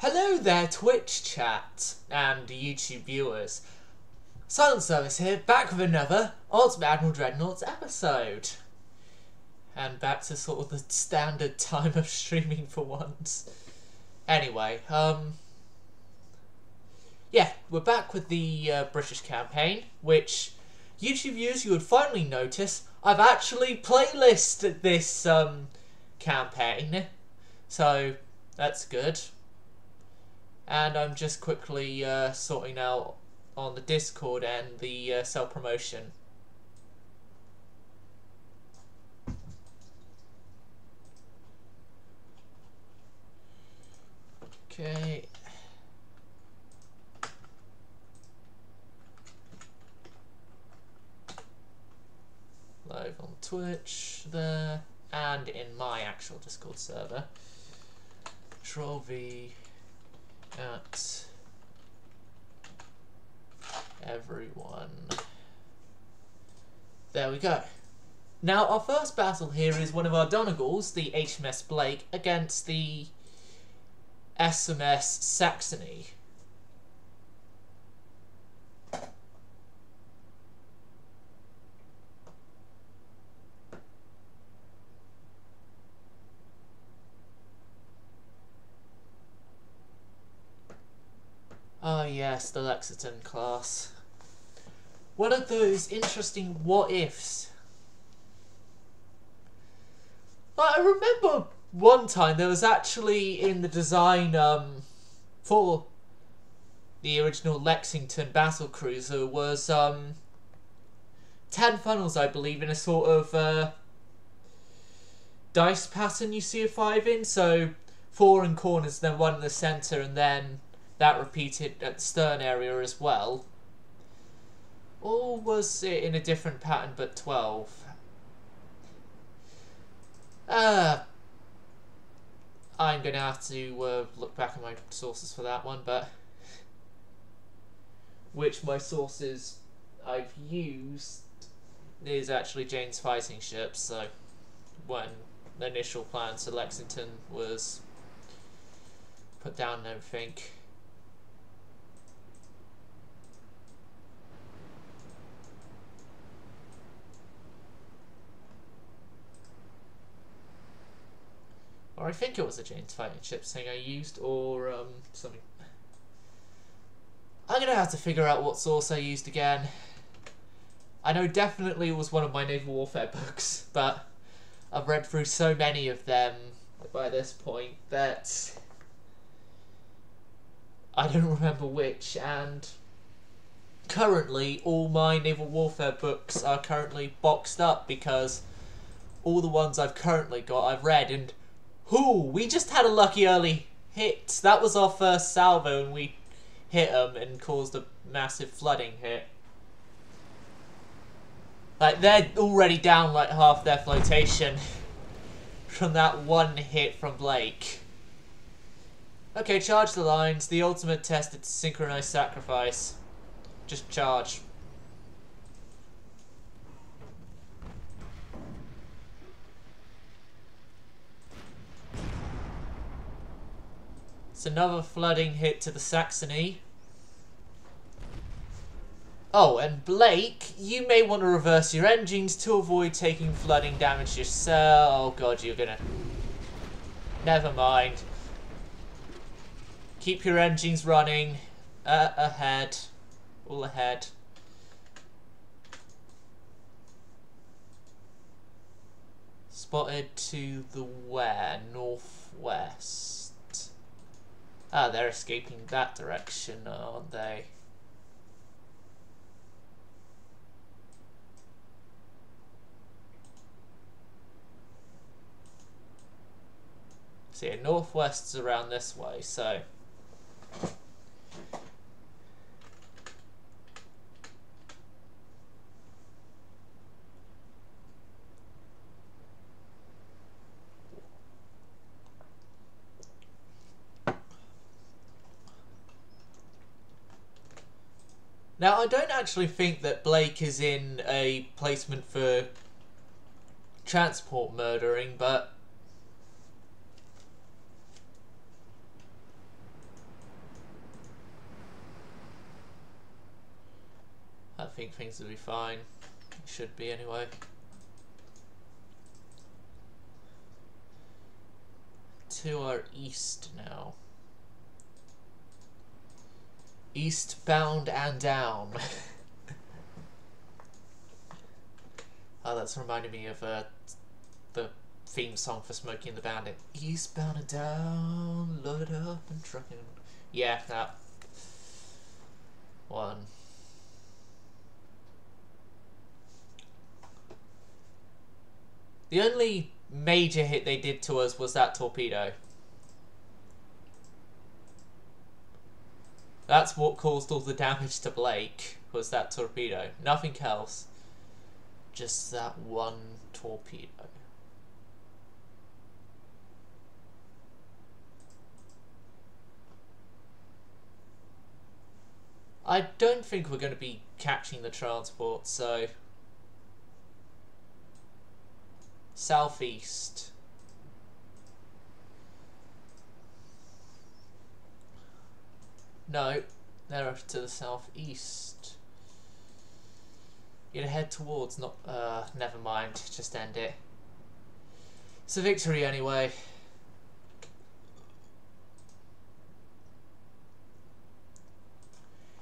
Hello there, Twitch chat and YouTube viewers. Silent Service here, back with another Ultimate Admiral Dreadnoughts episode. And back to sort of the standard time of streaming for once. Anyway, yeah, we're back with the British campaign, which YouTube viewers, you would finally notice I've actually playlisted this campaign, so that's good. And I'm just quickly sorting out on the Discord and the self-promotion. Okay. Live on Twitch there, and in my actual Discord server. Control V at everyone. There we go. Now our first battle here is one of our Donegals, the HMS Blake, against the SMS Saxony. Oh yes, the Lexington class. One of those interesting what-ifs. I remember one time there was actually in the design for the original Lexington battle cruiser was 10 funnels, I believe, in a sort of dice pattern you see a 5 in. So 4 in corners, then 1 in the centre, and then that repeated at the stern area as well. Or was it in a different pattern but 12? I'm going to have to look back at my sources for that one, but which my sources I've used is actually Jane's Fighting Ships, so when the initial plan to Lexington was put down and everything. Or I think it was a Jane's Fighting Ships thing I used, or something. I'm going to have to figure out what source I used again. I know definitely it was one of my naval warfare books, but I've read through so many of them by this point that I don't remember which, and currently all my naval warfare books are currently boxed up because all the ones I've currently got I've read, and we just had a lucky early hit. That was our first salvo and we hit them and caused a massive flooding hit. Like, they're already down like half their flotation from that one hit from Blake. Okay, charge the lines. The ultimate tested to synchronize sacrifice. Just charge. It's another flooding hit to the Saxony. Oh, and Blake, you may want to reverse your engines to avoid taking flooding damage yourself. Oh god, you're gonna... Never mind. Keep your engines running. Ahead. All ahead. Spotted to the where? Northwest. Ah, they're escaping that direction, aren't they? See, northwest's around this way, so... Now, I don't actually think that Blake is in a placement for transport murdering, but think things will be fine. Should be anyway. To our east now. Eastbound and down. Oh, that's reminding me of the theme song for Smokey and the Bandit. Eastbound and down, load up and trucking. Yeah, that one. The only major hit they did to us was that torpedo. That's what caused all the damage to Blake, was that torpedo. Nothing else. Just that one torpedo. I don't think we're going to be catching the transport, so... Southeast. No, they're off to the southeast. You're gonna head towards, not, never mind, just end it. It's a victory anyway.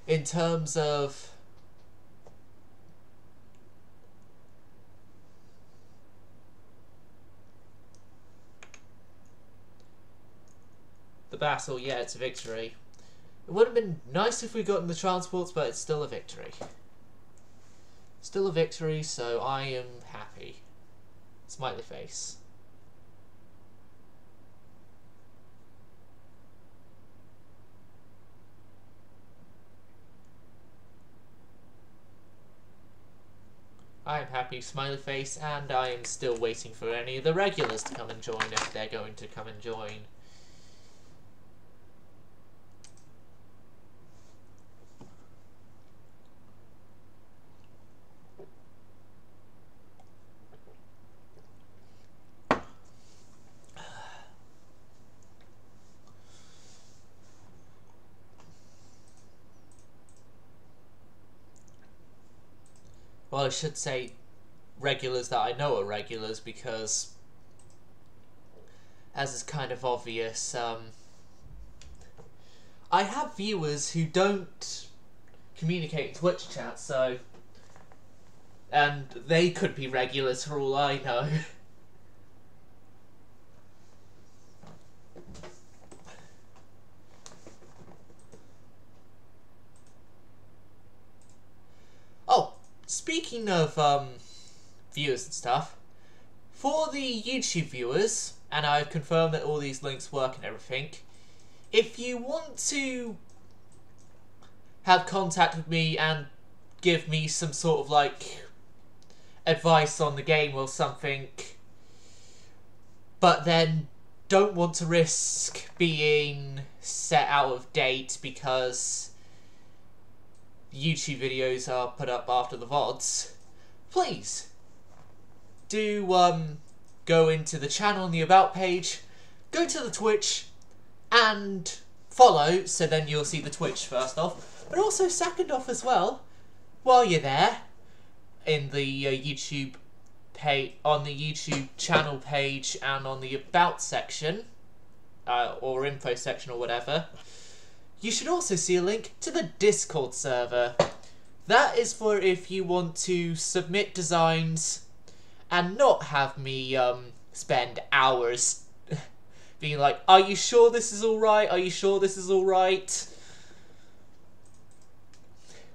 In terms of... the battle, yeah, it's a victory. It would have been nice if we got in the transports, but it's still a victory. Still a victory, so I am happy. Smiley face. I am happy, smiley face, and I am still waiting for any of the regulars to come and join if they're going to come and join. Well, I should say regulars that I know are regulars, because, as is kind of obvious, I have viewers who don't communicate in Twitch chat, so... and they could be regulars for all I know. Oh! Speaking of viewers and stuff, for the YouTube viewers, and I've confirmed that all these links work and everything, if you want to have contact with me and give me some sort of like advice on the game or something, but then don't want to risk being set out of date because YouTube videos are put up after the VODs, please do go into the channel on the About page, go to the Twitch, and follow, so then you'll see the Twitch first off, but also second off as well, while you're there, in the YouTube page, on the YouTube channel page and on the About section, or info section or whatever, you should also see a link to the Discord server. That is for if you want to submit designs and not have me spend hours being like, are you sure this is alright? Are you sure this is alright?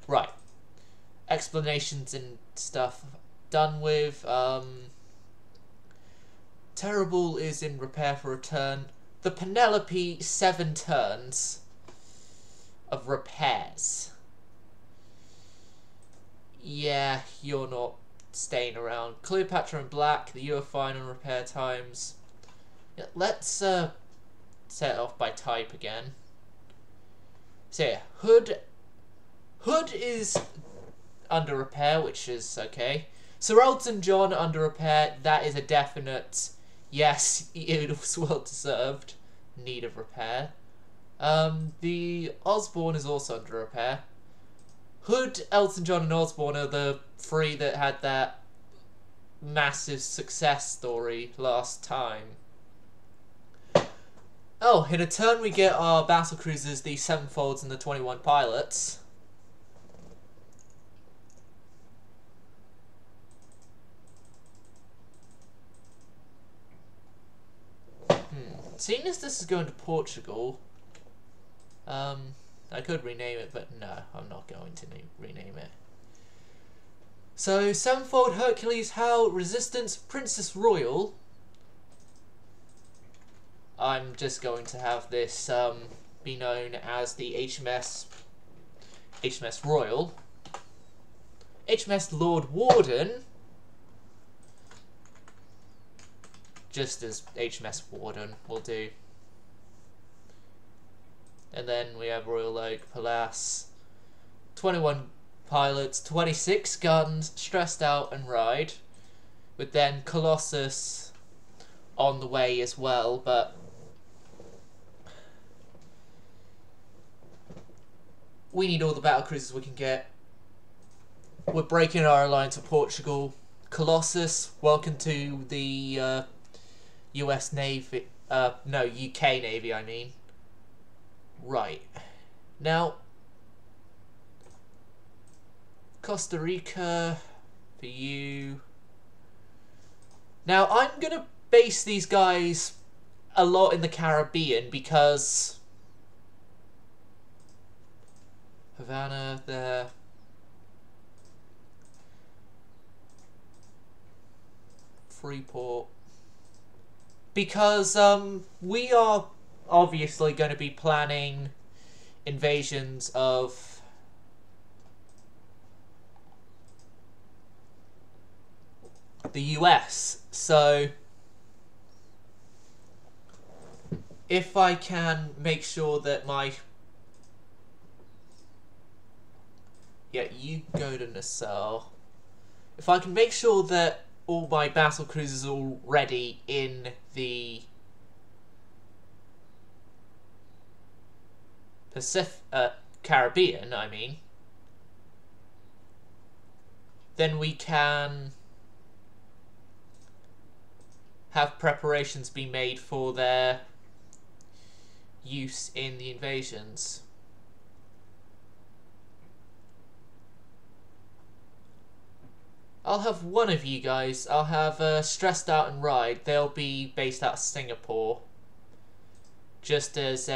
Right. Explanations and stuff done with. Terrible is in repair for return. The Penelope 7 turns of repairs. Yeah, you're not staying around. Cleopatra and Black, you are fine on repair times. Yeah, let's set it off by type again. So yeah, Hood is under repair, which is okay. Sir Elton John under repair, that is a definite yes, it was well deserved. Need of repair. The Osborne is also under repair. Hood, Elton John and Osborne are the three that had that massive success story last time. Oh, in a turn we get our battle cruisers, the Sevenfolds and the 21 Pilots. Seeing as this is going to Portugal, I could rename it, but no, I'm not going to rename it. So, Sevenfold, Hercules, Hal, Resistance, Princess Royal. I'm just going to have this be known as the HMS Royal. HMS Lord Warden, just as HMS Warden will do. And then we have Royal Oak, Pallas, 21 Pilots, 26 guns, Stressed Out and Ride, with then Colossus on the way as well, but we need all the battle cruisers we can get. We're breaking our alliance with Portugal. Colossus, welcome to the US Navy, no, UK Navy I mean. Right. Now, Costa Rica for you. Now, I'm going to base these guys a lot in the Caribbean because Havana there. Freeport. Because we are obviously going to be planning invasions of the US, so if I can make sure that you go to Nassau. If I can make sure that all my battle cruisers are already in the Caribbean, I mean, then we can have preparations be made for their use in the invasions. I'll have one of you guys, I'll have Stressed Out and Ride. They'll be based out of Singapore, just as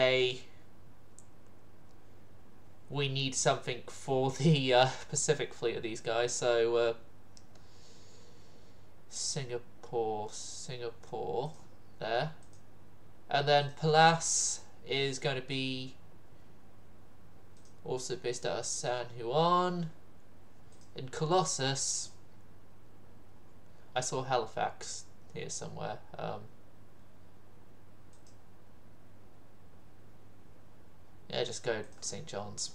we need something for the Pacific Fleet of these guys, so Singapore, there. And then Pallas is going to be also based out of San Juan. And Colossus, I saw Halifax here somewhere. Yeah, just go St. John's.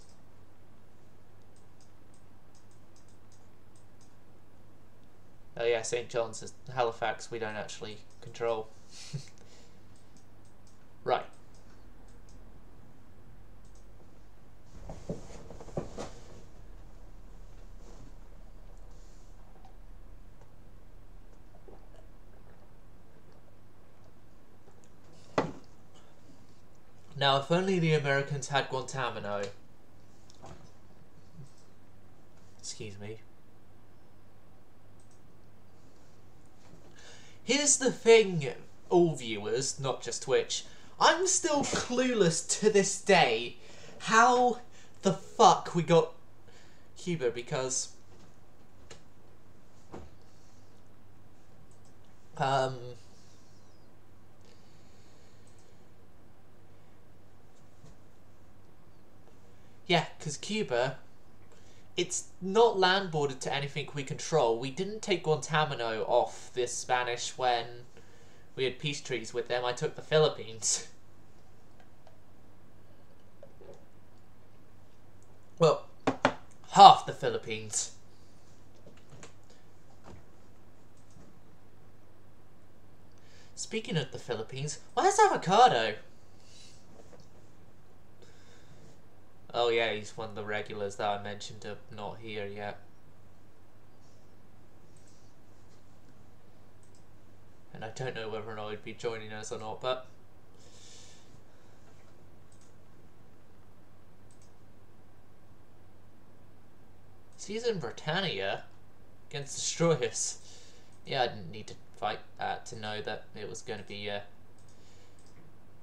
Oh yeah, St. John's is Halifax we don't actually control. Right. Now, if only the Americans had Guantanamo. Excuse me. Here's the thing, all viewers, not just Twitch. I'm still clueless to this day how the fuck we got Cuba, because yeah, because Cuba, it's not land bordered to anything we control. We didn't take Guantanamo off the Spanish when we had peace treaties with them. I took the Philippines. Well, half the Philippines. Speaking of the Philippines, where's avocado? Oh yeah, he's one of the regulars that I mentioned not here yet. And I don't know whether or not he'd be joining us or not, but... So he's in Britannia against Destroyers. Yeah, I didn't need to fight that to know that it was going to be a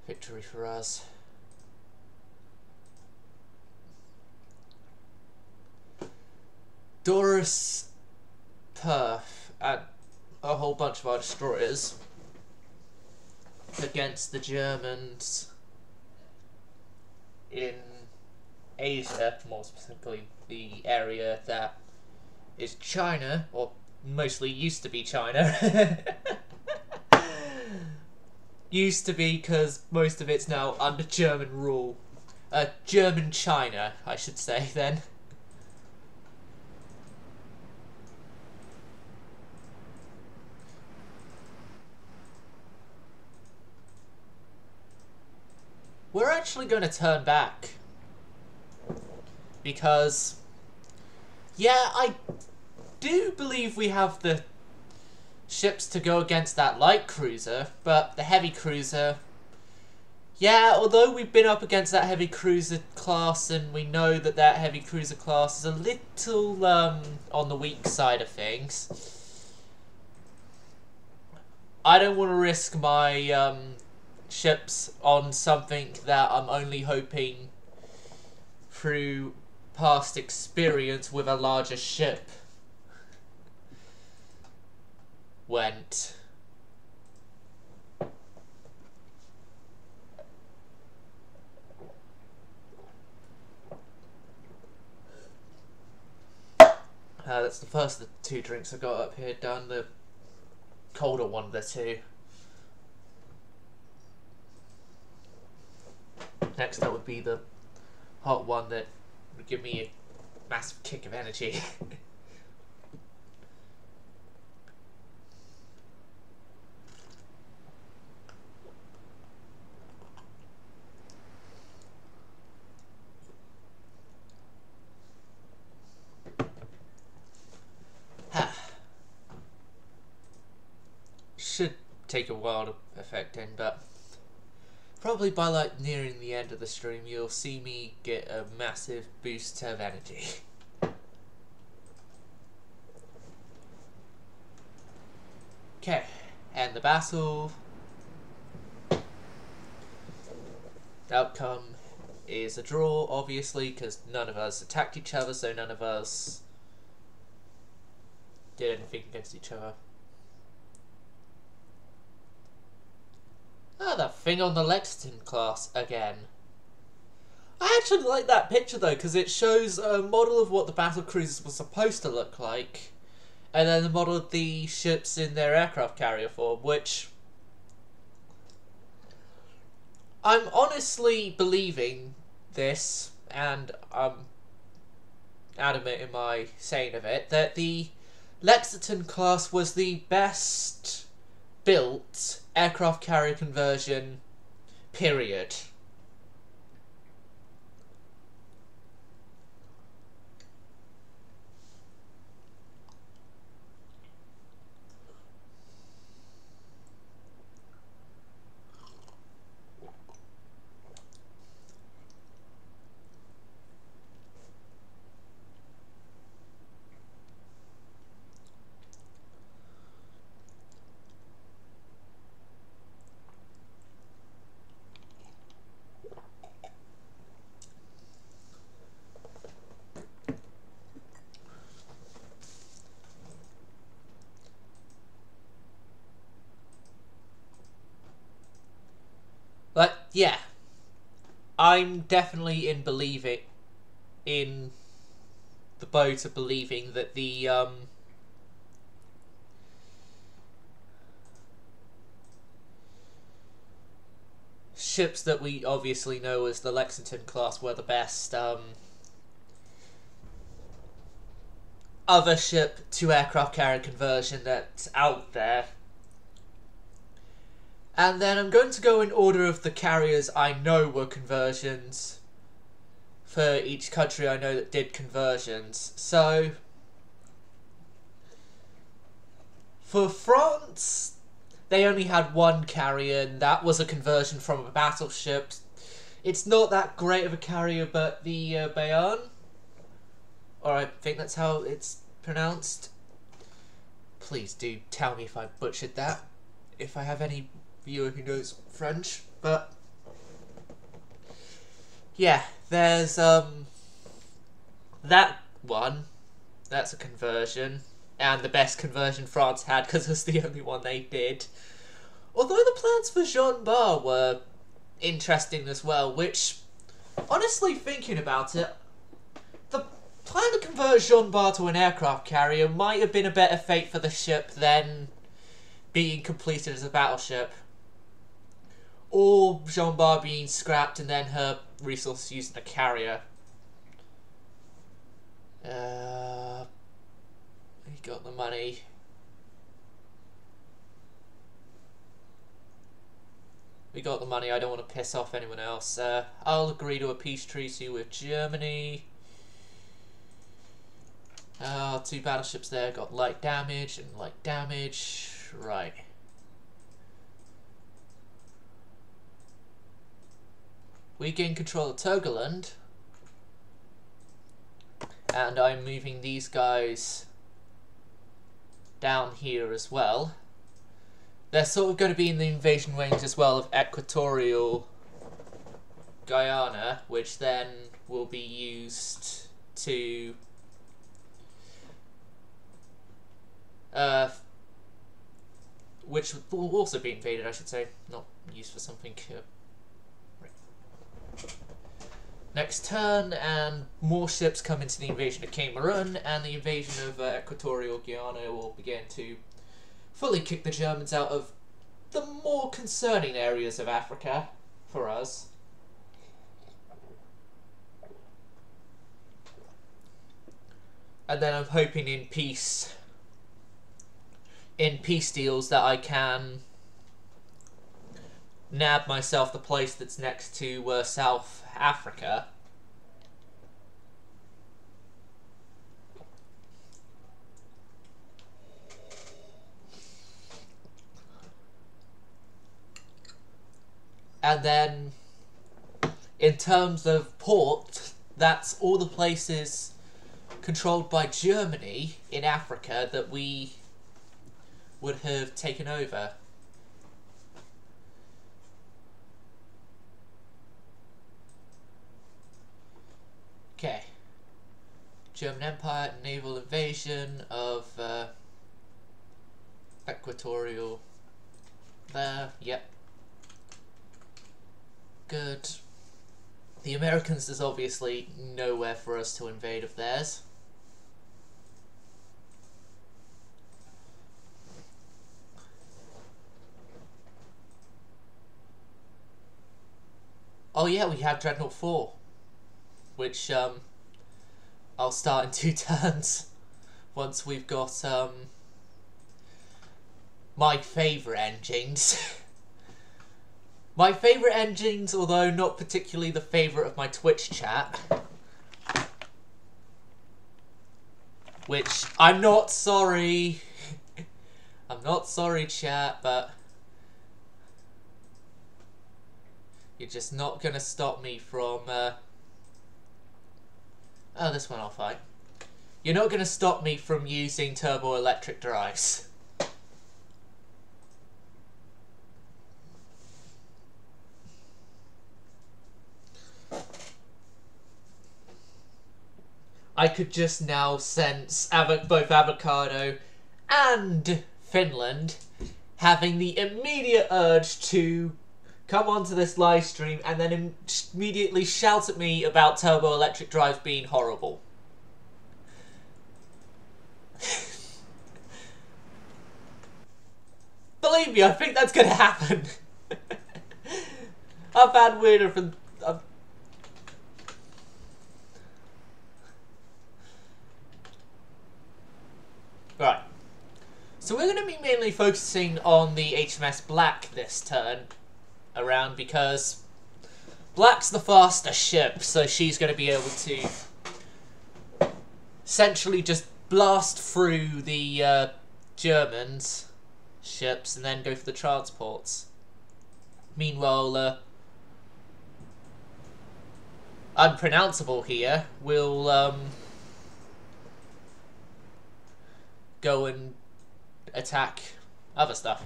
victory for us. Doris, Perth, and a whole bunch of our destroyers against the Germans in Asia, more specifically the area that is China, or mostly used to be China. Used to be, because most of it's now under German rule. German China, I should say, then. We're actually going to turn back. Because, yeah, I do believe we have the ships to go against that light cruiser, but the heavy cruiser... Yeah, although we've been up against that heavy cruiser class, and we know that that heavy cruiser class is a little, on the weak side of things, I don't want to risk my, ships on something that I'm only hoping through past experience with a larger ship went. That's the first of the 2 drinks I got up here done, the colder one of the 2. Next up would be the hot one that would give me a massive kick of energy. Should take a while to affect in, but probably by like nearing the end of the stream you'll see me get a massive boost of energy. Okay, and the battle. The outcome is a draw, obviously, because none of us attacked each other, so none of us did anything against each other. Ah, that thing on the Lexington class again. I actually like that picture though, because it shows a model of what the battle cruisers were supposed to look like, and then the model of the ships in their aircraft carrier form, which I'm honestly believing this, and I'm adamant in my saying of it, that the Lexington class was the best built aircraft carrier conversion, period. But yeah, I'm definitely in believing in the boat of believing that the ships that we obviously know as the Lexington class were the best other ship to aircraft carrier conversion that's out there. And then I'm going to go in order of the carriers I know were conversions. for each country I know that did conversions. So, for France, they only had one carrier, and that was a conversion from a battleship. It's not that great of a carrier, but the Bayonne, or I think that's how it's pronounced. Please do tell me if I butchered that, if I have any viewer who knows French, but yeah, there's that one, that's a conversion, and the best conversion France had because it's the only one they did. Although the plans for Jean Bart were interesting as well, which, honestly thinking about it, the plan to convert Jean Bart to an aircraft carrier might have been a better fate for the ship than being completed as a battleship. Or Jean Bart being scrapped and then her resources used in a carrier. We got the money. We got the money, I don't want to piss off anyone else. I'll agree to a peace treaty with Germany. 2 battleships there got light damage and light damage. Right. We gain control of Togoland. And I'm moving these guys down here as well. They're sort of going to be in the invasion range as well of Equatorial Guyana, which then will be used to which will also be invaded, I should say, not used for something. Right. Next turn, and more ships come into the invasion of Cameroon, and the invasion of Equatorial Guyana will begin to fully kick the Germans out of the more concerning areas of Africa for us. And then I'm hoping in peace deals that I can nab myself the place that's next to South Africa. And then, in terms of port, that's all the places controlled by Germany in Africa that we would have taken over. Okay. German Empire, naval invasion of Equatorial there, yep. Good. The Americans, there's obviously nowhere for us to invade of theirs. Oh yeah, we have Dreadnought 4, which I'll start in 2 turns once we've got my favourite engines. My favourite engines, although not particularly the favourite of my Twitch chat. Which, I'm not sorry. I'm not sorry, chat, but you're just not going to stop me from... Oh, this one I'll fight. You're not going to stop me from using turbo-electric drives. I could just now sense both Avocado and Finland having the immediate urge to come onto this live stream and then immediately shout at me about turbo-electric drives being horrible. Believe me, I think that's going to happen. I've had weirder from... Right. So we're going to be mainly focusing on the HMS Black this turn around because Black's the faster ship, so she's going to be able to essentially just blast through the Germans' ships and then go for the transports. Meanwhile, Unpronounceable here will go and attack other stuff.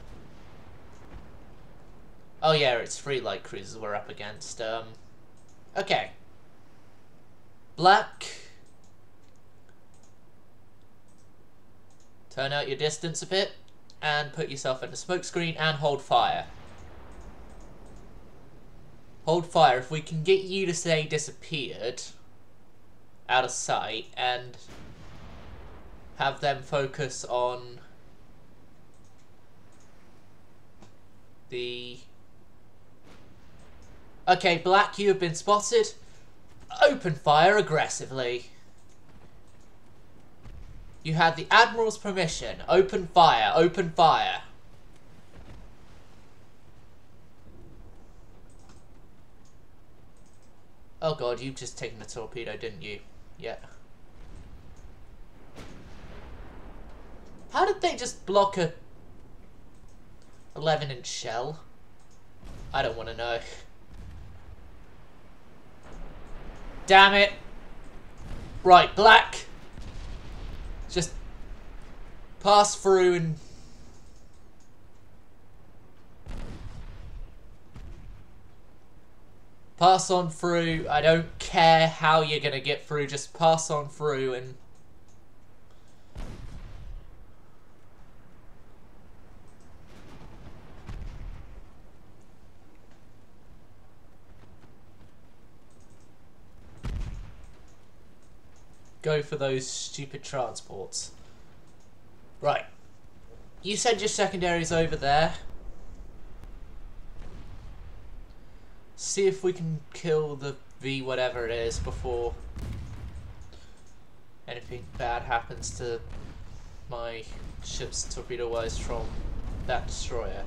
Oh yeah, it's 3 light cruisers we're up against. Okay. Black. Turn out your distance a bit and put yourself in the smoke screen and hold fire. Hold fire. If we can get you to stay disappeared out of sight and have them focus on the... Okay, Black, you have been spotted. Open fire aggressively. You had the Admiral's permission. Open fire, open fire. Oh god, you've just taken a torpedo, didn't you? Yeah. How did they just block a 11-inch shell? I don't want to know. Damn it. Right, Black. Just pass through and... Pass on through. I don't care how you're going to get through. Just pass on through and... Go for those stupid transports. Right. You send your secondaries over there. See if we can kill the V whatever it is before anything bad happens to my ship's torpedo wise from that destroyer.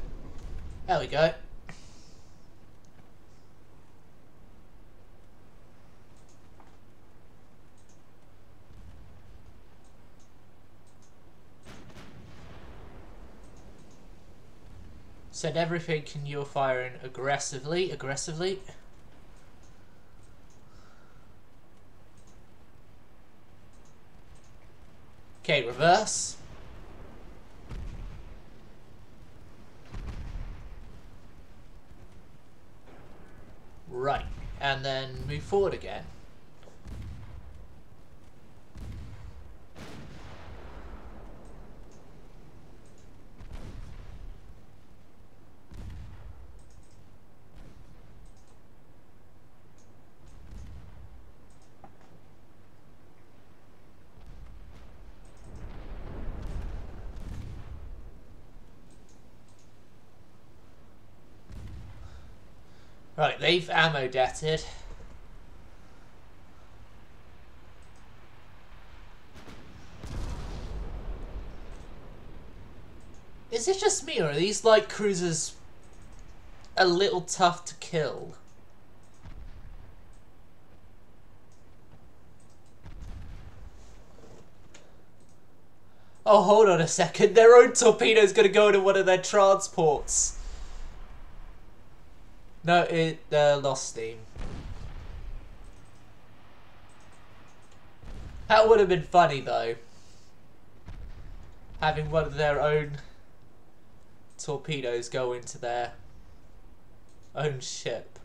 There we go. Send everything and you're firing aggressively. Okay, reverse. Right, and then move forward again. Right, they've ammo detted. Is it just me, or are these light cruisers a little tough to kill? Oh, hold on a second. Their own torpedo's gonna go into one of their transports. No, it lost steam. That would have been funny, though. Having one of their own torpedoes go into their own ship.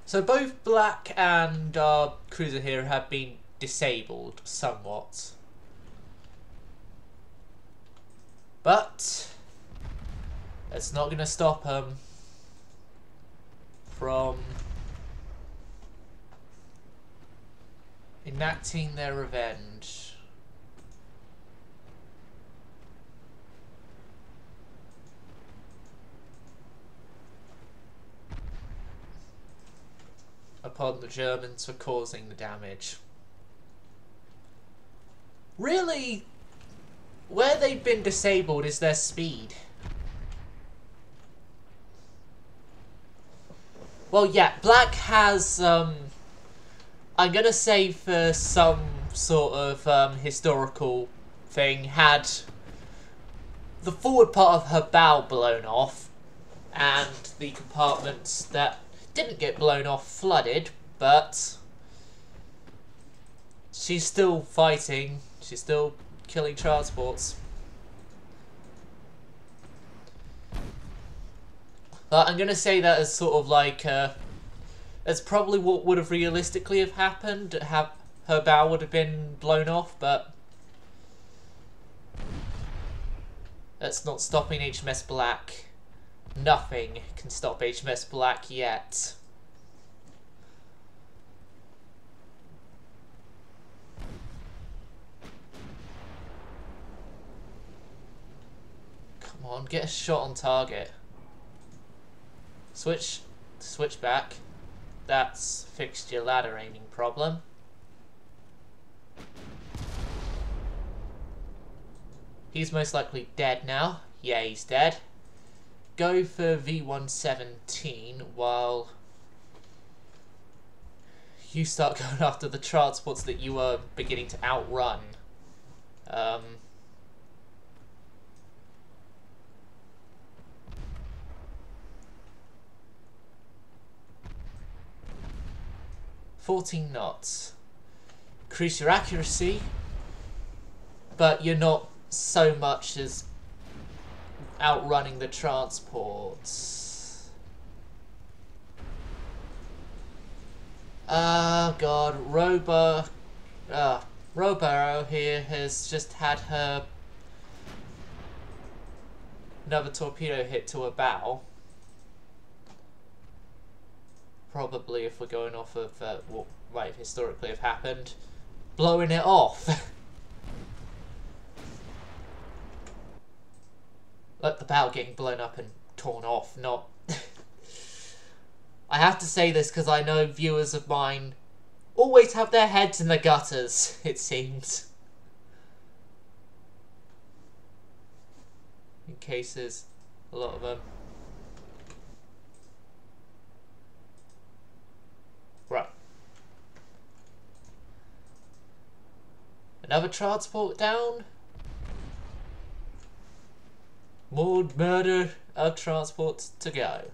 So both Black and our cruiser here have been disabled somewhat. But it's not going to stop them from enacting their revenge. Upon the Germans for causing the damage. Really, Where they've been disabled is their speed. Well, yeah, Black has, I'm gonna say for some sort of historical thing, had the forward part of her bow blown off, and the compartments that didn't get blown off flooded, but she's still fighting, she's still killing transports. I'm gonna say that as sort of like, that's probably what would have realistically have happened, her bow would have been blown off, but that's not stopping HMS Black. Nothing can stop HMS Black yet. Come on, get a shot on target. Switch back. That's fixed your ladder aiming problem. He's most likely dead now. Yeah, he's dead. Go for V117 while you start going after the transports that you are beginning to outrun. 14 knots. Increase your accuracy, but you're not so much as outrunning the transports. Oh god, Robaro here has just had her another torpedo hit to her bow. Probably, if we're going off of what might historically have happened, blowing it off. Like the bow getting blown up and torn off, not... I have to say this because I know viewers of mine always have their heads in the gutters, it seems. In cases, a lot of them. Right. Another transport down. More murder of transports to go.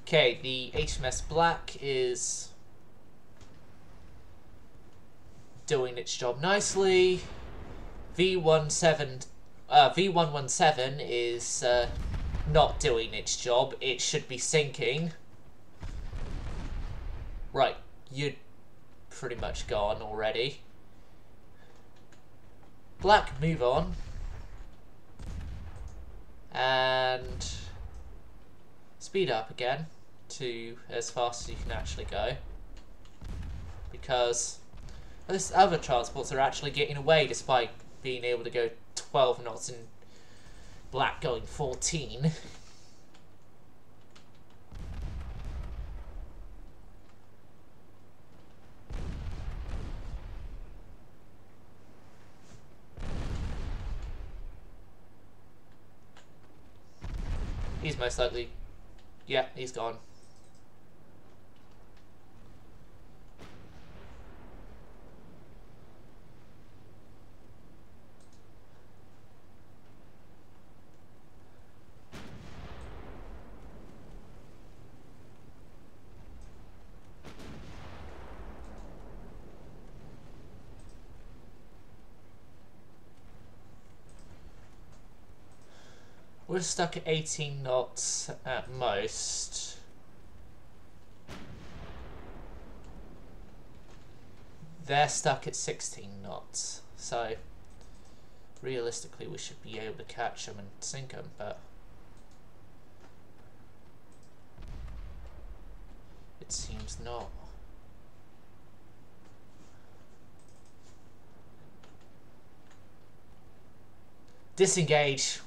Okay, the HMS Black is doing its job nicely. V117 is not doing its job. It should be sinking. Right, you're pretty much gone already. Black, move on. And speed up again to as fast as you can actually go. Because those other transports are actually getting away despite being able to go 12 knots and Black going 14. He's most likely... yeah, he's gone. We're stuck at 18 knots at most. They're stuck at 16 knots, so realistically we should be able to catch them and sink them, but it seems not. Disengage.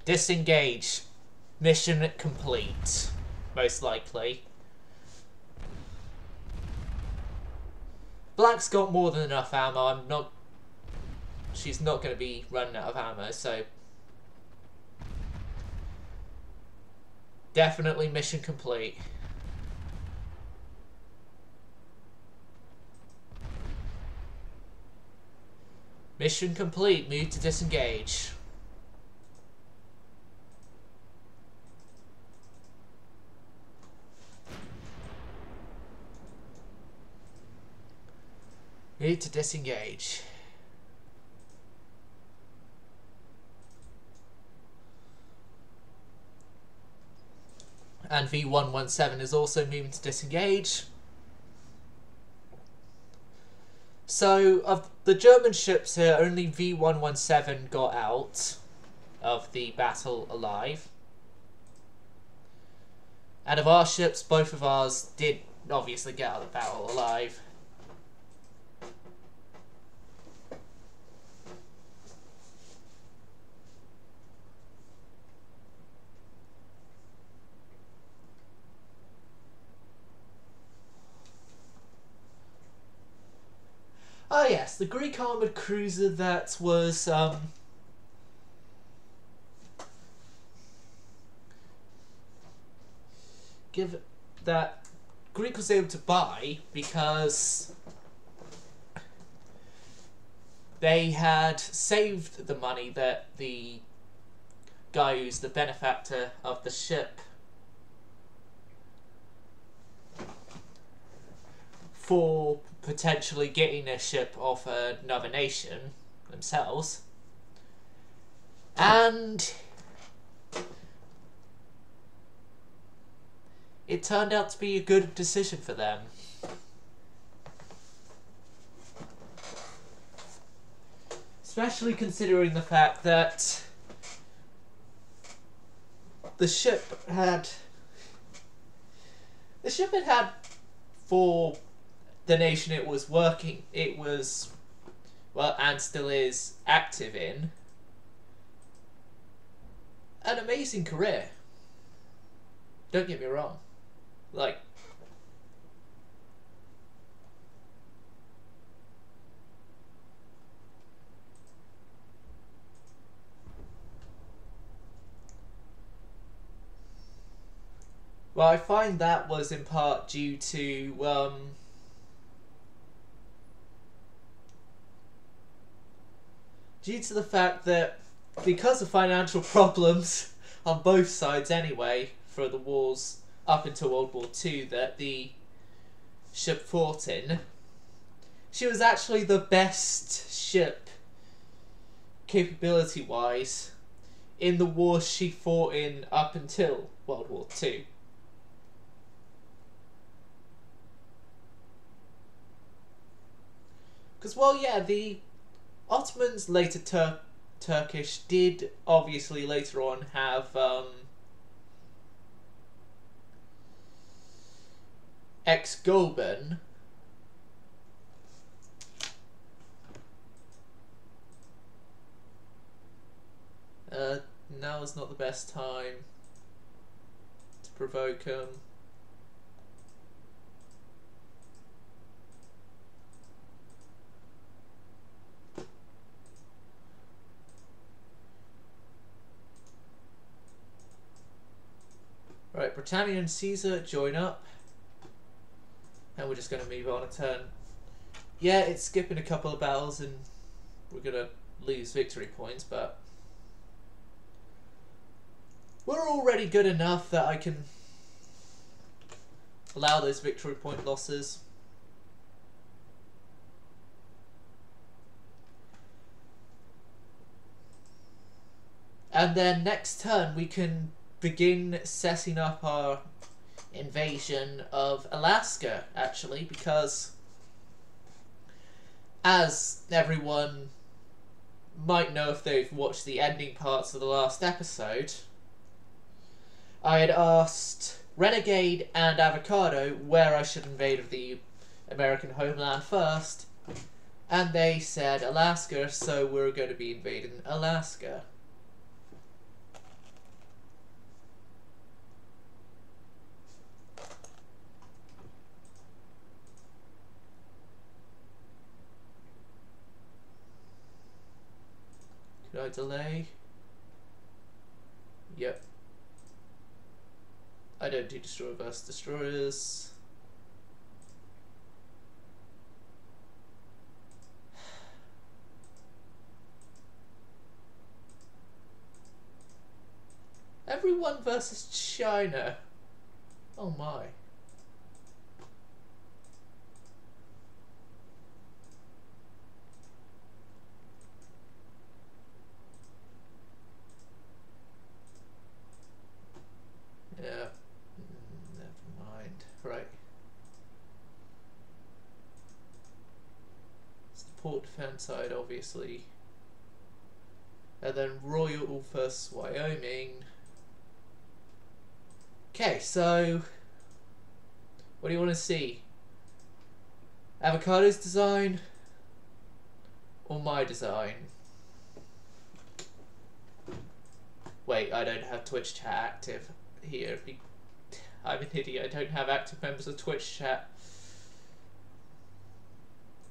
Disengage. Mission complete. Most likely. Black's got more than enough ammo. She's not going to be running out of ammo, so definitely mission complete. Mission complete. Move to disengage. Move to disengage. And V117 is also moving to disengage. So, of the German ships here, only V117 got out of the battle alive. And of our ships, both of ours did obviously get out of the battle alive. Ah yes, the Greek armoured cruiser that was that Greek was able to buy because they had saved the money that the guy who's the benefactor of the ship for potentially getting a ship off another nation themselves, and it turned out to be a good decision for them. Especially considering the fact that the ship had for the nation it was well, and still is active in, an amazing career. Don't get me wrong. Like, well, I find that was in part due to the fact that because of financial problems on both sides anyway, for the wars up until World War II that the ship fought in, she was actually the best ship capability-wise in the wars she fought in up until World War II. Because, well, yeah, the Ottomans, later Turkish, did obviously later on have ex-Goeben. Now is not the best time to provoke him. Right, Britannia and Caesar join up. And we're just going to move on a turn. Yeah, it's skipping a couple of battles and we're going to lose victory points, but we're already good enough that I can allow those victory point losses. And then next turn we can begin setting up our invasion of Alaska, actually, because as everyone might know if they've watched the ending parts of the last episode, I had asked Renegade and Avocado where I should invade of the American homeland first, and they said Alaska, so we're going to be invading Alaska. Did I delay? Yep. I don't do destroyer versus destroyers. Everyone versus China. Oh my. Yeah. Never mind. Right. It's the port defense side, obviously. And then Royal versus Wyoming. Okay, so what do you want to see? Avocado's design or my design? Wait, I don't have Twitch chat active here. I'm an idiot. I don't have active members of Twitch chat.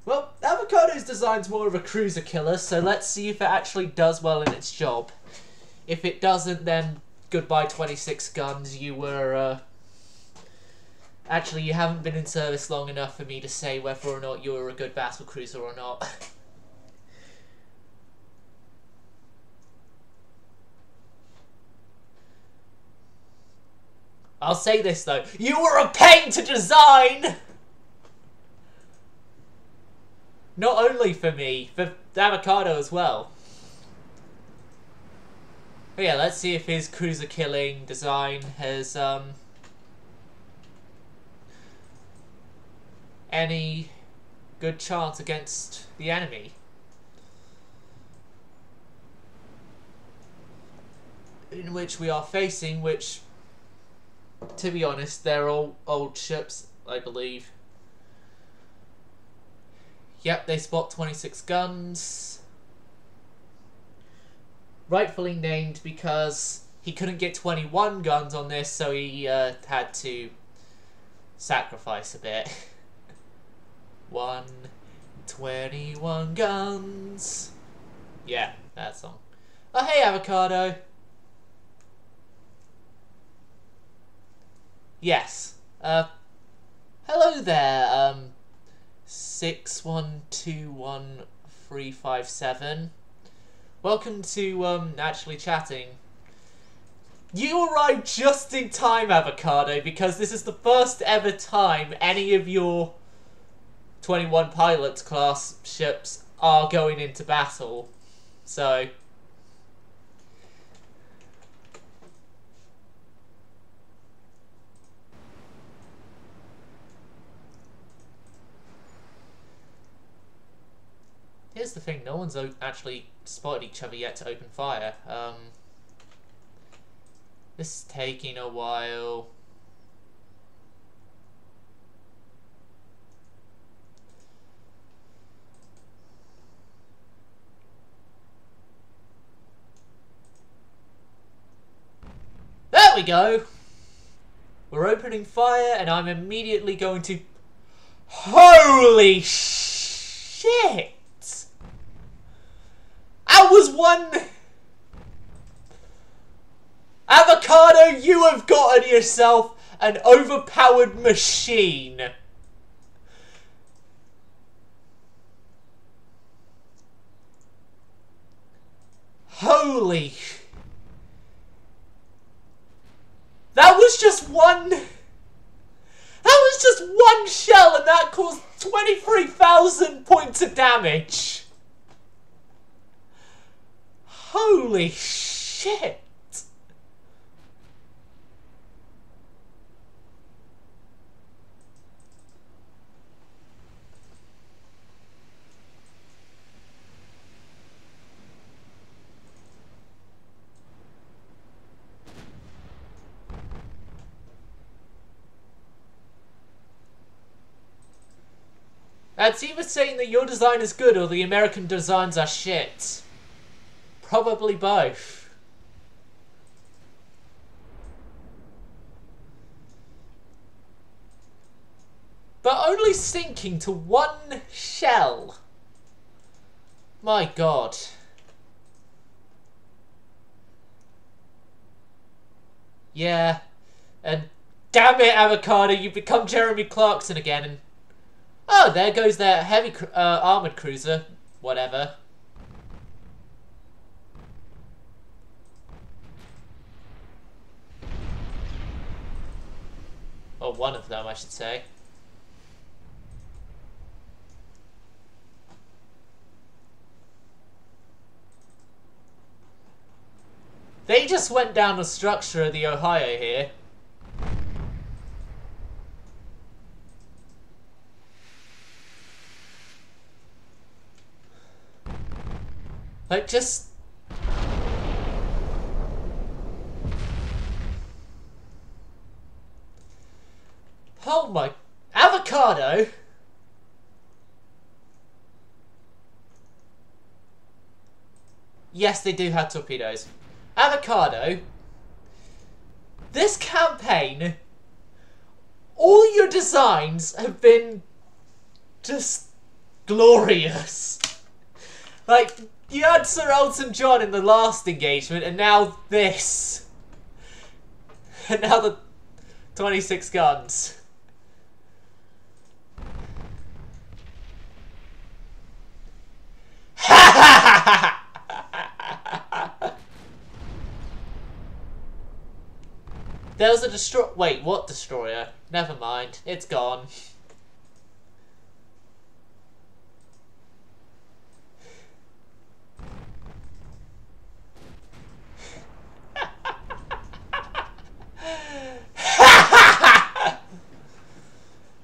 Well, Avocado's design's more of a cruiser killer, so let's see if it actually does well in its job. If it doesn't, then goodbye 26 guns. You were, actually, you haven't been in service long enough for me to say whether or not you were a good battle cruiser or not. I'll say this, though. You were a pain to design! Not only for me, for Avocado as well. But yeah, let's see if his cruiser killing design has any good chance against the enemy. In which we are facing, which, to be honest, they're all old ships, I believe. Yep, they spot 26 guns. Rightfully named because he couldn't get 21 guns on this, so he had to sacrifice a bit. 21 guns. Yeah, that song. Oh, hey, Avocado. Yes. Hello there, 6121357. Welcome to, actually chatting. You arrived just in time, Avocado, because this is the first ever time any of your 21 pilots class ships are going into battle. So here's the thing, no one's actually spotted each other yet to open fire. This is taking a while. There we go! We're opening fire and I'm immediately going to... Holy shit! That was one... Avocado, you have gotten yourself an overpowered machine. Holy... That was just one... That was just one shell and that caused 23,000 points of damage. Holy shit. That's either saying that your design is good or the American designs are shit. Probably both. But only sinking to one shell. My god. Yeah. And damn it, Avocado, you become Jeremy Clarkson again. And oh, there goes their heavy armored cruiser. Whatever. Or one of them, I should say. They just went down the structure of the Ohio here. Like, just... Oh my... Avocado? Yes, they do have torpedoes. Avocado, this campaign, all your designs have been just glorious. Like, you had Sir Elton John in the last engagement, and now this. And now the 26 guns. Ha ha ha ha! There was a destroyer. Wait, what destroyer? Never mind. It's gone.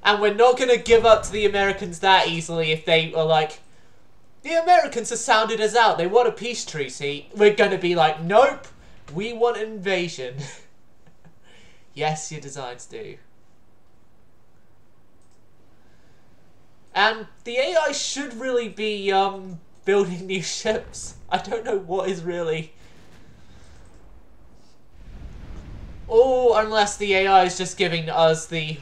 And we're not going to give up to the Americans that easily if they are like, the Americans have sounded us out. They want a peace treaty. We're going to be like, nope. We want an invasion. Yes, your designs do. And the AI should really be building new ships. I don't know what is really... Or unless the AI is just giving us the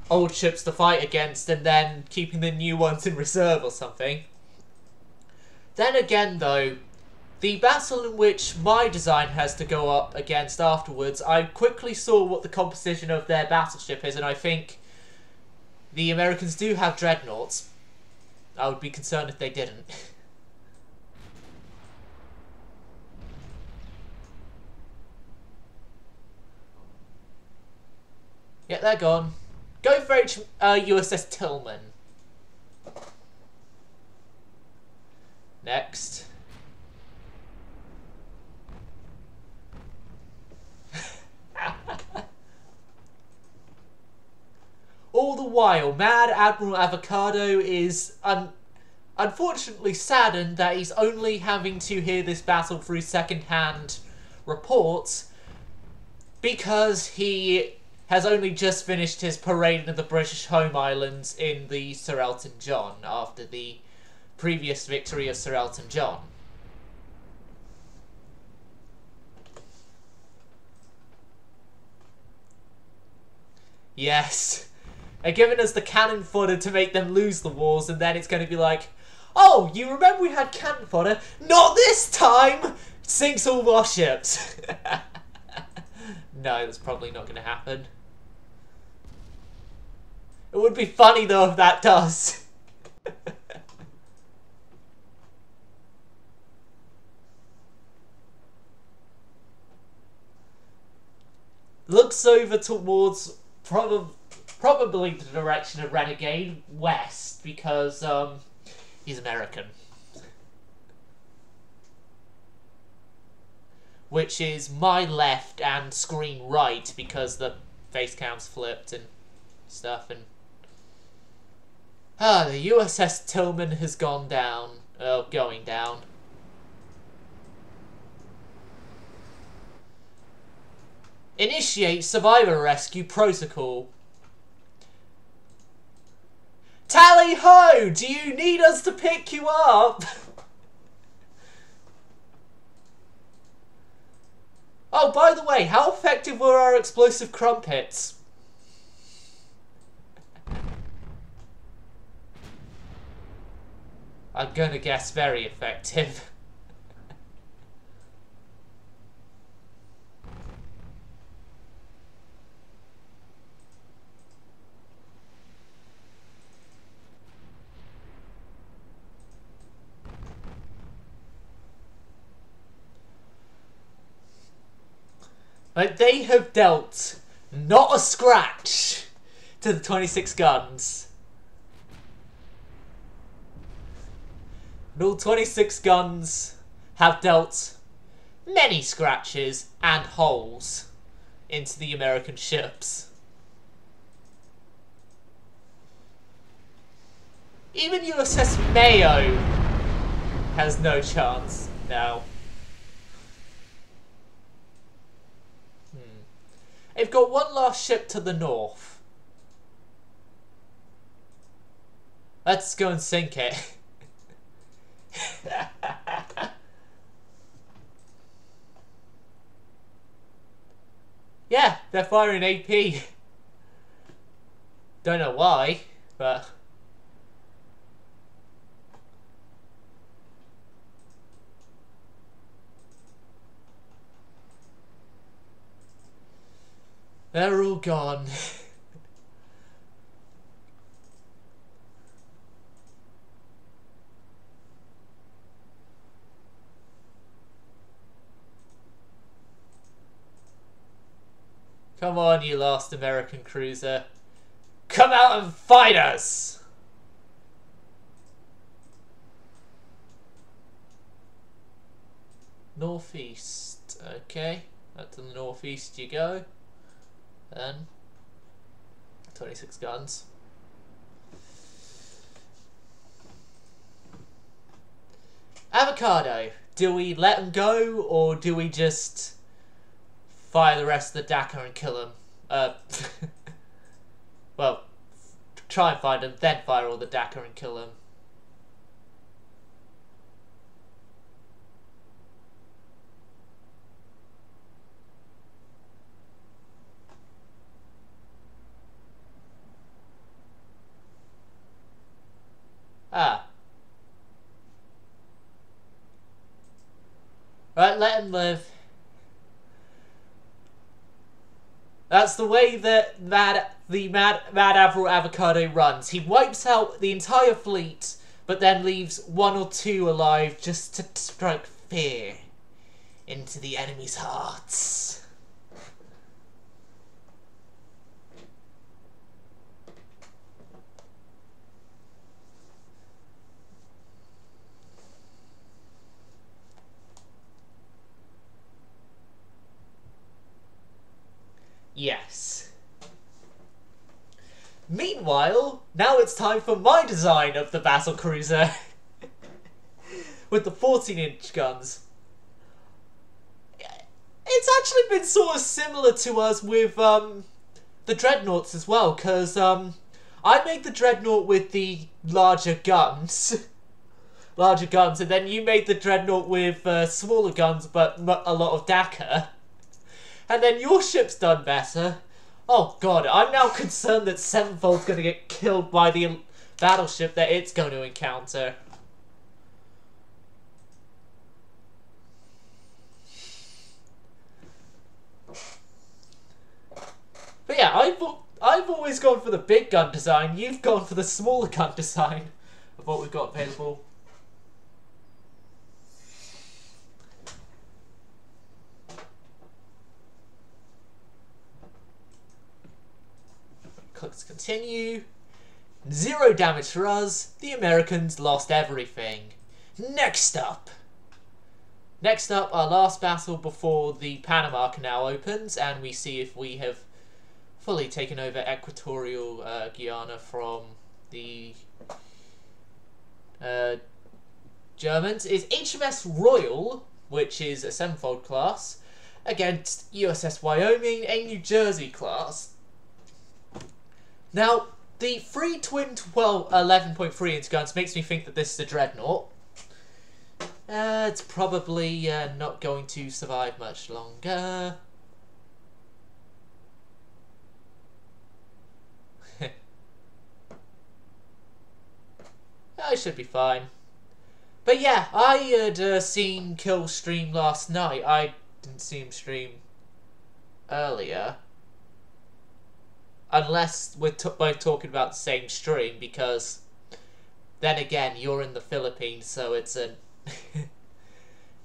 old ships to fight against and then keeping the new ones in reserve or something. Then again though, the battle in which my design has to go up against afterwards, I quickly saw what the composition of their battleship is, and I think the Americans do have dreadnoughts. I would be concerned if they didn't. Yeah, they're gone. Go for USS Tillman. Next. All the while, Mad Admiral Avocado is unfortunately saddened that he's only having to hear this battle through second-hand reports because he has only just finished his parade of the British home islands in the Sir Elton John after the previous victory of Sir Elton John. Yes. They're giving us the cannon fodder to make them lose the wars, and then it's going to be like, oh, you remember we had cannon fodder? Not this time! Sinks all our ships. No, that's probably not going to happen. It would be funny, though, if that does. Looks over towards probably the direction of Renegade, west, because he's American. Which is my left and screen right, because the face cam's flipped and stuff. And the USS Tillman has gone down. Going down. Initiate survivor rescue protocol. Tally-ho! Do you need us to pick you up? Oh, by the way, how effective were our explosive crumpets? I'm gonna guess very effective. Like, they have dealt not a scratch to the 26 guns. And all 26 guns have dealt many scratches and holes into the American ships. Even USS Mayo has no chance now. They've got one last ship to the north. Let's go and sink it. Yeah, they're firing AP. Don't know why, but... they're all gone. Come on, you last American cruiser. Come out and fight us! Northeast. Okay, up to the northeast you go. Then 26 guns. Avocado. Do we let them go, or do we just fire the rest of the Dakar and kill them? Well, try and find them, then fire all the Dakar and kill them. Ah. Right, let him live. That's the way that Mad Admiral Avocado runs. He wipes out the entire fleet, but then leaves one or two alive just to strike fear into the enemy's hearts. Yes. Meanwhile, now it's time for my design of the battle cruiser. With the 14-inch guns. It's actually been sort of similar to us with the Dreadnoughts as well, because I made the Dreadnought with the larger guns. And then you made the Dreadnought with smaller guns but a lot of Dakar. And then your ship's done better. Oh god, I'm now concerned that Sevenfold's going to get killed by the battleship that it's going to encounter. But yeah, I've always gone for the big gun design. You've gone for the smaller gun design of what we've got available. Let's continue. 0 damage for us. The Americans lost everything. Next up, our last battle before the Panama Canal opens, and we see if we have fully taken over Equatorial Guiana from the Germans, is HMS Royal, which is a 7-fold class, against USS Wyoming, a New Jersey class. Now, the 3 twin 11.3 inch guns makes me think that this is a Dreadnought. It's probably not going to survive much longer. I should be fine. But yeah, I had seen Kill stream last night. I didn't see him stream earlier. Unless we're both talking about the same stream, because then again, you're in the Philippines, so it's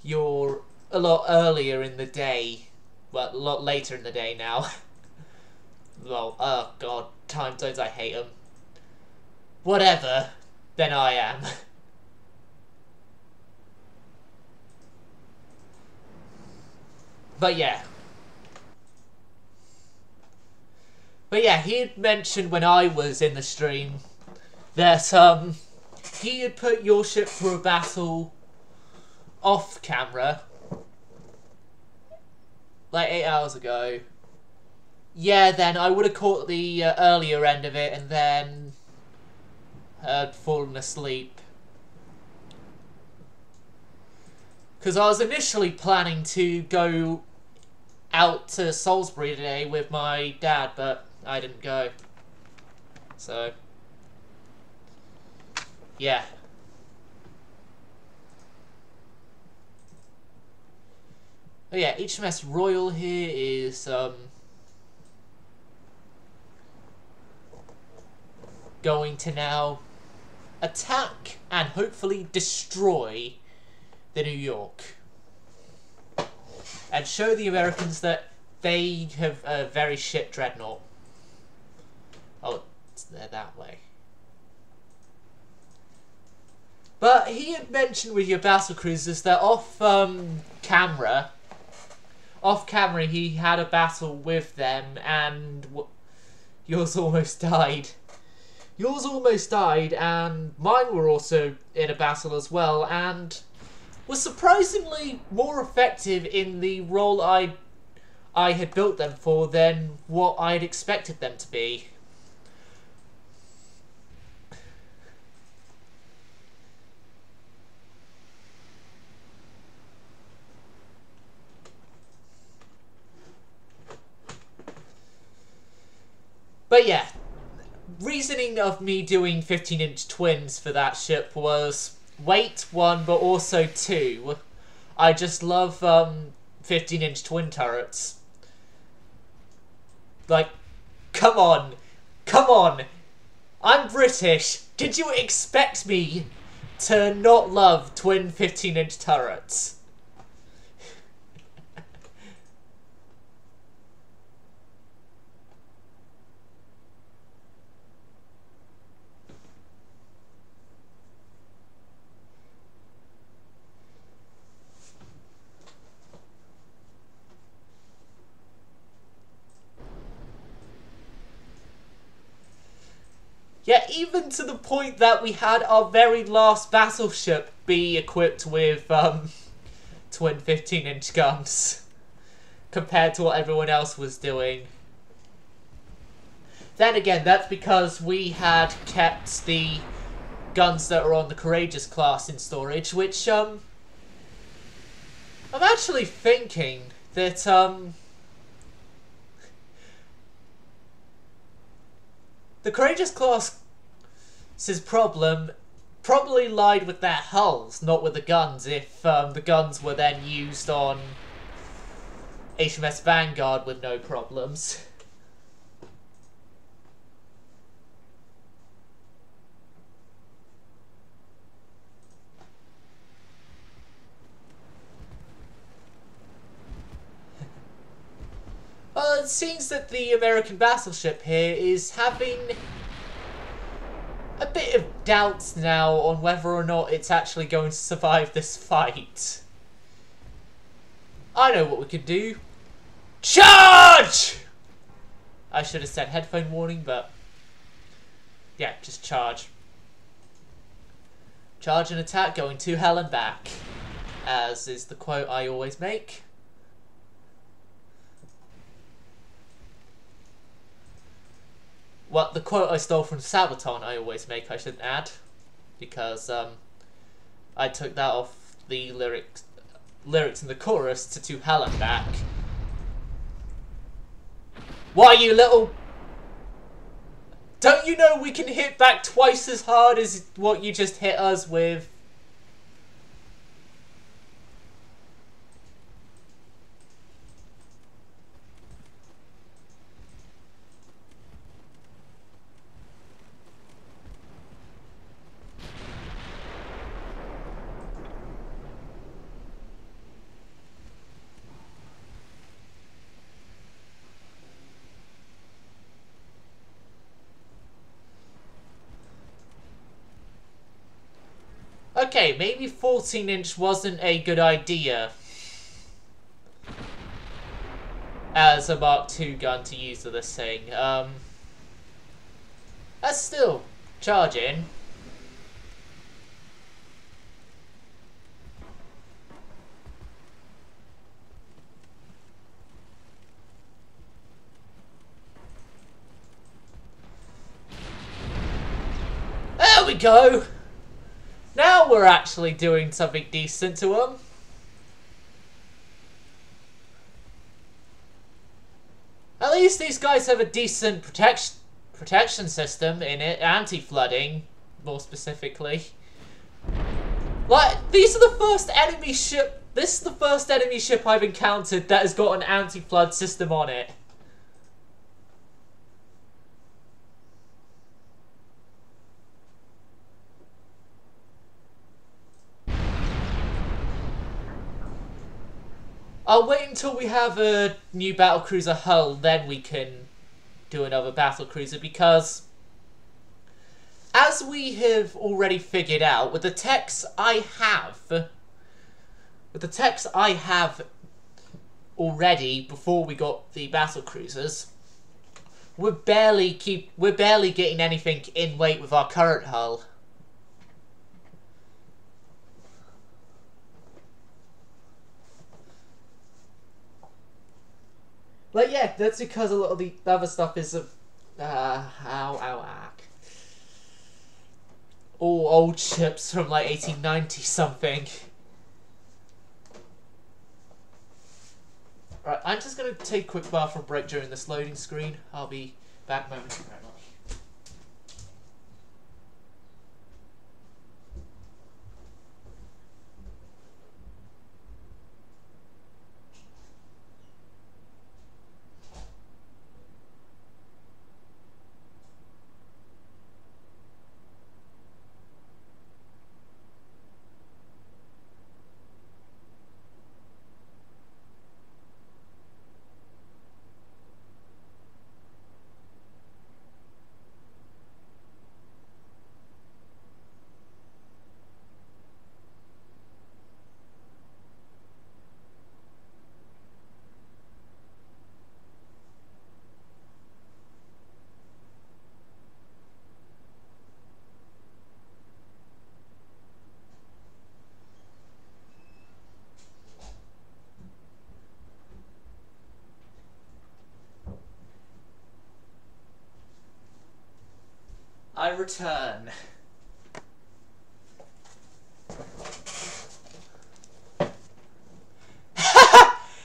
you're a lot earlier in the day Well, a lot later in the day now. Well, oh god, time zones, I hate them. Whatever, then I am. But yeah. But yeah, he had mentioned when I was in the stream that he had put your ship through a battle off camera like 8 hours ago. Yeah, then I would have caught the earlier end of it and then had fallen asleep. Because I was initially planning to go out to Salisbury today with my dad, but I didn't go. So, yeah. But yeah, HMS Royal here is going to now attack and hopefully destroy the New York. And show the Americans that they have a very shit dreadnought. Oh, they're that way. But he had mentioned with your battle cruisers that off camera he had a battle with them and yours almost died. Yours almost died and mine were also in a battle as well and was surprisingly more effective in the role I had built them for than what I'd expected them to be. But yeah, reasoning of me doing 15-inch twins for that ship was weight, 1, but also 2. I just love 15-inch twin turrets. Like, come on. Come on. I'm British. Did you expect me to not love twin 15-inch turrets? Yeah, even to the point that we had our very last battleship be equipped with twin 15-inch guns compared to what everyone else was doing. Then again, that's because we had kept the guns that are on the Courageous class in storage, which I'm actually thinking that the Courageous class's problem probably lied with their hulls, not with the guns, if the guns were then used on HMS Vanguard with no problems. It seems that the American battleship here is having a bit of doubts now on whether or not it's actually going to survive this fight. I know what we could do. Charge! I should have said headphone warning, but yeah, just charge. Charge and attack, going to hell and back, as is the quote I always make. Well, the quote I stole from Sabaton I always make, I should add, because I took that off the lyrics in the chorus to hell and back. Why, you little... Don't you know we can hit back twice as hard as what you just hit us with? Okay, maybe 14-inch wasn't a good idea as a Mark II gun to use with this thing. That's still charging. There we go! Now we're actually doing something decent to them. At least these guys have a decent protection system in it, anti-flooding, more specifically. Like, these are the first enemy ship. This is the first enemy ship I've encountered that has got an anti-flood system on it. I'll wait until we have a new battlecruiser hull, then we can do another battlecruiser, because as we have already figured out, with the techs I have already before we got the battlecruisers, we're barely getting anything in weight with our current hull. Like, yeah, that's because a lot of the other stuff is all old ships from like 1890 something. Right, I'm just gonna take a quick bathroom break during this loading screen. I'll be back momentarily. I return.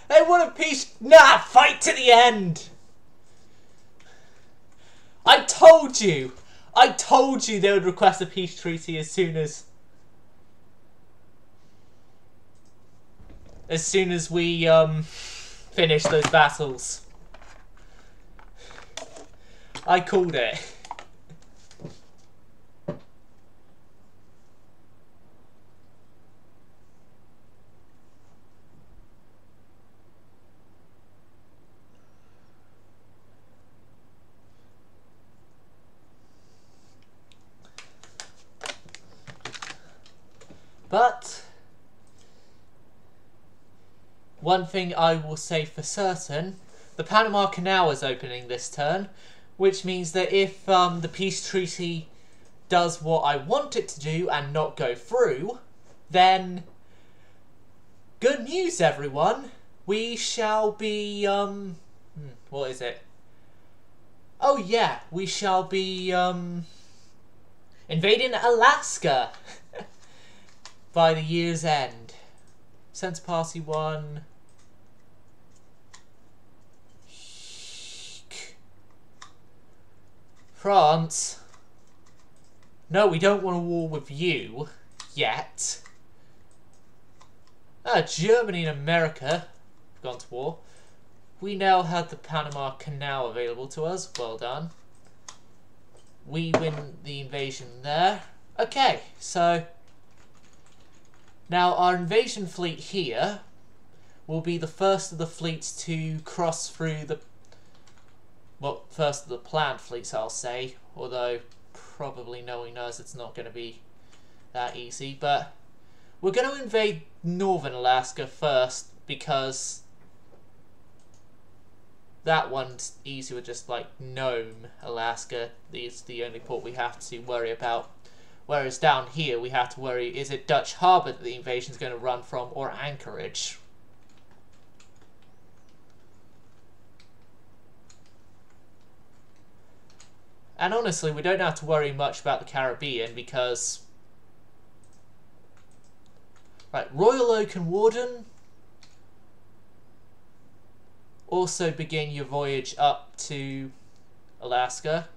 They want a peace. Nah, fight to the end. I told you they would request a peace treaty as soon as we finish those battles. I called it. But one thing I will say for certain, the Panama Canal is opening this turn, which means that if the peace treaty does what I want it to do and not go through, then good news, everyone. We shall be, what is it? Oh yeah, we shall be, invading Alaska by the year's end. Centre Party 1. France. No, we don't want a war with you. Yet. Germany and America have gone to war. We now have the Panama Canal available to us. Well done. We win the invasion there. Okay, so now our invasion fleet here will be the first of the fleets to cross through the... well, first of the planned fleets, I'll say. Although, probably knowing us, it's not going to be that easy, but we're going to invade northern Alaska first because that one's easy with just like Nome, Alaska. It's the only port we have to worry about. Whereas down here we have to worry, is it Dutch Harbour that the invasion's going to run from, or Anchorage? And honestly, we don't have to worry much about the Caribbean because... Right, Royal Oak and Warden. Also begin your voyage up to Alaska.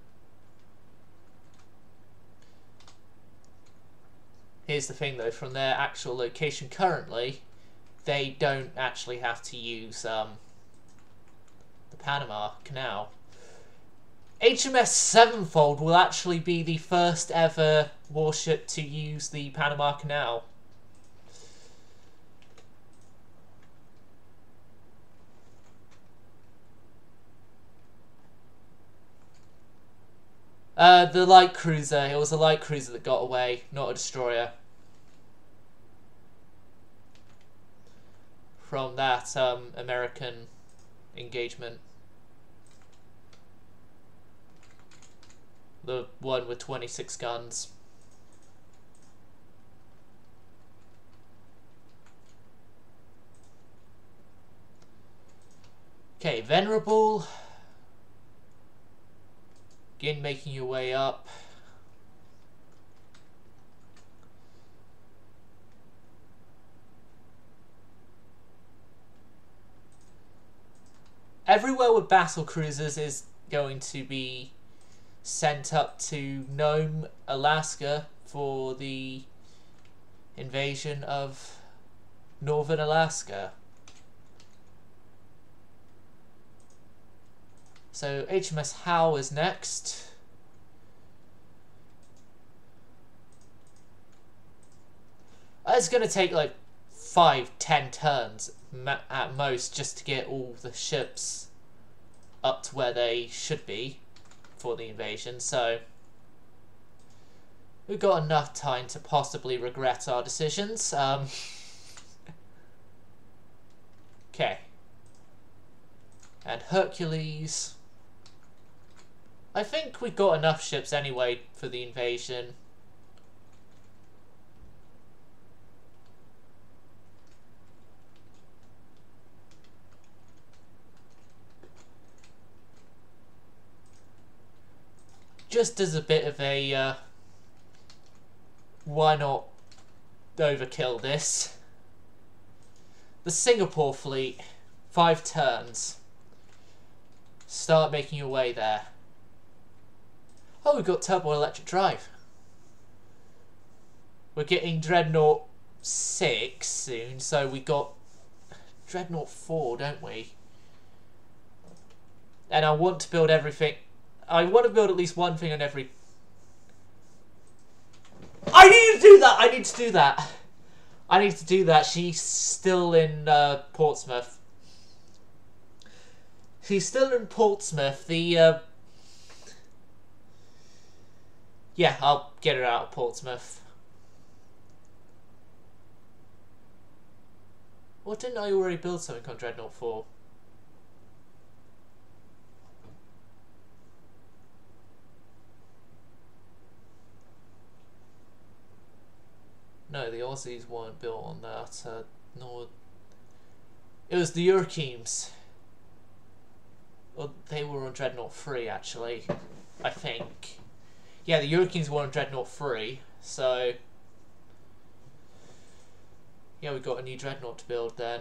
Here's the thing though, from their actual location currently, they don't actually have to use the Panama Canal. HMS Sevenfold will actually be the first ever warship to use the Panama Canal. The light cruiser. It was a light cruiser that got away, not a destroyer. From that American engagement. The one with 26 guns. Okay, Venerable. Again, making your way up. Everywhere with battle cruisers is going to be sent up to Nome, Alaska for the invasion of northern Alaska. So HMS Howe is next. It's going to take like 5-10 turns at most just to get all the ships up to where they should be for the invasion, so we've got enough time to possibly regret our decisions. Okay. And Hercules. I think we've got enough ships anyway for the invasion. Just as a bit of a, why not overkill this? The Singapore fleet, 5 turns. Start making your way there. Oh, we've got turbo electric drive. We're getting Dreadnought 6 soon, so we got Dreadnought 4, don't we? And I want to build everything. I want to build at least one thing on every... I need to do that! I need to do that! I need to do that. She's still in Portsmouth. She's still in Portsmouth. The, yeah, I'll get her out of Portsmouth. Or didn't I already build something on Dreadnought 4? No, the Aussies weren't built on that, nor... It was the Urkeems. Well, they were on Dreadnought 3, actually, I think. Yeah, the Urkeems were on Dreadnought 3, so... Yeah, we've got a new Dreadnought to build then.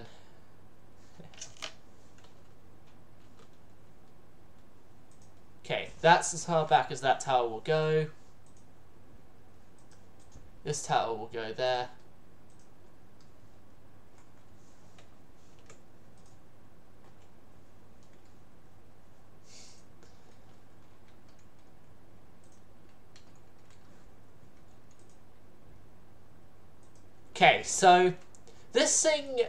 Okay, that's as far back as that tower will go. This tower will go there. Okay, so this thing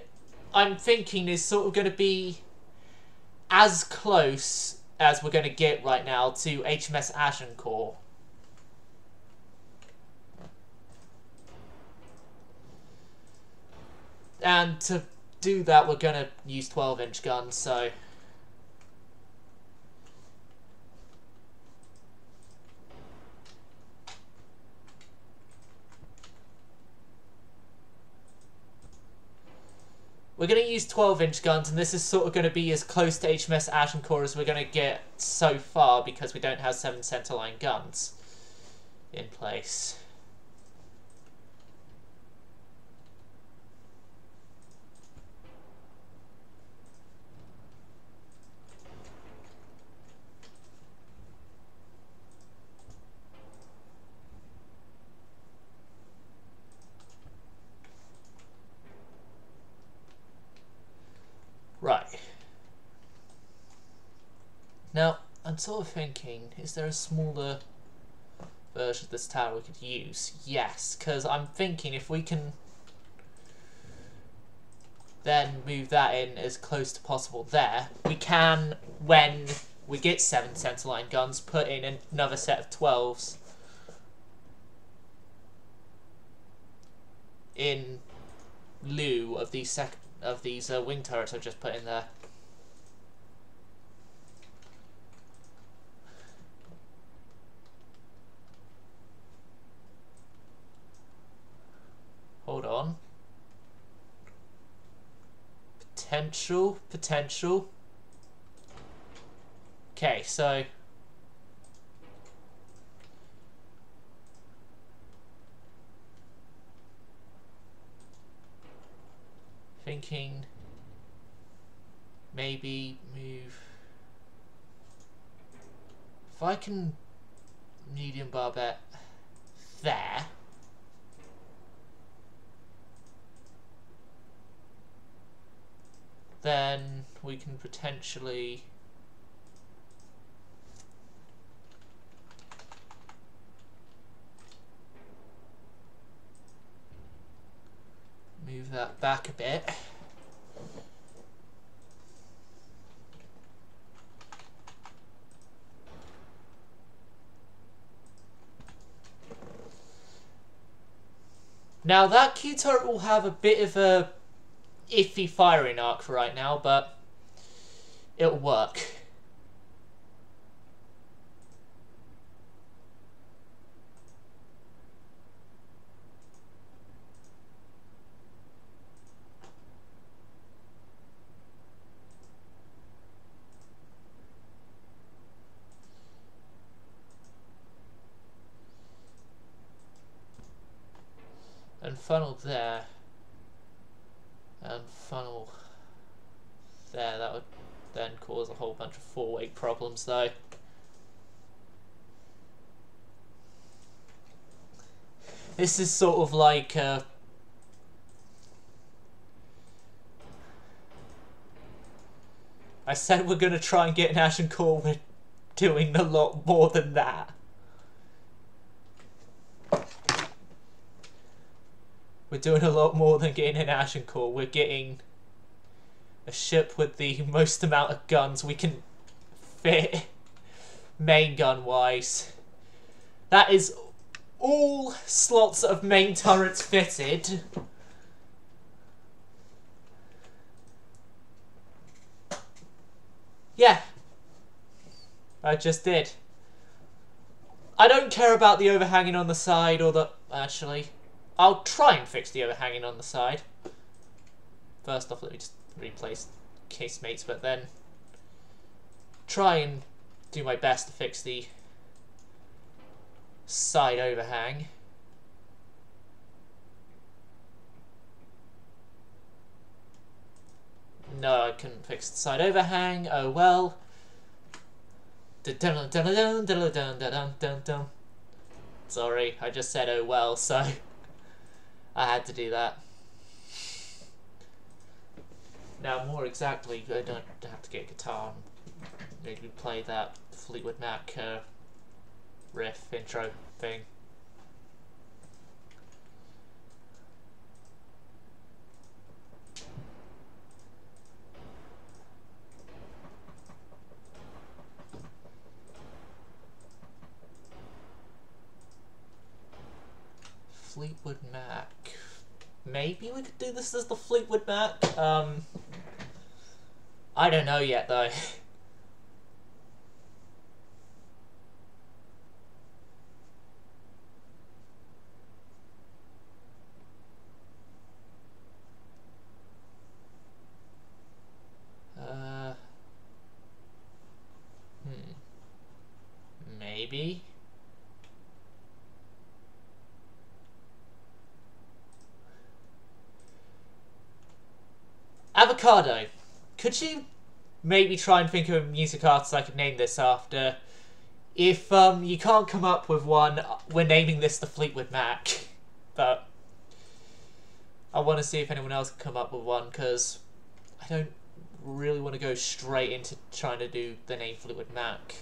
I'm thinking is sort of going to be as close as we're going to get right now to HMS Agincourt. And to do that, we're going to use 12-inch guns, so... We're going to use 12-inch guns, and this is sort of going to be as close to HMS Agincourt as we're going to get so far, because we don't have 7 centerline guns in place. Right. Now, I'm sort of thinking, is there a smaller version of this tower we could use? Yes, because I'm thinking if we can then move that in as close to possible there, we can, when we get 7 centerline guns, put in another set of 12s in lieu of these wing turrets I've just put in there. Hold on. Potential. Okay, so thinking maybe move, if I can medium barbette there, then we can potentially move that back a bit. Now that Q turret will have a bit of a iffy firing arc right now, but it'll work. And funnel there, and funnel there. That would then cause a whole bunch of four-way problems, though. This is sort of like I said we're going to try and get an Agincourt, we're doing a lot more than that. We're doing a lot more than getting an Agincourt. We're getting a ship with the most amount of guns we can fit, main gun wise. That is all slots of main turrets fitted. Yeah, I just did. I don't care about the overhanging on the side or the... Actually, I'll try and fix the overhanging on the side. First off, let me just replace casemates, but then try and do my best to fix the side overhang. No, I couldn't fix the side overhang. Oh well. Sorry, I just said oh well, so I had to do that. Now, more exactly, I don't have to get a guitar and maybe play that Fleetwood Mac riff intro thing. Fleetwood Mac. maybe we could do this as the Fleetwood Mac. I don't know yet though. Maybe. Avocado. Could you maybe try and think of a music artist I could name this after? If you can't come up with one, we're naming this the Fleetwood Mac. But I want to see if anyone else can come up with one, because I don't really want to go straight into trying to do the name Fleetwood Mac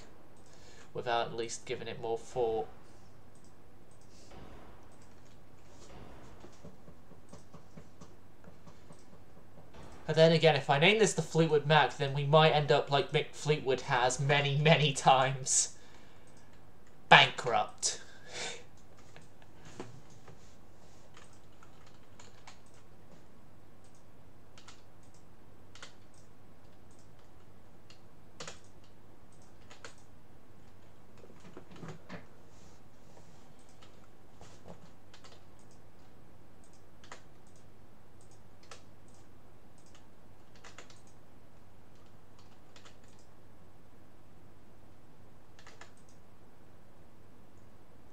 without at least giving it more thought. But then again, if I name this the Fleetwood Mac, then we might end up like Mick Fleetwood has many, many times. Bankrupt.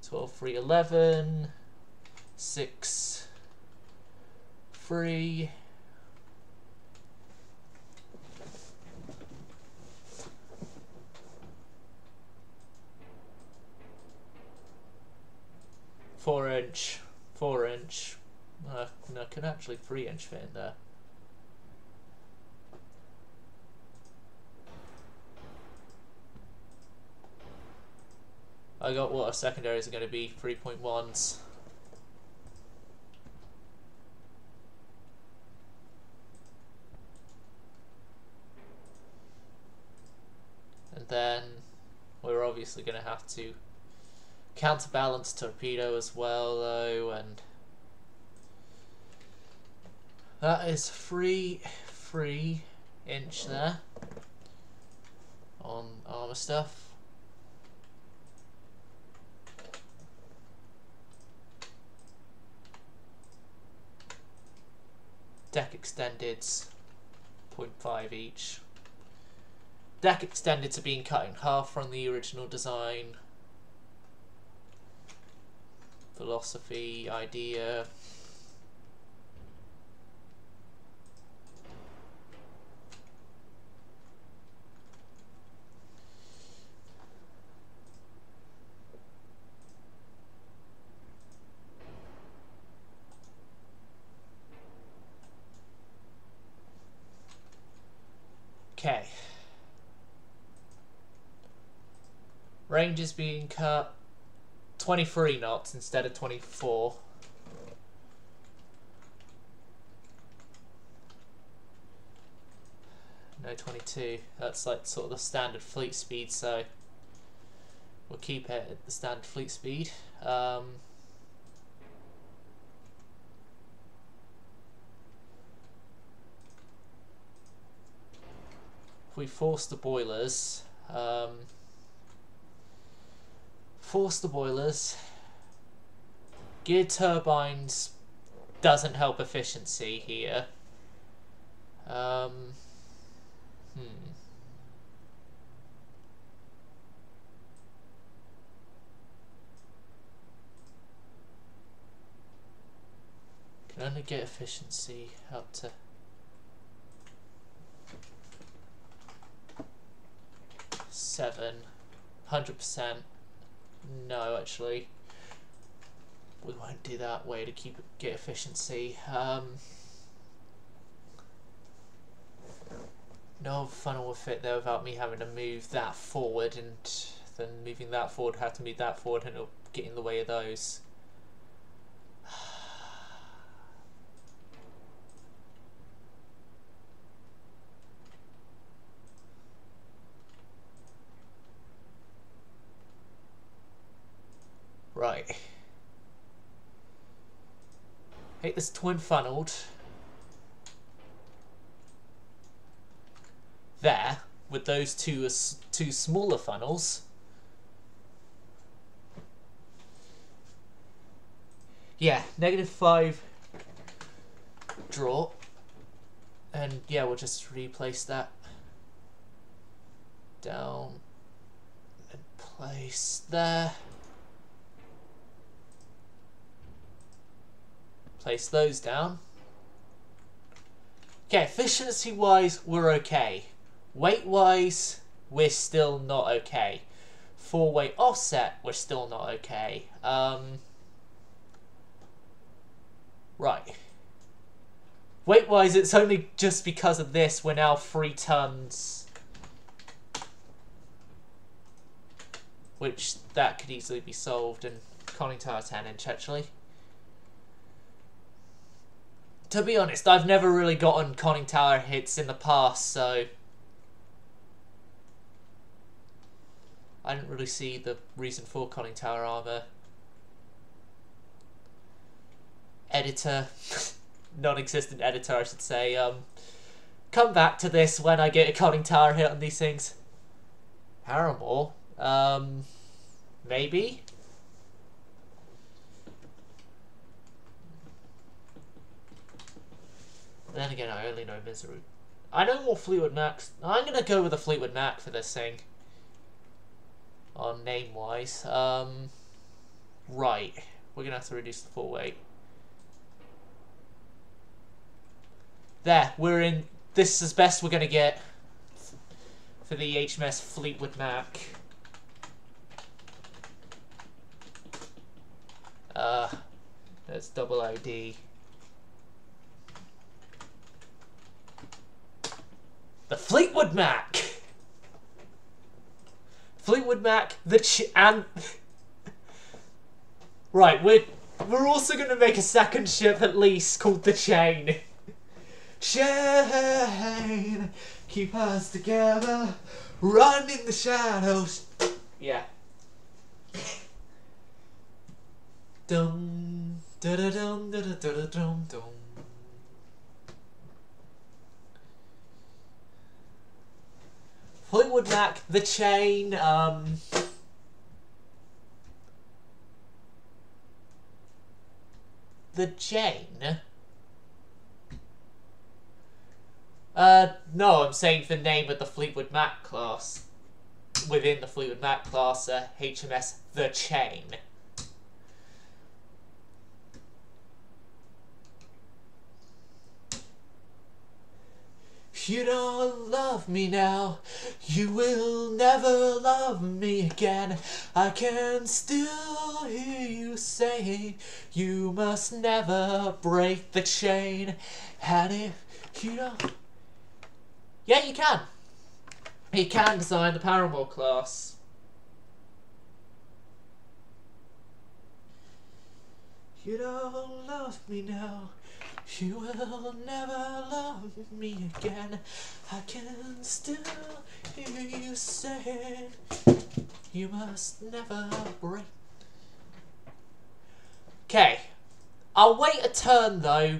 Twelve, 3, 11, 6, 3. Four inch. No, I could actually 3-inch fit in there. I got what our secondaries are going to be, 3.1s. And then we're obviously going to have to counterbalance torpedo as well, though, and that is 3-inch there on armor stuff. Deck extendeds, 0.5 each. Deck extendeds are being cut in half from the original design. Philosophy, idea. Okay. Range is being cut 23 knots instead of 24. No, 22. That's like sort of the standard fleet speed, so we'll keep it at the standard fleet speed. If we force the boilers, geared turbines doesn't help efficiency here. Can only get efficiency up to 100%. No, actually, we won't do that way to get efficiency. No funnel will fit there without me having to move that forward, and then moving that forward, have to move that forward, and it'll get in the way of those. Right. Make this twin funneled. There, with those two smaller funnels. Yeah, -5 draw. And yeah, we'll just replace that down and place there. Place those down. Okay, efficiency-wise, we're okay. Weight-wise, we're still not okay. 4-weight offset, we're still not okay. Right. Weight-wise, it's only just because of this we're now 3 tons. Which, that could easily be solved in conning tower 10-inch, actually. To be honest, I've never really gotten conning tower hits in the past, so I didn't really see the reason for conning tower armor. Editor, non-existent editor, I should say. Come back to this when I get a conning tower hit on these things. Paramore, maybe. Then again, I only know Misery. I know more Fleetwood Macs. I'm gonna go with a Fleetwood Mac for this thing. On name-wise. Right. We're gonna have to reduce the 4-weight. There, we're in. This is as best we're gonna get for the HMS Fleetwood Mac. That's double OD. The Fleetwood Mac. Fleetwood Mac, and right, we're also gonna make a second ship at least called the Chain. Chain, keep us together, run in the shadows. Yeah. Dum da da dum da da da dum dum. Fleetwood Mac, the Chain, the Chain? No, I'm saying the name of the Fleetwood Mac class. Within the Fleetwood Mac class, HMS The Chain. You don't love me now, you will never love me again. I can still hear you saying, you must never break the chain. And if you don't... Yeah, you can. You can design the Paramore class. You don't love me now, you will never love me again. I can still hear you say, you must never break. Okay, I'll wait a turn though,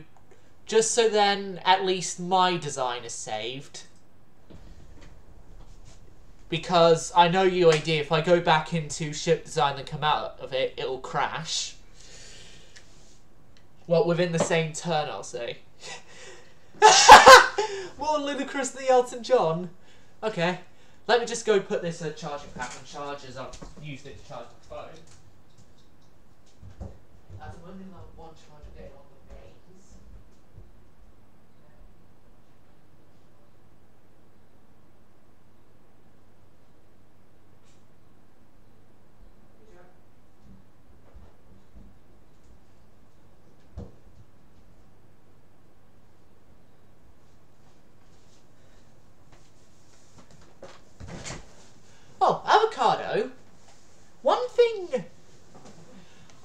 just so then at least my design is saved. Because I know UAD, if I go back into ship design and come out of it, it'll crash. Well, within the same turn, I'll say. More ludicrous than the Elton John. Okay, let me just go put this charging pack on charge as I've used it to charge my phone. At the moment, I have one charger getting on the mains. Oh, avocado. One thing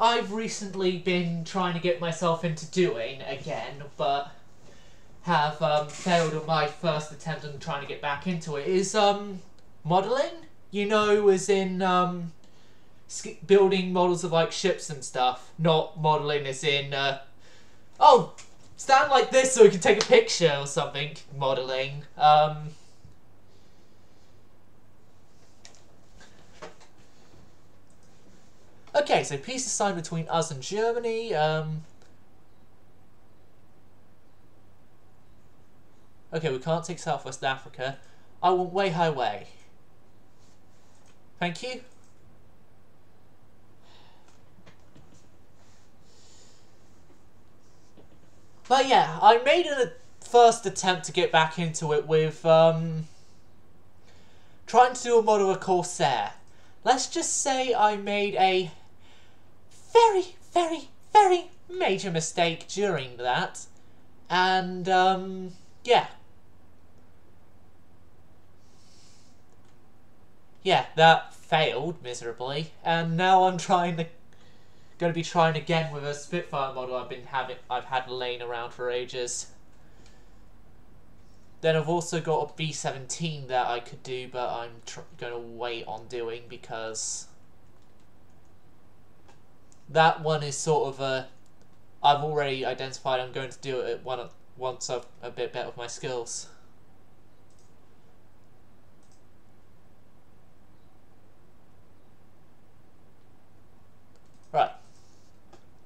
I've recently been trying to get myself into doing again, but have failed on my first attempt on trying to get back into it, is modelling. You know, as in building models of like ships and stuff. Not modelling as in Oh, stand like this so we can take a picture or something. Modelling. Okay, so peace is signed between us and Germany. Okay, we can't take Southwest Africa. I want Wei Hai Wei. Thank you. But yeah, I made a first attempt to get back into it with trying to do a model of Corsair. Let's just say I made a very, very, very major mistake during that. And yeah. Yeah, that failed miserably. And now I'm going to be trying again with a Spitfire model I've had laying around for ages. Then I've also got a B-17 that I could do, but I'm going to wait on doing because that one is sort of I've already identified I'm going to do it once I'm a bit better with my skills. Right.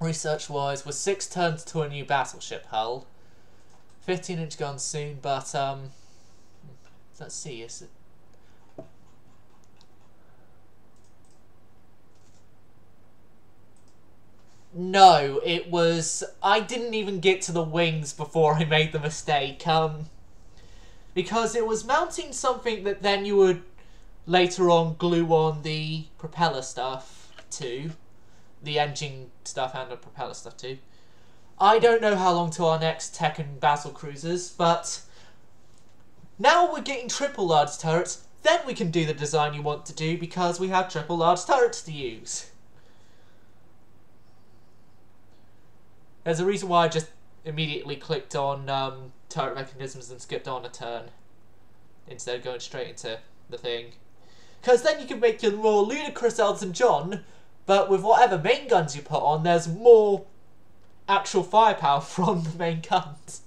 Research-wise, with 6 turns to a new battleship hull. 15-inch gun soon, but let's see, is it... No, it was... I didn't even get to the wings before I made the mistake, because it was mounting something that then you would later on glue on the propeller stuff to. The engine stuff and the propeller stuff too. I don't know how long till our next Tech and Battle cruisers, but now we're getting triple large turrets, then we can do the design you want to do because we have triple large turrets to use. There's a reason why I just immediately clicked on turret mechanisms and skipped on a turn instead of going straight into the thing. Because then you can make your more ludicrous Elton John, but with whatever main guns you put on, there's more actual firepower from the main guns.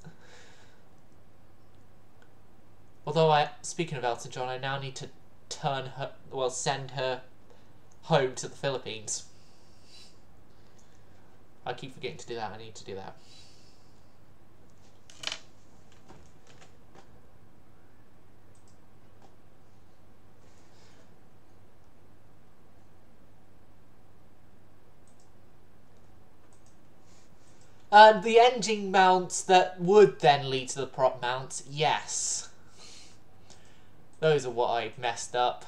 Although, speaking of Elton John, I now need to send her home to the Philippines. I keep forgetting to do that. I need to do that. The engine mounts that would then lead to the prop mounts, yes. Those are what I messed up.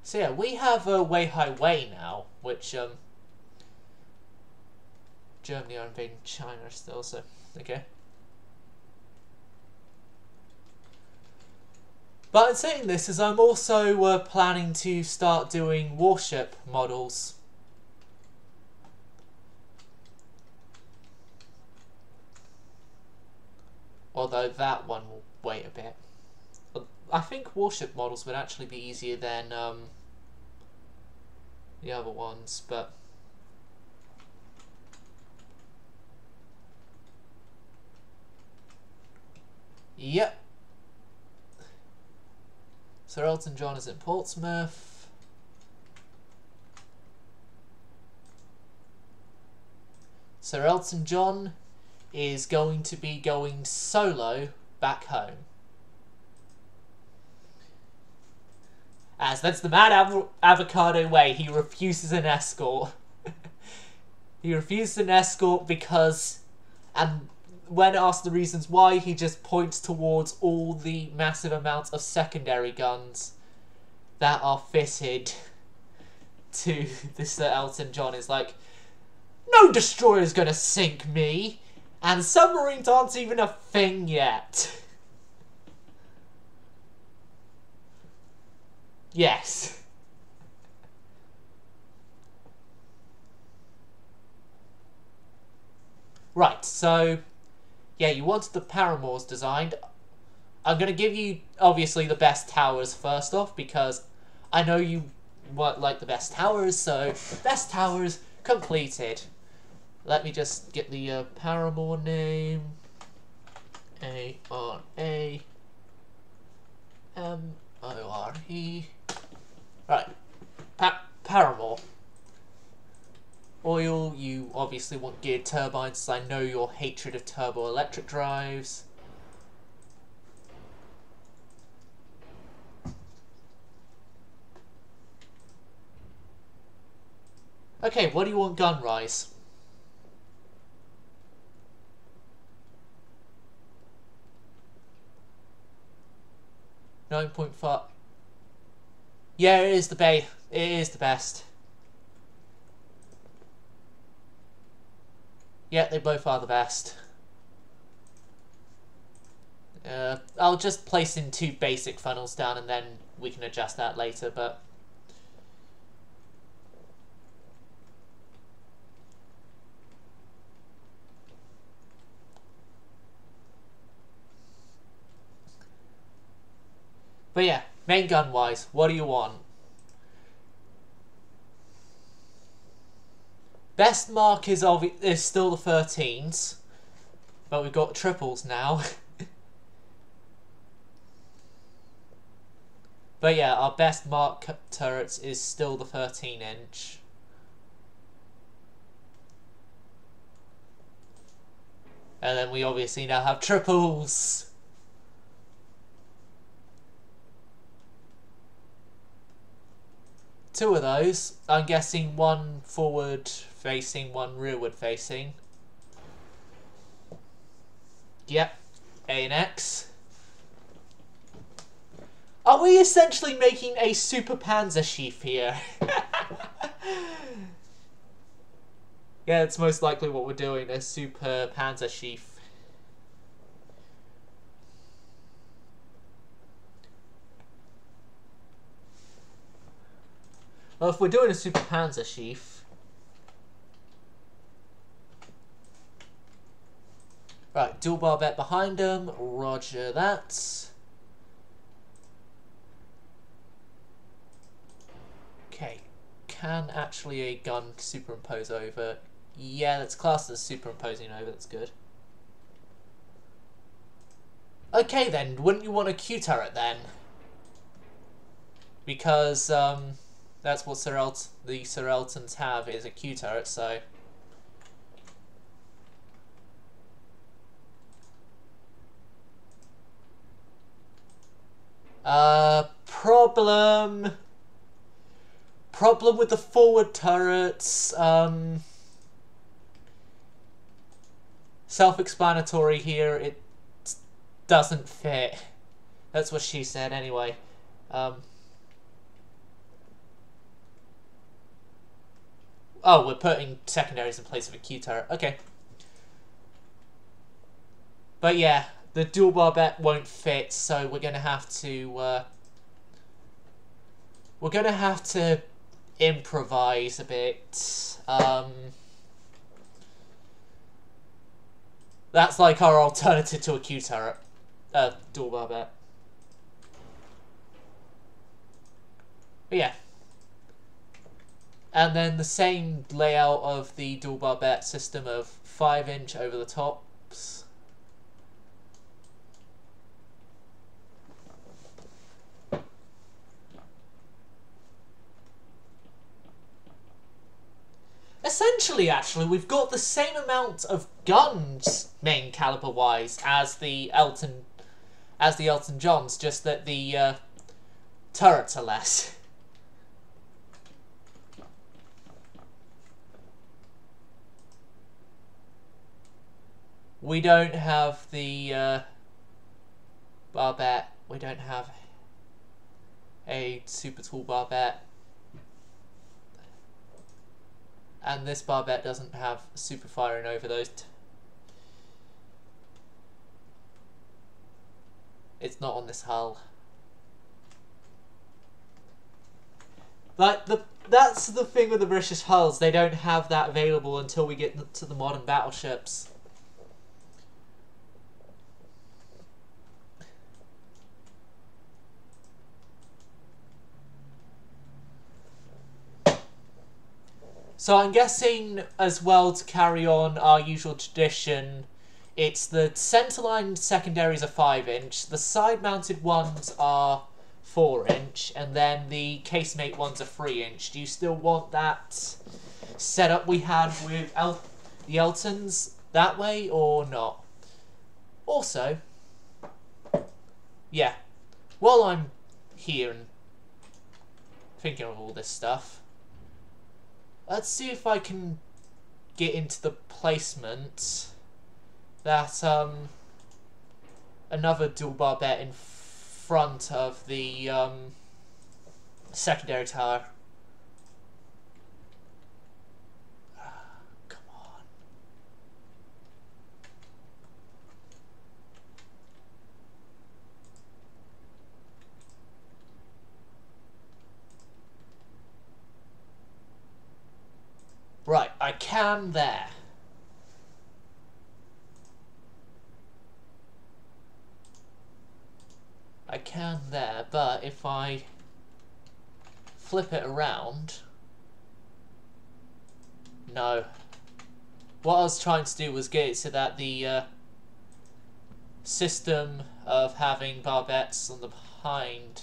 So yeah, we have a Wei Hai Wei now, which Germany are invading China still, so okay. But in saying this, is I'm also planning to start doing warship models. Although that one will wait a bit. I think warship models would actually be easier than the other ones, but... Yep. Sir Elton John is in Portsmouth. Sir Elton John is going to be going solo back home. As that's the Mad Avocado way. He refuses an escort. He refuses an escort because... And when asked the reasons why, he just points towards all the massive amounts of secondary guns that are fitted to this Sir Elton John. Is like, no destroyer's gonna sink me, and submarines aren't even a thing yet. Yes. Right, so yeah, you wanted the paramours designed. I'm going to give you, obviously, the best towers first off, because I know you want, like, the best towers, so best towers completed. Let me just get the paramour name. A-R-A-M-O-R-E. Right, paramour. Oil, you obviously want geared turbines, I know your hatred of turbo-electric drives. Okay, what do you want gun rise? .5. Yeah, it is the bay. It is the best. Yeah, they both are the best. I'll just place in 2 basic funnels down and then we can adjust that later, but... But yeah, main gun wise, what do you want? Best mark is still the 13s, but we've got triples now. But yeah, our best mark turrets is still the 13-inch. And then we obviously now have triples. Two of those. I'm guessing one forward facing, one rearward facing. Yep. A and X. Are we essentially making a Super Panzerschief here? Yeah, it's most likely what we're doing, a Super Panzerschief. Well, if we're doing a Super Panzerschief... Right, dual barbette behind them, roger that. Okay, can actually a gun superimpose over? Yeah, that's classed as superimposing over, that's good. Okay then, wouldn't you want a Q-turret then? Because, that's what the Sir Eltons have, is a Q-turret, so... Problem with the forward turrets, self-explanatory here, it doesn't fit. That's what she said anyway. Oh, we're putting secondaries in place of a Q-turret. Okay. But yeah, the dual barbette won't fit, so we're gonna have to improvise a bit. That's like our alternative to a Q-turret. Dual barbette. But yeah. And then the same layout of the dual barbette system of 5-inch over the tops. Essentially, actually, we've got the same amount of guns, main caliber-wise, as the Elton Johns, just that the turrets are less. We don't have the barbette. We don't have a super tall barbette. And this barbette doesn't have super firing over those. It's not on this hull. Like, that's the thing with the British hulls. They don't have that available until we get to the modern battleships. So I'm guessing as well, to carry on our usual tradition, it's the centerline secondaries are 5-inch, the side mounted ones are 4-inch, and then the casemate ones are 3-inch. Do you still want that setup we had with the Eltons that way or not? Also, yeah, while I'm here and thinking of all this stuff, let's see if I can get into the placement that another dual barbette in front of the secondary tower. Come on. Right, I can there. I can there, but if I flip it around... No. What I was trying to do was get it so that the system of having barbettes on the behind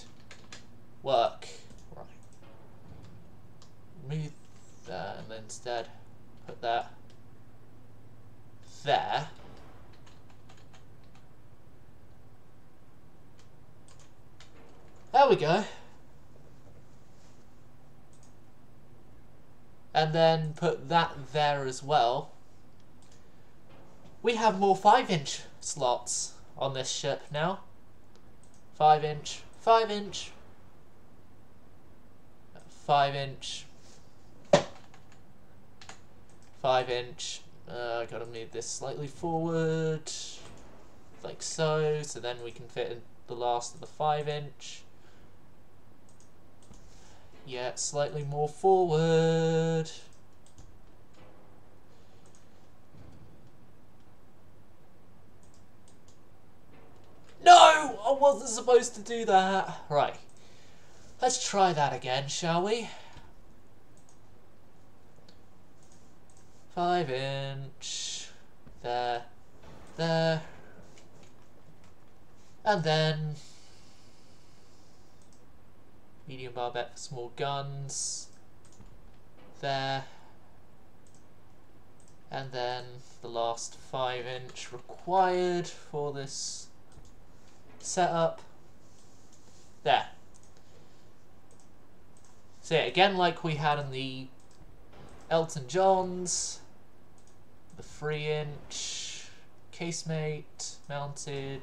work. Right. Move that and then instead put that there. There we go. And then put that there as well. We have more 5-inch slots on this ship now. 5-inch, 5-inch, 5-inch, 5-inch. I gotta move this slightly forward, like so then we can fit in the last of the 5-inch. Yeah, slightly more forward. No! I wasn't supposed to do that. Right. Let's try that again, shall we? 5-inch. There. There. And then... medium barbette for small guns. There. And then the last 5-inch required for this setup. There. So yeah, again, like we had in the Elton Johns, the 3-inch casemate mounted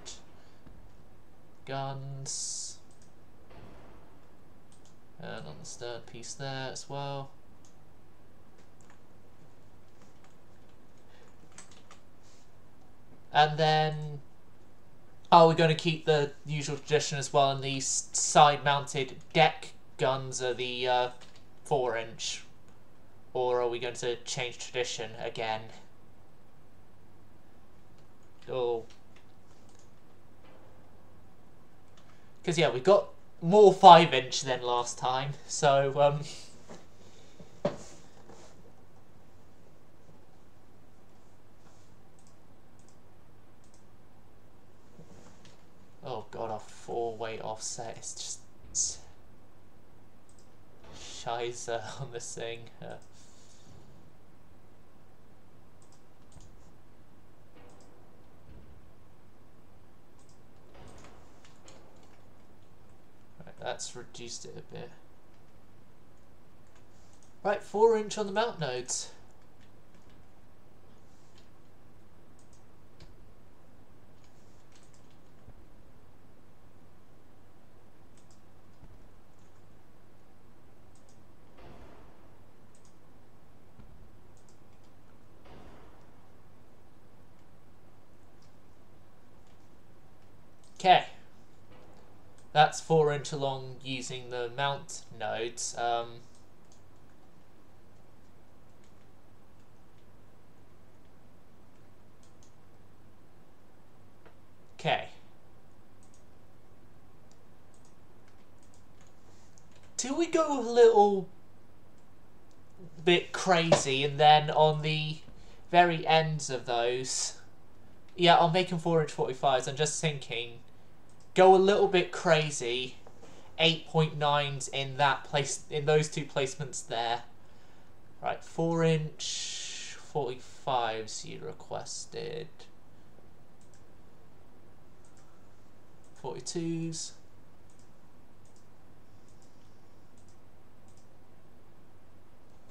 guns, and on the stern piece there as well. And then, oh, we're going to keep the usual tradition as well, and these side-mounted deck guns are the 4-inch. Or are we going to change tradition again? Oh. Because, yeah, we got more 5-inch than last time, so, oh god, our 4-way offset is just... Scheiße on this thing. Right, that's reduced it a bit. Right, 4-inch on the mount nodes. Okay, that's 4-inch along using the mount nodes. Okay. Do we go a little bit crazy, and then on the very ends of those, yeah, I'll make them 4-inch 45s. I'm just thinking, go a little bit crazy, 8.9s in that place, in those two placements there. Right, 4-inch 45s you requested. 42s.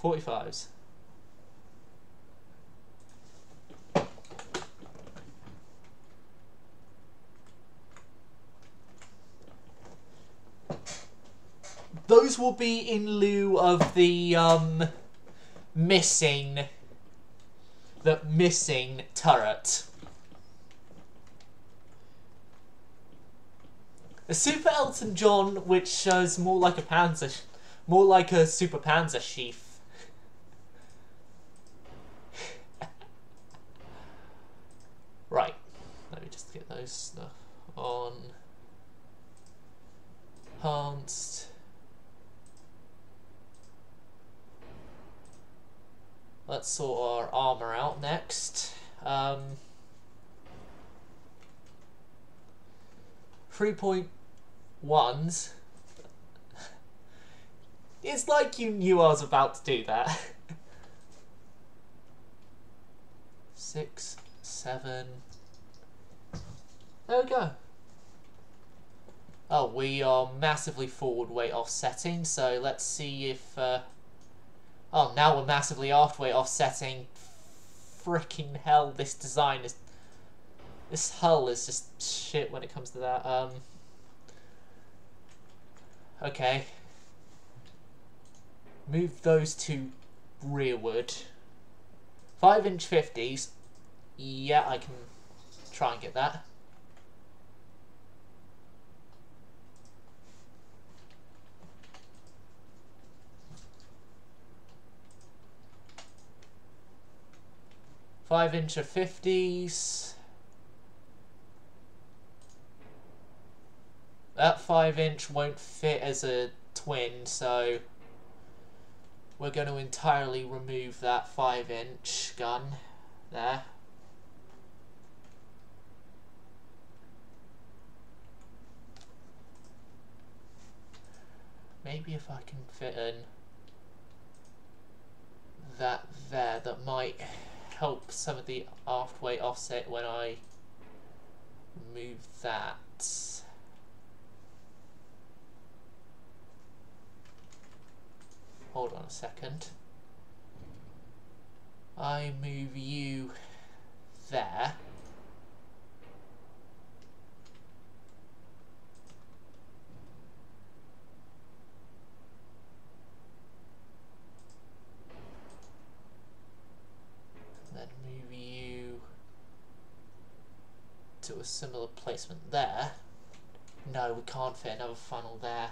$45s. Those will be in lieu of the missing turret. A Super Elton John, which shows more like a Panzer, more like a Super Panzer sheath. Right, let me just get those stuff on. Enhanced. Let's sort our armor out next. 3.1s. It's like you knew I was about to do that. 6, 7. There we go. Oh, we are massively forward weight offsetting, so let's see if... oh, now we're massively aft weight offsetting. Freaking hell, this design is... This hull is just shit when it comes to that. Okay. Move those two rearward. 5-inch 50s. Yeah, I can try and get that. Five-inch of 50s. That 5-inch won't fit as a twin, so we're going to entirely remove that 5-inch gun there. Maybe if I can fit in that there, that might help some of the aft weight offset when I move that. Hold on a second. I move you there. Then move you to a similar placement there. No, we can't fit another funnel there.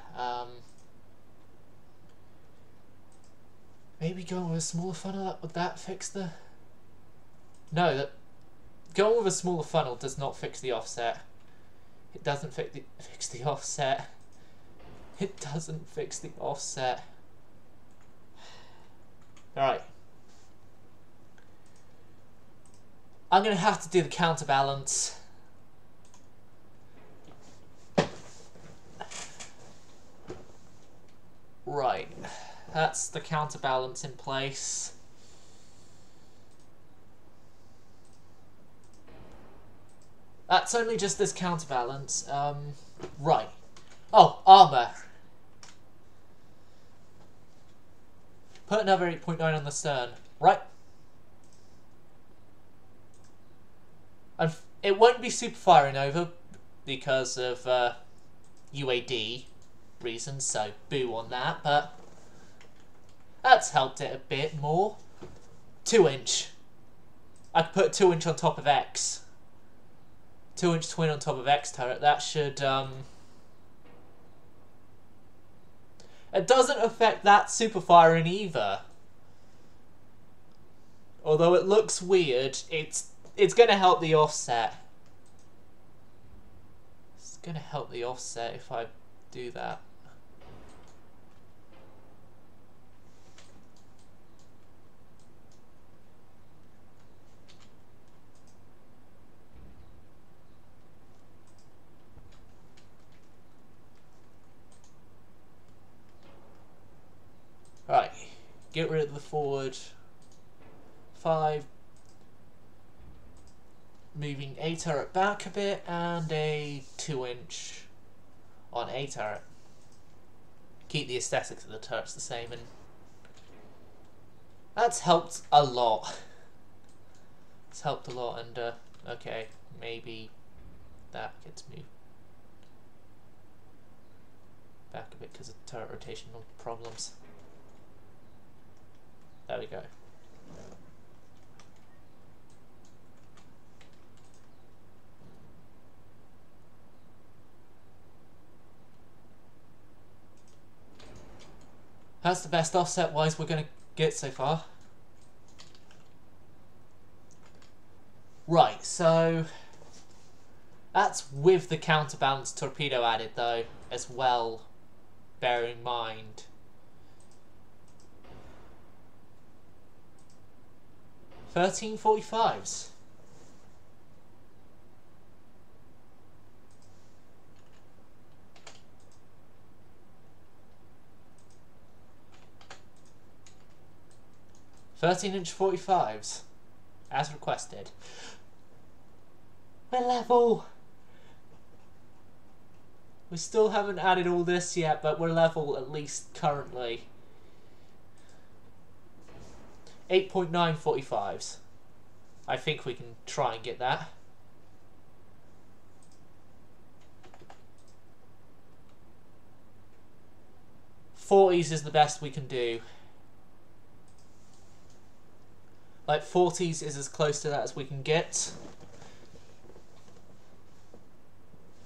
Maybe going with a smaller funnel, would that fix the... No, going with a smaller funnel does not fix the offset. It doesn't fix the offset. It doesn't fix the offset. Alright. I'm going to have to do the counterbalance. Right. That's the counterbalance in place. That's only just this counterbalance. Right. Oh, armor. Put another 8.9 on the stern. Right. And it won't be super firing over because of UAD reasons, so boo on that, but that's helped it a bit more. 2-inch. I could put a 2-inch on top of X. 2-inch twin on top of X turret. That should, It doesn't affect that super firing either. Although it looks weird, it's going to help the offset. It's going to help the offset if I do that. Get rid of the forward 5. Moving A turret back a bit, and a 2-inch on A turret. Keep the aesthetics of the turrets the same, and that's helped a lot. It's helped a lot, and okay, maybe that gets moved back a bit because of turret rotational problems. There we go. That's the best offset wise we're going to get so far. Right, so that's with the counterbalance torpedo added though, as well, bear in mind. $13.45s. $13-inch 45s, as requested. We're level. We still haven't added all this yet, but we're level at least currently. 8.9 45s. I think we can try and get that. $40s is the best we can do. Like 40s is as close to that as we can get.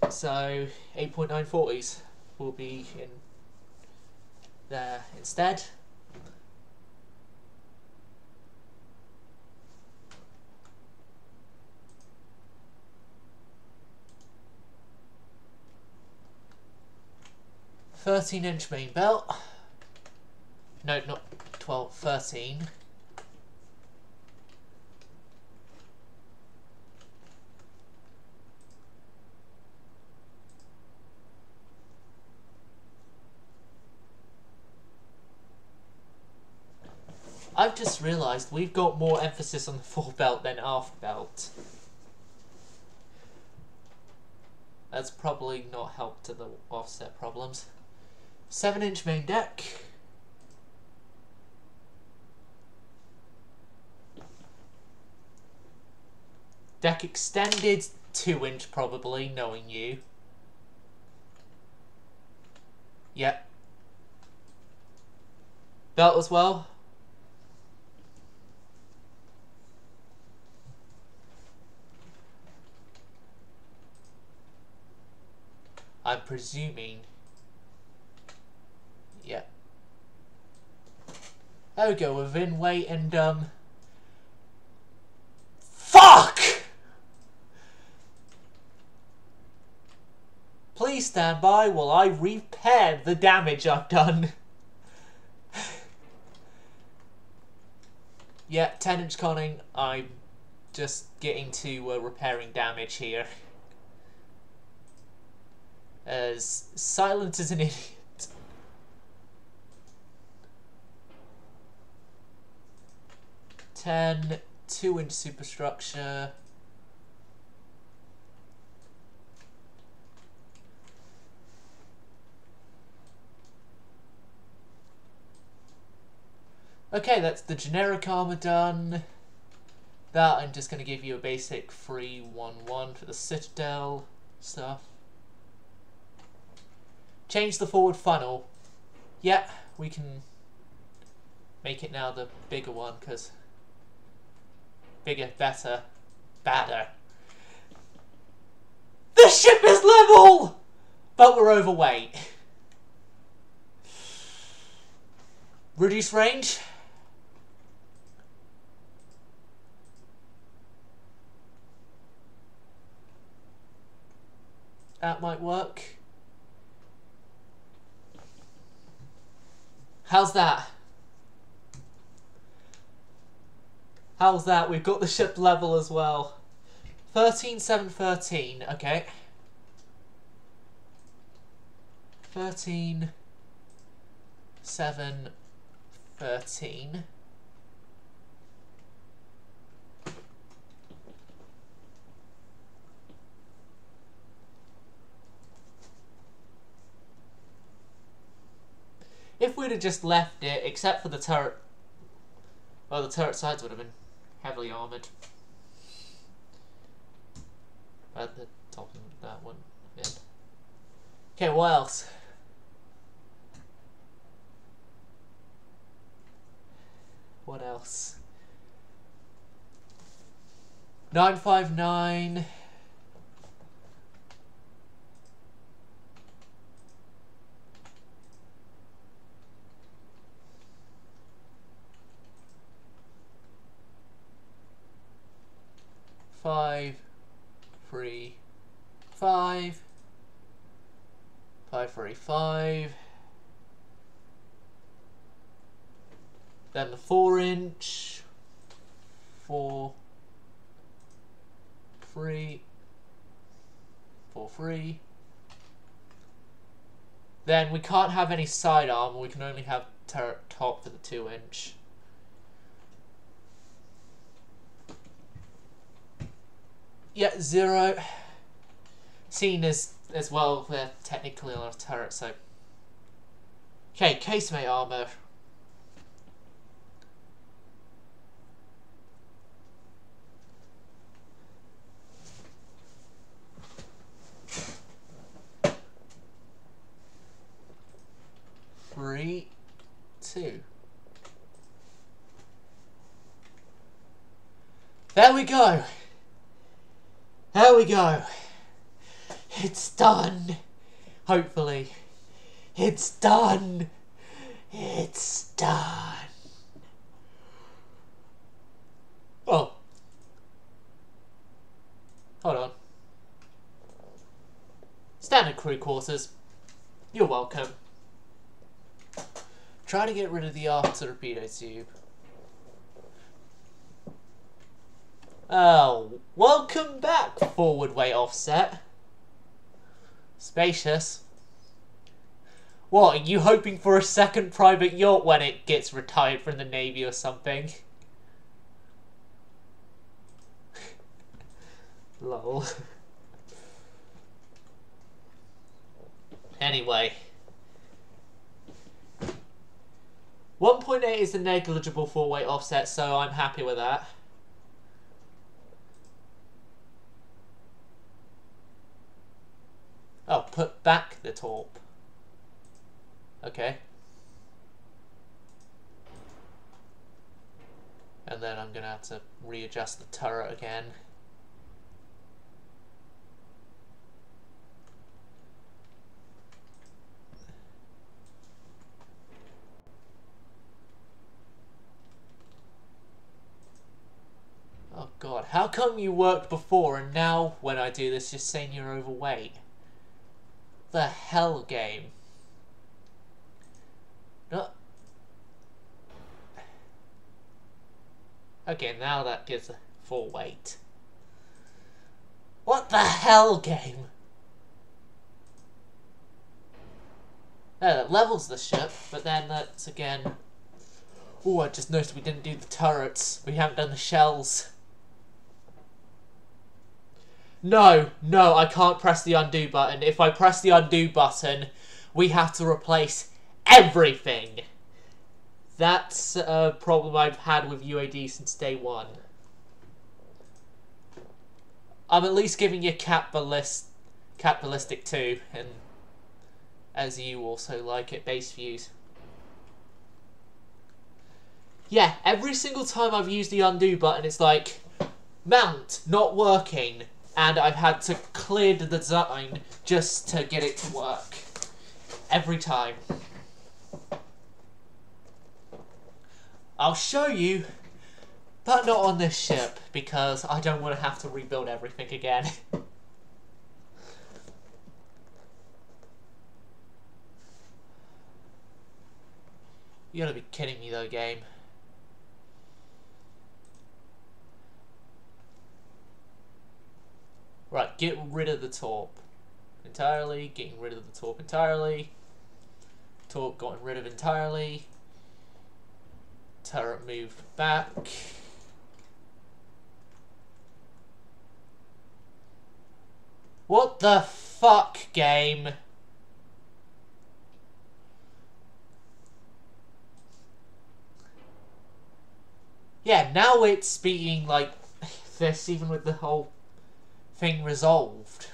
So 8.9 40s will be in there instead. $13-inch main belt. No, not 12, 13. I've just realised we've got more emphasis on the fore belt than aft belt. That's probably not helped to the offset problems. 7-inch main deck. Deck extended 2-inch probably, knowing you. Yep. Belt as well. I'm presuming. Yeah. There we go, within weight and fuck! Please stand by while I repair the damage I've done. Yeah, 10-inch conning. I'm just getting to repairing damage here. As silent as an idiot. Ten, 2-inch superstructure. Okay, that's the generic armor done. That I'm just going to give you a basic 3-1-1 for the Citadel stuff. Change the forward funnel. Yeah, we can make it now the bigger one, because bigger, better, badder. The ship is level! But we're overweight. Reduce range. That might work. How's that? How's that? We've got the ship level as well. 13, 7, 13. Okay. 13, 7, 13. If we'd have just left it, except for the turret, well, the turret sides would have been heavily armoured. At the top of that one. Yeah. Okay, what else? What else? 959. Five, 3, 5, 5, 3, 5. Then the 4-inch, 4, 3, 4, 3. Then we can't have any side armor. We can only have turret top for the 2-inch. Yeah, 0. Seen as well, they're technically on a turret, so. Okay, casemate armor. Three, 2. There we go. There we go. It's done. Hopefully. It's done. It's done. Oh. Hold on. Standard crew quarters. You're welcome. Try to get rid of the after torpedo tube. Oh, welcome back, forward weight offset. Spacious. What, are you hoping for a second private yacht when it gets retired from the Navy or something? Lol. Anyway. 1.8 is a negligible four-weight offset, so I'm happy with that. Oh, put back the torp. Okay. And then I'm going to have to readjust the turret again. Oh god, how come you worked before and now when I do this you're saying you're overweight? The hell, game? No. Okay, now that gives a full weight. What the hell, game? Yeah, that levels the ship, but then that's again... Ooh, I just noticed we didn't do the turrets. We haven't done the shells. No, no, I can't press the undo button. If I press the undo button, we have to replace everything. That's a problem I've had with UAD since day one. I'm at least giving you Cat Ballistic 2, and as you also like it, base views. Yeah, every single time I've used the undo button, it's like, mount, not working. And I've had to clear the design just to get it to work. Every time. I'll show you, but not on this ship, because I don't want to have to rebuild everything again. You gotta be kidding me though, game. Right, get rid of the torp entirely, getting rid of the torp entirely, torp gotten rid of entirely. turret moved back. What the fuck, game? Yeah, now it's being like this, even with the whole thing resolved.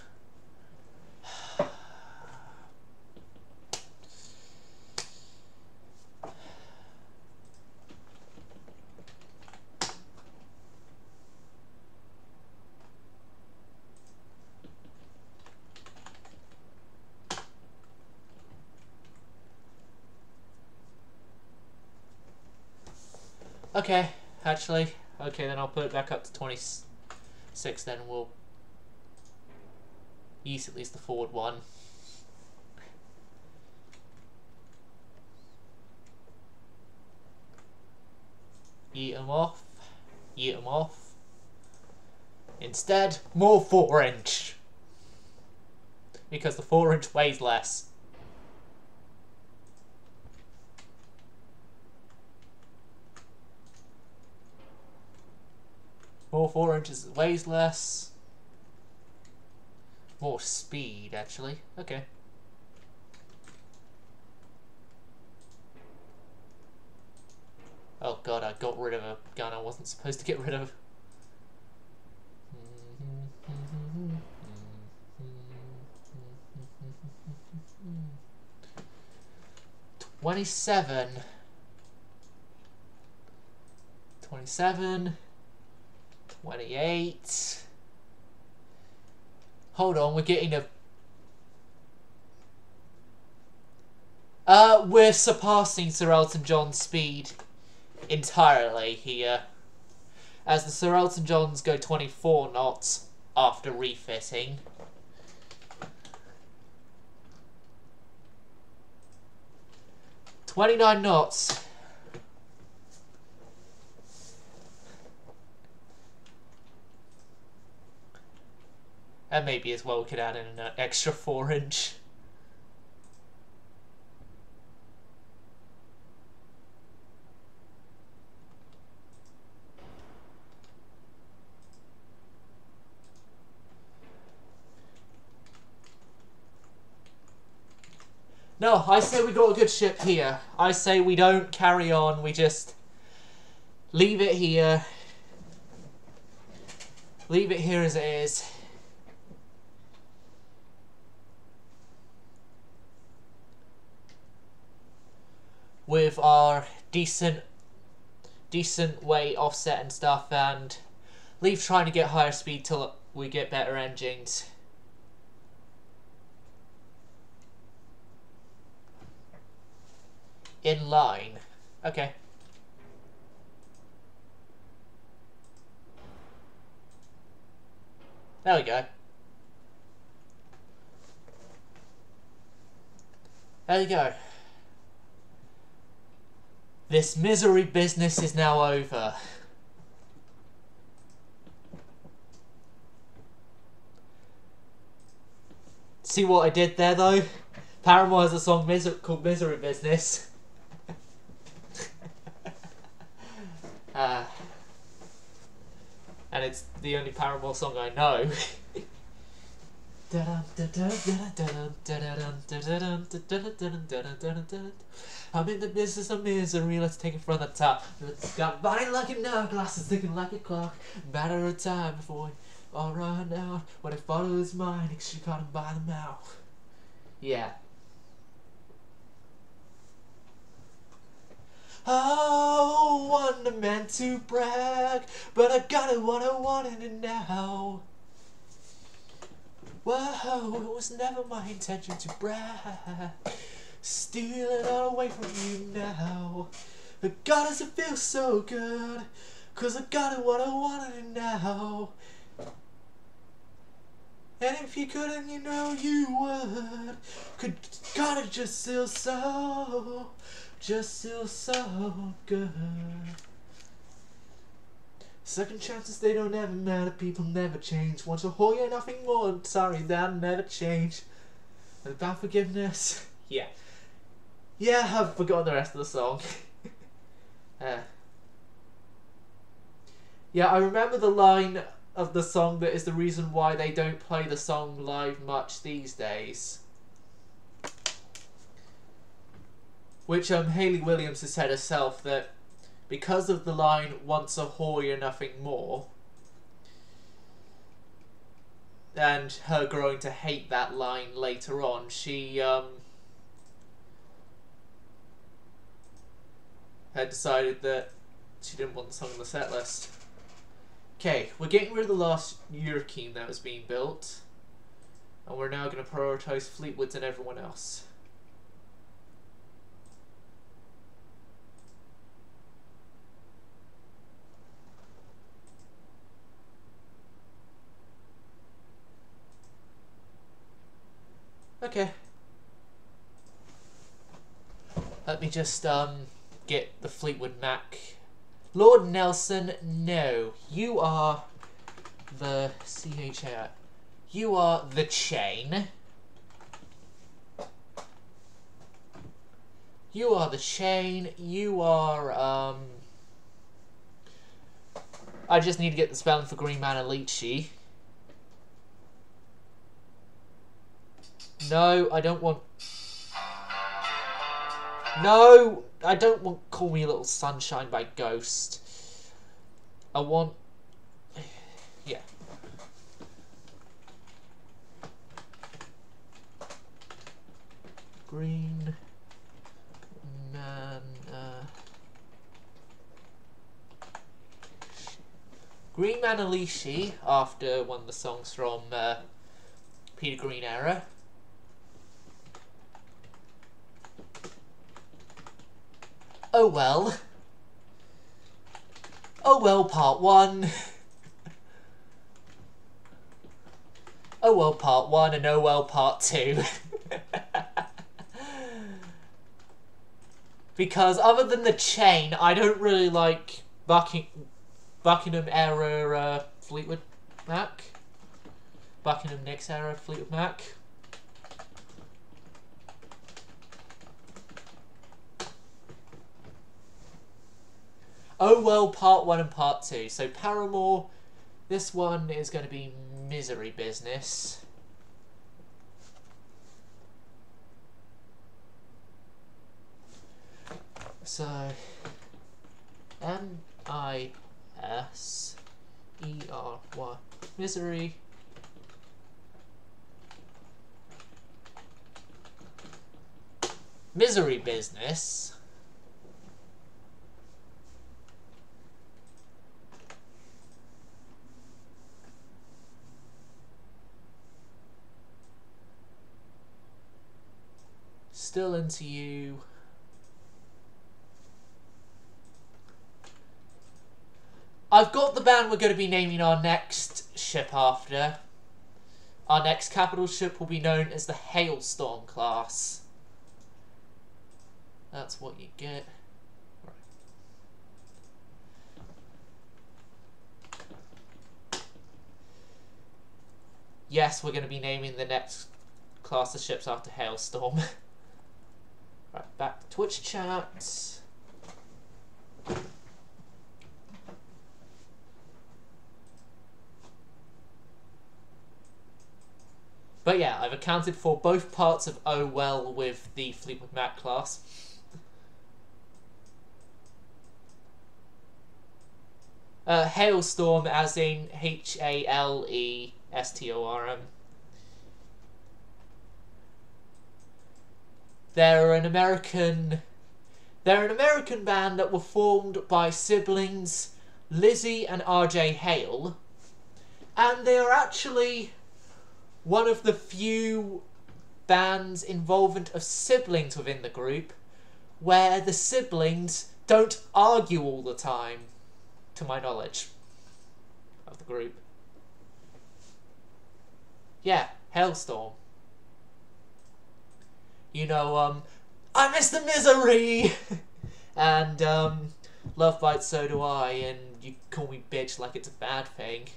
Okay, actually, okay, then I'll put it back up to 26, then we'll use at least the forward one. Eat them off. Eat them off. Instead, more 4-inch. Because the 4-inch weighs less. More 4 inches weighs less. More speed, actually. Okay. Oh god, I got rid of a gun I wasn't supposed to get rid of. 27. 27. 28. Hold on, we're getting a... we're surpassing Sir Elton John's speed entirely here. As the Sir Elton Johns go 24 knots after refitting. "29 knots. And maybe as well we could add in an extra 4-inch. No, I say we got a good ship here. I say we don't carry on, we just leave it here. Leave it here as it is. With our decent weight offset and stuff, and leave trying to get higher speed till we get better engines. In line. Okay. There we go. There you go. This misery business is now over. See what I did there, though? Paramore has a song called Misery Business. And it's the only Paramore song I know. I'm in the business of misery, let's take it from the top. It's got body like an hourglass, it's ticking like a clock. Matter of time before we all run out. When it follows his mind, she caught him by the mouth. Yeah. Oh, wasn't meant to brag, but I got it what I wanted and now. Whoa, it was never my intention to brag. Steal it all away from you now. But God, does it feel so good? 'Cause I got it what I wanted and now. And if you couldn't, you know you would. God, it just feels so good. Second chances, they don't ever matter, people never change. Once a whole year, nothing more, I'm sorry, that'll never change. And about forgiveness, yeah, I've forgotten the rest of the song. Yeah, I remember the line of the song that is the reason why they don't play the song live much these days. Which Hayley Williams has said herself that because of the line "once a whore, you're nothing more," and her growing to hate that line later on, she had decided that she didn't want the song on the set list. Okay, we're getting rid of the last European that was being built, and we're now going to prioritise Fleetwoods and everyone else. Okay. Let me just get the Fleetwood Mac. Lord Nelson, no. You are the CHA. You are the chain. You are the chain. You are I just need to get the spelling for Green Manalichi. No, I don't want... No, I don't want Call Me a Little Sunshine by Ghost. I want... Yeah. Green Man... Green Manalichi, after one of the songs from Peter Green era. Oh well. Oh well, part 1. Oh well, part 1, and oh well, part 2. Because other than the chain, I don't really like Buckingham era Fleetwood Mac. Buckingham Nicks era Fleetwood Mac. Oh well, part 1 and part 2. So Paramore, this one is going to be Misery Business. So MISERY, Misery. Misery Business. Still Into You. I've got the band we're going to be naming our next ship after. Our next capital ship will be known as the Hailstorm class. That's what you get. Right. Yes, we're going to be naming the next class of ships after Hailstorm. Right, back to Twitch chat. But yeah, I've accounted for both parts of Oh Well with the Fleetwood Mac class. Hailstorm as in HALESTORM. They're an American band that were formed by siblings Lizzie and RJ Hale, and they are actually one of the few bands involvement of siblings within the group where the siblings don't argue all the time, to my knowledge, of the group. Yeah, Hailstorm. You know, I miss the misery! And, Love Bites, So Do I, and you call me bitch like it's a bad thing.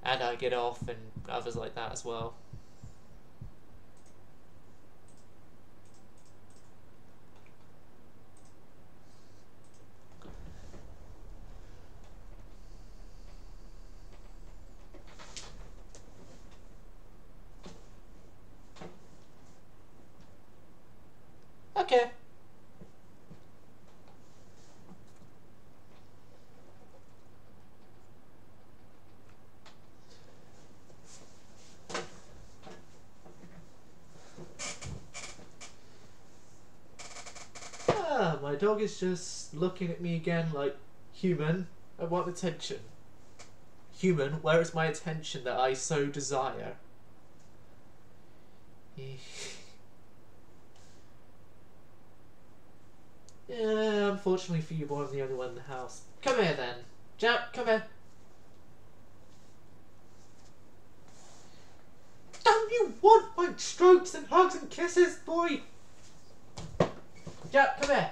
And I Get Off, and others like that as well. dog is just looking at me again like, human, I want attention. Human, where is my attention that I so desire? Yeah, unfortunately for you, boy, I'm the only one in the house. Come here then. Jack, come here. Don't you want my strokes and hugs and kisses, boy? Jack, come here.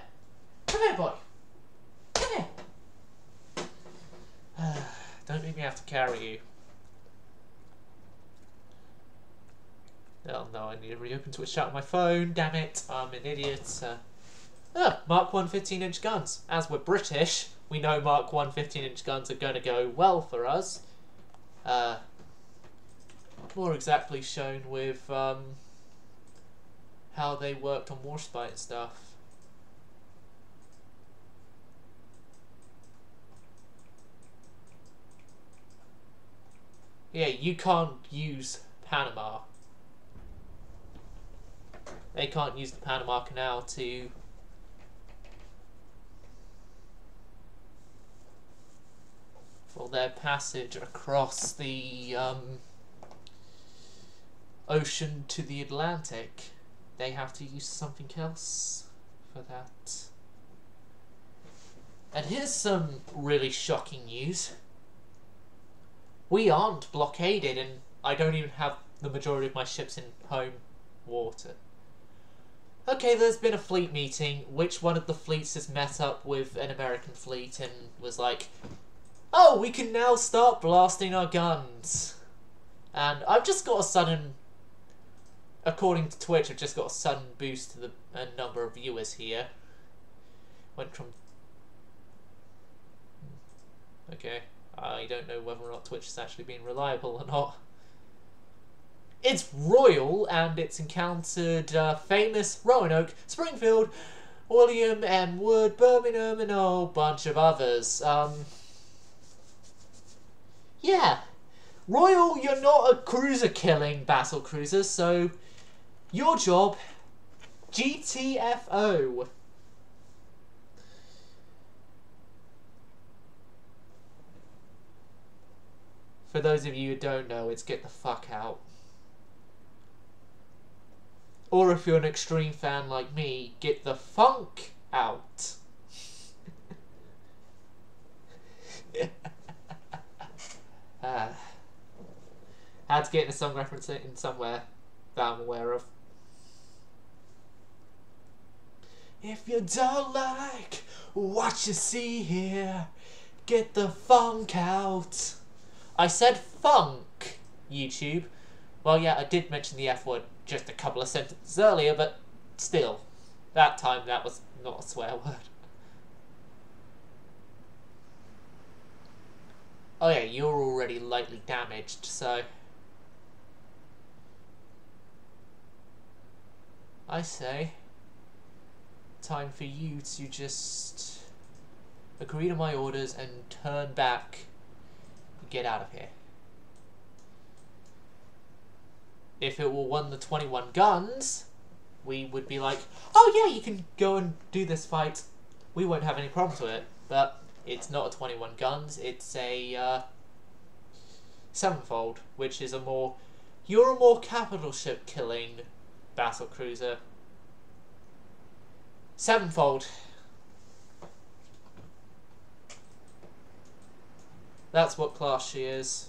Come here, boy. Come here. Don't make me have to carry you. Oh no, I need to reopen Twitch chat on my phone. Damn it, I'm an idiot. Mark 1 15-inch guns. As we're British, we know Mark 1 15-inch guns are going to go well for us. More exactly shown with how they worked on Warspite and stuff. Yeah, you can't use Panama. They can't use the Panama Canal to for their passage across the ocean to the Atlantic. They have to use something else for that. And here's some really shocking news. We aren't blockaded, and I don't even have the majority of my ships in home water. Okay, there's been a fleet meeting. Which one of the fleets has met up with an American fleet and was like, oh, we can now start blasting our guns. And I've just got a sudden, according to Twitch, I've just got a sudden boost to the number of viewers here. Went from... Okay, I don't know whether or not Twitch is actually being reliable or not. It's Royal, and it's encountered famous Roanoke, Springfield, William M. Wood, Birmingham, and a whole bunch of others. Yeah. Royal, you're not a cruiser killing battle cruiser, so your job, GTFO. For those of you who don't know, it's get the fuck out. Or if you're an extreme fan like me, get the funk out. Had to get the song reference in somewhere that I'm aware of. If you don't like what you see here, get the funk out. I said funk, YouTube. Well, yeah, I did mention the F word just a couple of sentences earlier, but still, that time that was not a swear word. Oh yeah, you're already lightly damaged, so... I say, time for you to just agree to my orders and turn back and get out of here. If it were one of the 21 guns, we would be like, oh yeah, you can go and do this fight. We won't have any problems with it. But it's not a 21 guns, it's a sevenfold, which is a more... You're a more capital ship killing battle cruiser. Sevenfold. That's what class she is.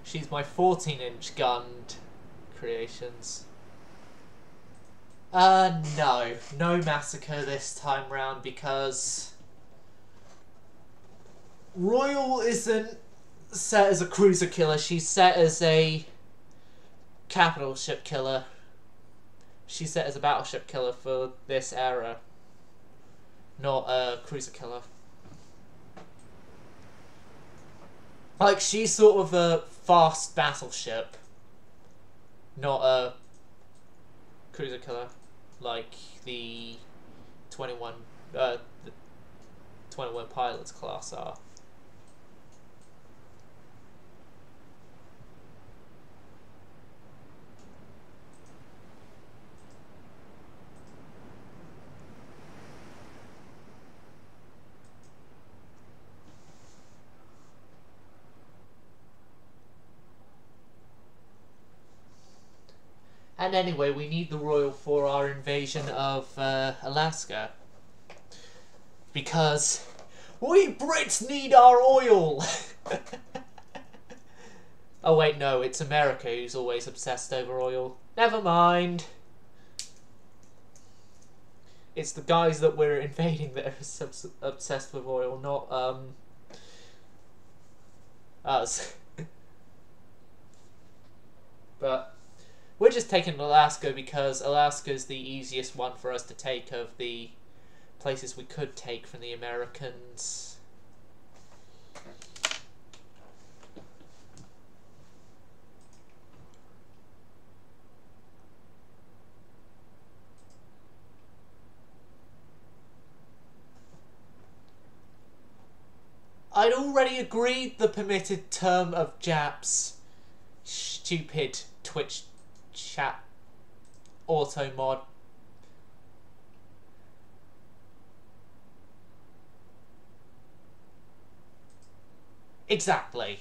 She's my 14-inch gunned creations. No. No massacre this time round because Royal isn't set as a cruiser killer, she's set as a capital ship killer. She's set as a battleship killer for this era, not a cruiser killer. Like, she's sort of a fast battleship, not a cruiser killer, like the 21 the 21 pilots class are. And anyway, we need the Royal for our invasion of Alaska. Because we Brits need our oil! Oh wait, no, it's America who's always obsessed over oil. Never mind. It's the guys that we're invading that are obsessed with oil, not us. But we're just taking Alaska because Alaska is the easiest one for us to take of the places we could take from the Americans. I'd already agreed the permitted term of Japs. Stupid Twitch chat auto mod. Exactly.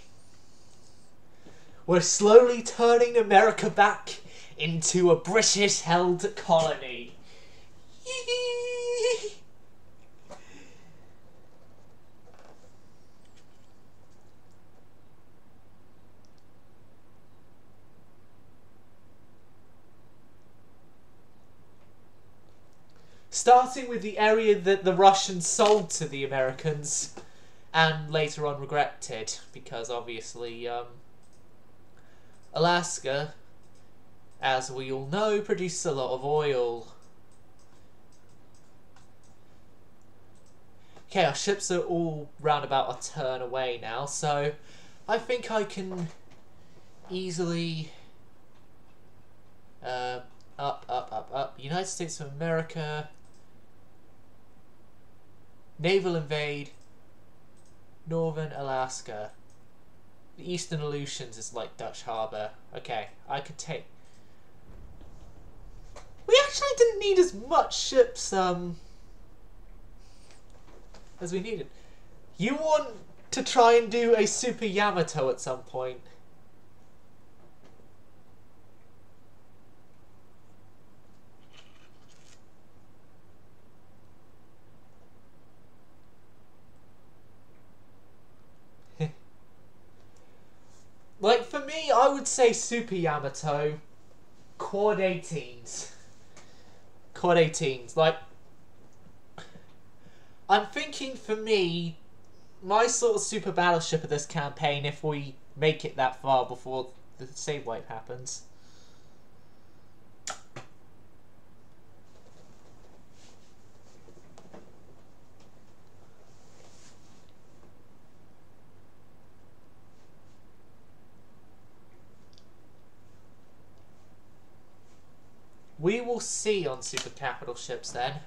We're slowly turning America back into a British-held colony. Starting with the area that the Russians sold to the Americans and later on regretted, because obviously Alaska, as we all know, produces a lot of oil. Okay, our ships are all round about a turn away now, so I think I can easily up. United States of America. Naval invade Northern Alaska. The Eastern Aleutians is like Dutch Harbour. Okay, I could take... We actually didn't need as much ships as we needed. You want to try and do a Super Yamato at some point? Like, for me, I would say Super Yamato, Quad 18s. Quad 18s. Like, I'm thinking for me, my sort of super battleship of this campaign, if we make it that far before the save wipe happens. We will see on super capital ships then.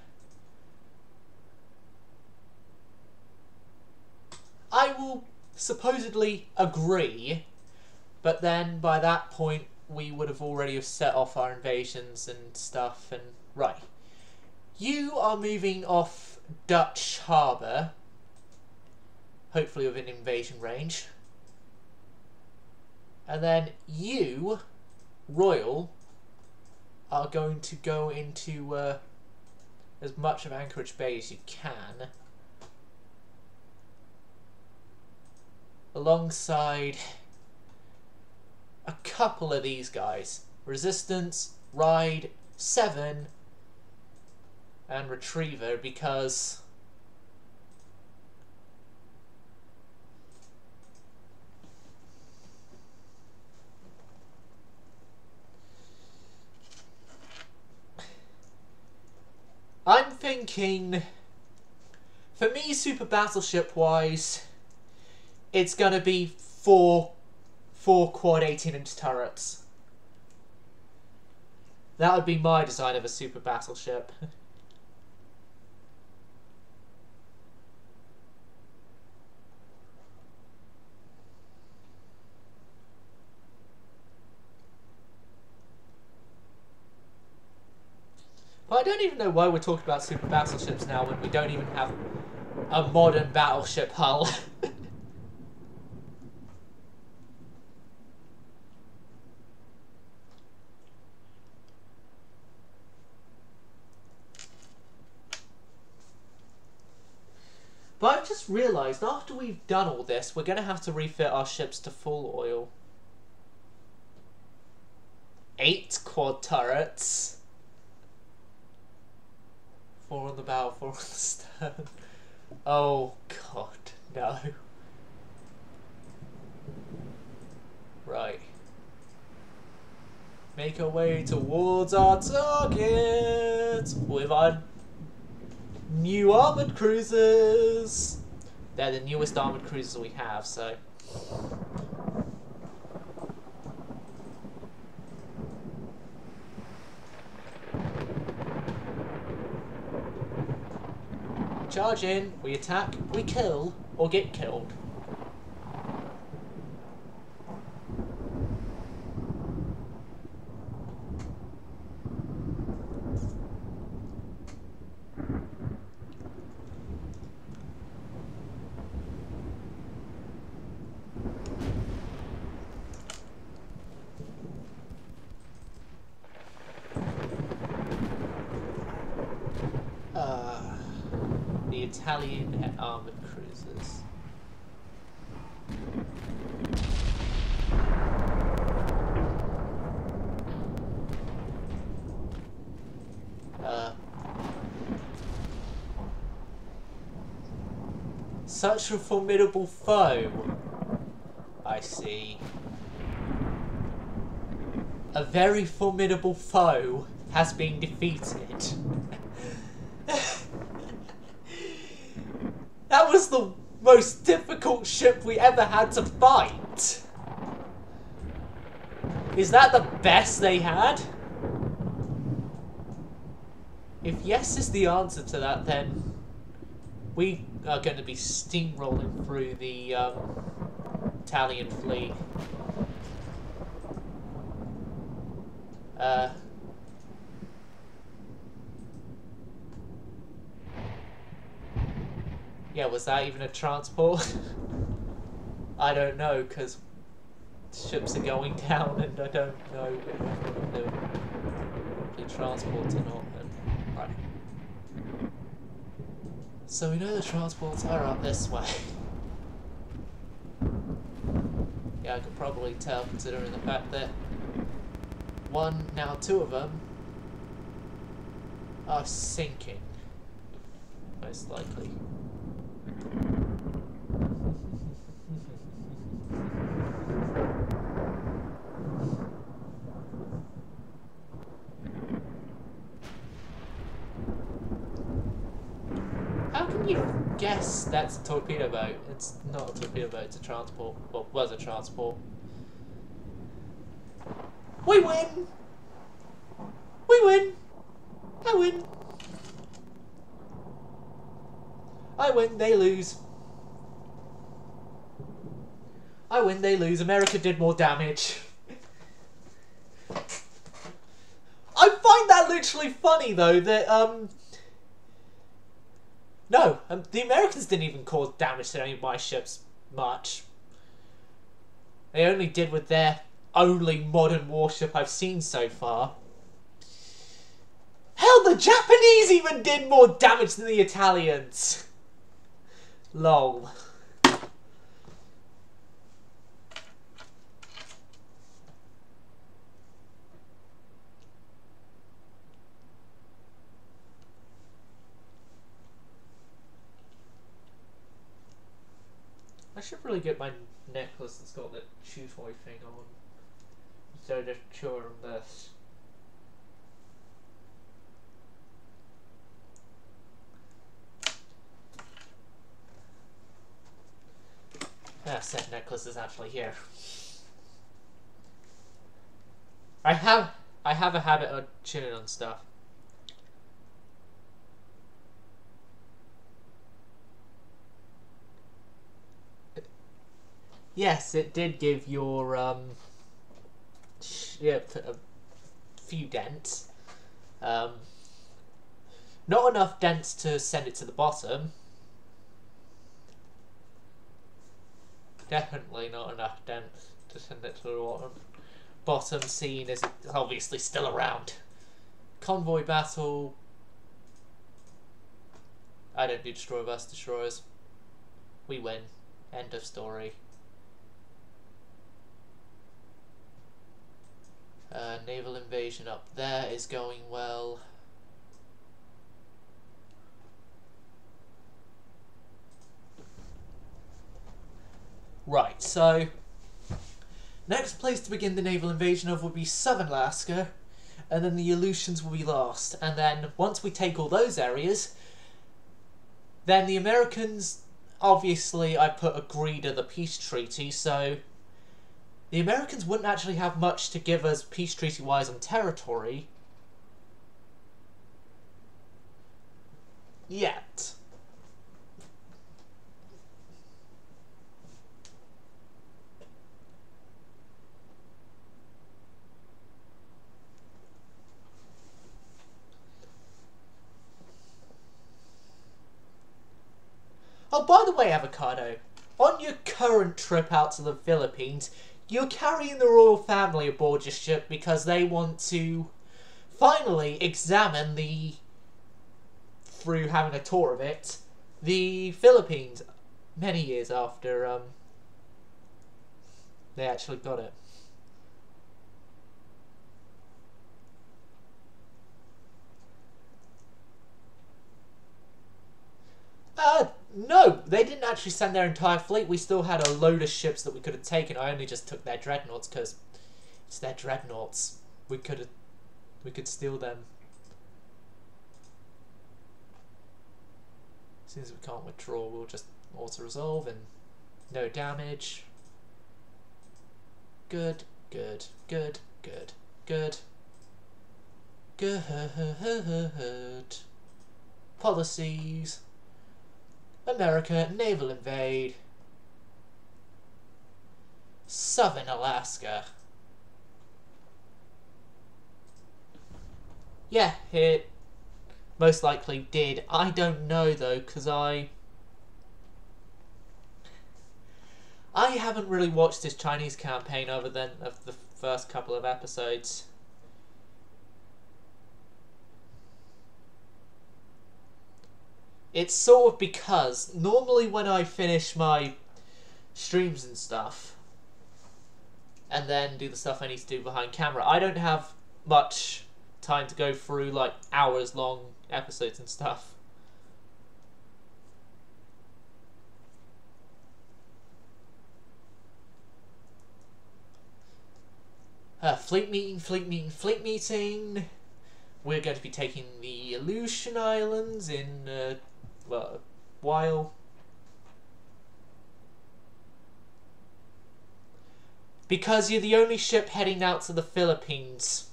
I will supposedly agree, but then by that point we would have already set off our invasions and stuff. And right, you are moving off Dutch Harbour, hopefully within invasion range, and then you, Royal, are going to go into as much of Anchorage Bay as you can, alongside a couple of these guys. Resistance, Ride, 7, and Retriever, because I'm thinking, for me, super battleship wise, it's gonna be four Quad 18-inch turrets. That would be my design of a super battleship. I don't even know why we're talking about super battleships now when we don't even have a modern battleship hull. But I've just realised, after we've done all this, we're going to have to refit our ships to full oil. 8 quad turrets. 4 on the bow, 4 on the stern. Oh god, no. Right. Make our way towards our target with our new armoured cruisers. They're the newest armoured cruisers we have, so... Charge in, we attack, we kill, or get killed. The Italian armoured cruisers. Such a formidable foe. I see. A very formidable foe has been defeated. That was the most difficult ship we ever had to fight. Is that the best they had? If yes is the answer to that, then we are going to be steamrolling through the Italian fleet. Yeah, was that even a transport? I don't know, because ships are going down and I don't know if they're probably transports or not. Right. So we know the transports are up this way. Yeah, I could probably tell considering the fact that now two of them are sinking. Most likely. How can you guess that's a torpedo boat? It's not a torpedo boat, it's a transport. Well, was a transport. We win! We win! I win! I win, they lose. I win, they lose. America did more damage. I find that literally funny, though, that, no, the Americans didn't even cause damage to any of my ships much. They only did with their only modern warship I've seen so far. Hell, the Japanese even did more damage than the Italians. Lol. I should really get my necklace that's got the shoe toy thing on. So just sure on this. Ah, said necklace is actually here. I have a habit of chewing on stuff. Yes, it did give your ship a few dents. Not enough dents to send it to the bottom. Definitely not enough dents to send it to the bottom. Bottom scene is obviously still around. Convoy battle. I don't do destroyer versus destroyers. We win. End of story. Naval invasion up there is going well. Right, so next place to begin the naval invasion of would be Southern Alaska, and then the Aleutians will be last. And then once we take all those areas, then the Americans, obviously I put agree to the peace treaty, so the Americans wouldn't actually have much to give us peace treaty-wise on territory yet. Oh, by the way, Avocado, on your current trip out to the Philippines, you're carrying the royal family aboard your ship because they want to finally examine through having a tour of it, the Philippines, many years after they actually got it. No, they didn't actually send their entire fleet. We still had a load of ships that we could have taken. I only just took their dreadnoughts because it's their dreadnoughts. We could steal them. As soon as we can't withdraw, we'll just auto-resolve and no damage. Good, good, good, good, good. Good. Policies. America, naval invade. Southern Alaska. Yeah, it most likely did. I don't know though, because I haven't really watched this Chinese campaign other than of the first couple of episodes. It's sort of because normally when I finish my streams and stuff and then do the stuff I need to do behind camera, I don't have much time to go through like hours long episodes and stuff. Fleet meeting, fleet meeting, fleet meeting. We're going to be taking the Aleutian Islands in well, a while. Because you're the only ship heading out to the Philippines.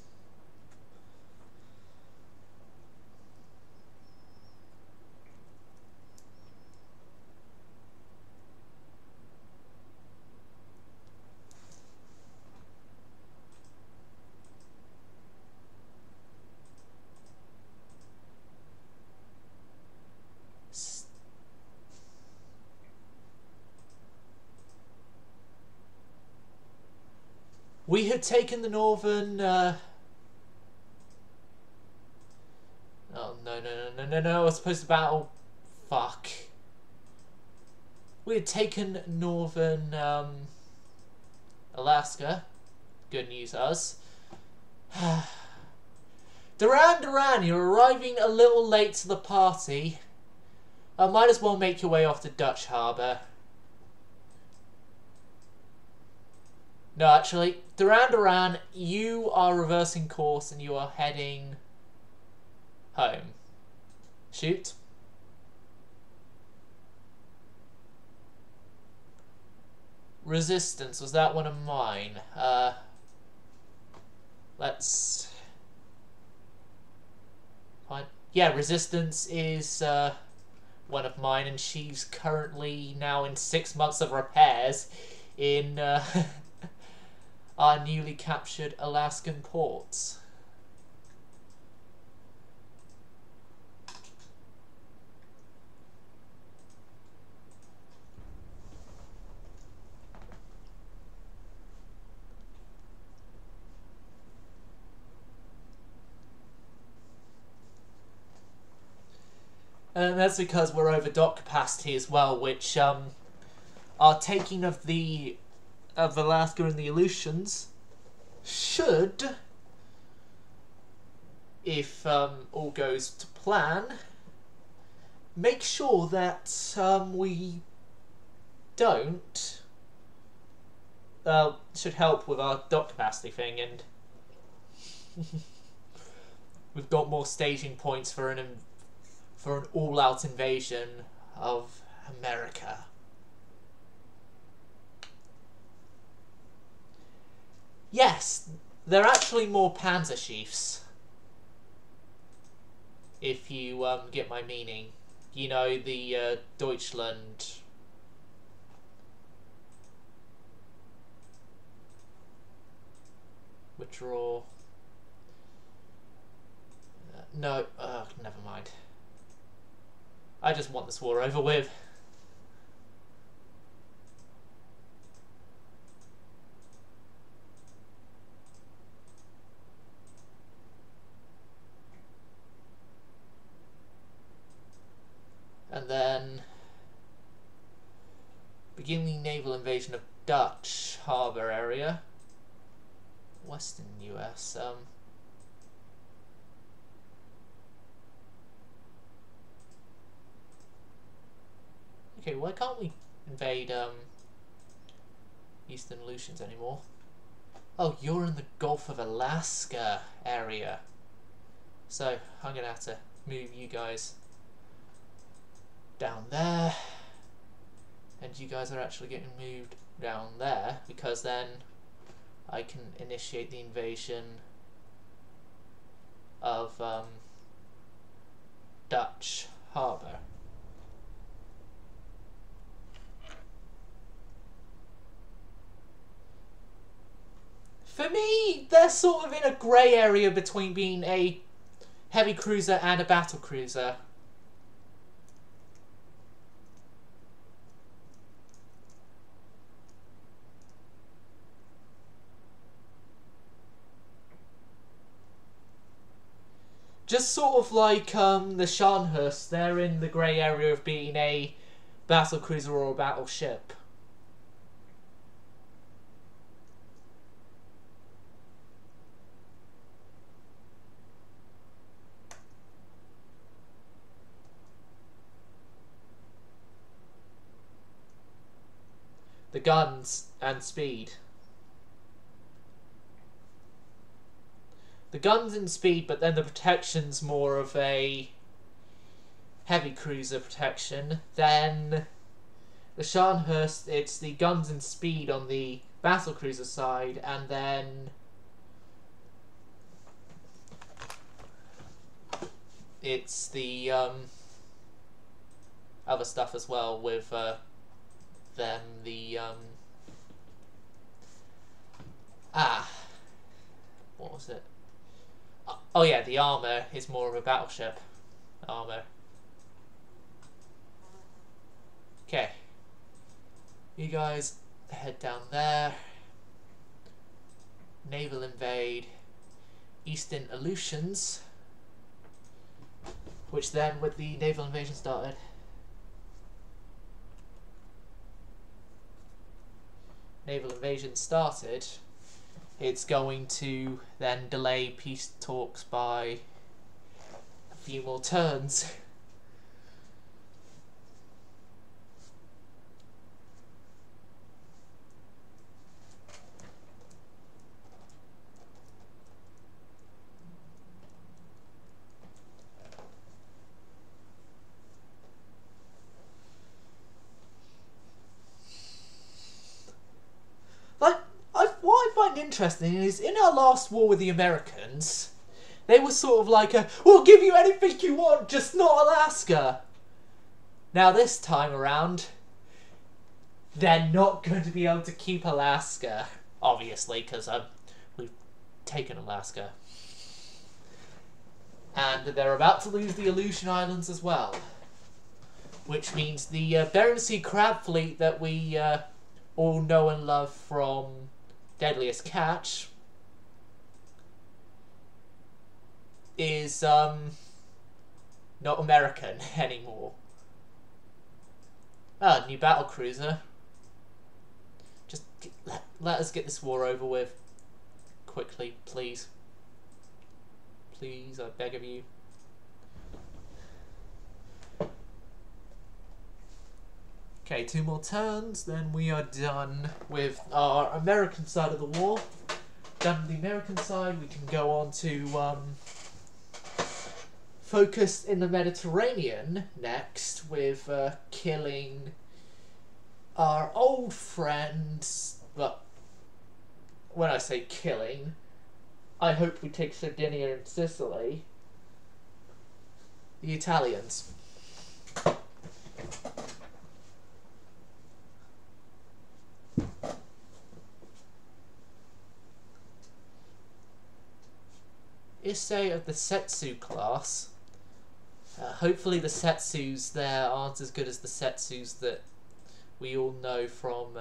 We had taken the northern... Oh, no, I was supposed to battle... Fuck. We had taken northern Alaska. Good news, us. Duran, you're arriving a little late to the party. Might as well make your way off to Dutch Harbour. No, actually, Duran, you are reversing course and you are heading home. Shoot. Resistance, was that one of mine? Let's... Fine. Yeah, Resistance is one of mine, and she's currently now in 6 months of repairs in... our newly captured Alaskan ports. And that's because we're over dock capacity as well, which our taking of Alaska and the Aleutians should, if all goes to plan, make sure that we don't. Should help with our dock capacity thing, and we've got more staging points for an all-out invasion of America. Yes, there are actually more Panzer chiefs. If you get my meaning. You know, the Deutschland. Withdraw. No, never mind. I just want this war over with. And then begin the naval invasion of Dutch Harbor area. Western US. Okay, why can't we invade Eastern Aleutians anymore? Oh, you're in the Gulf of Alaska area. So I'm gonna have to move you guys down there, and you guys are actually getting moved down there, because then I can initiate the invasion of Dutch Harbor. For me, they're sort of in a grey area between being a heavy cruiser and a battle cruiser. Just sort of like the Scharnhorst, they're in the grey area of being a battle cruiser or a battleship. The guns and speed. The guns and speed, but then the protection's more of a heavy cruiser protection. Then the Scharnhorst, it's the guns and speed on the battle cruiser side, and then it's the other stuff as well with them, the what was it? Oh yeah, the armour is more of a battleship armour. Okay. You guys head down there. Naval invade Eastern Aleutians. Which then, with the naval invasion started, it's going to then delay peace talks by a few more turns. What I find interesting is, in our last war with the Americans, they were sort of like, we'll give you anything you want, just not Alaska. Now this time around, they're not going to be able to keep Alaska, obviously, because we've taken Alaska. And they're about to lose the Aleutian Islands as well. Which means the Bering Sea Crab Fleet that we all know and love from Deadliest Catch is not American anymore. Ah, new battle cruiser. Just let us get this war over with quickly, please. Please, I beg of you. Okay, 2 more turns, then we are done with our American side of the war. Done with the American side, we can go on to focus in the Mediterranean next with killing our old friends. But when I say killing, I hope we take Sardinia and Sicily. The Italians. Issei of the Setsu class. Hopefully the Setsus there aren't as good as the Setsus that we all know from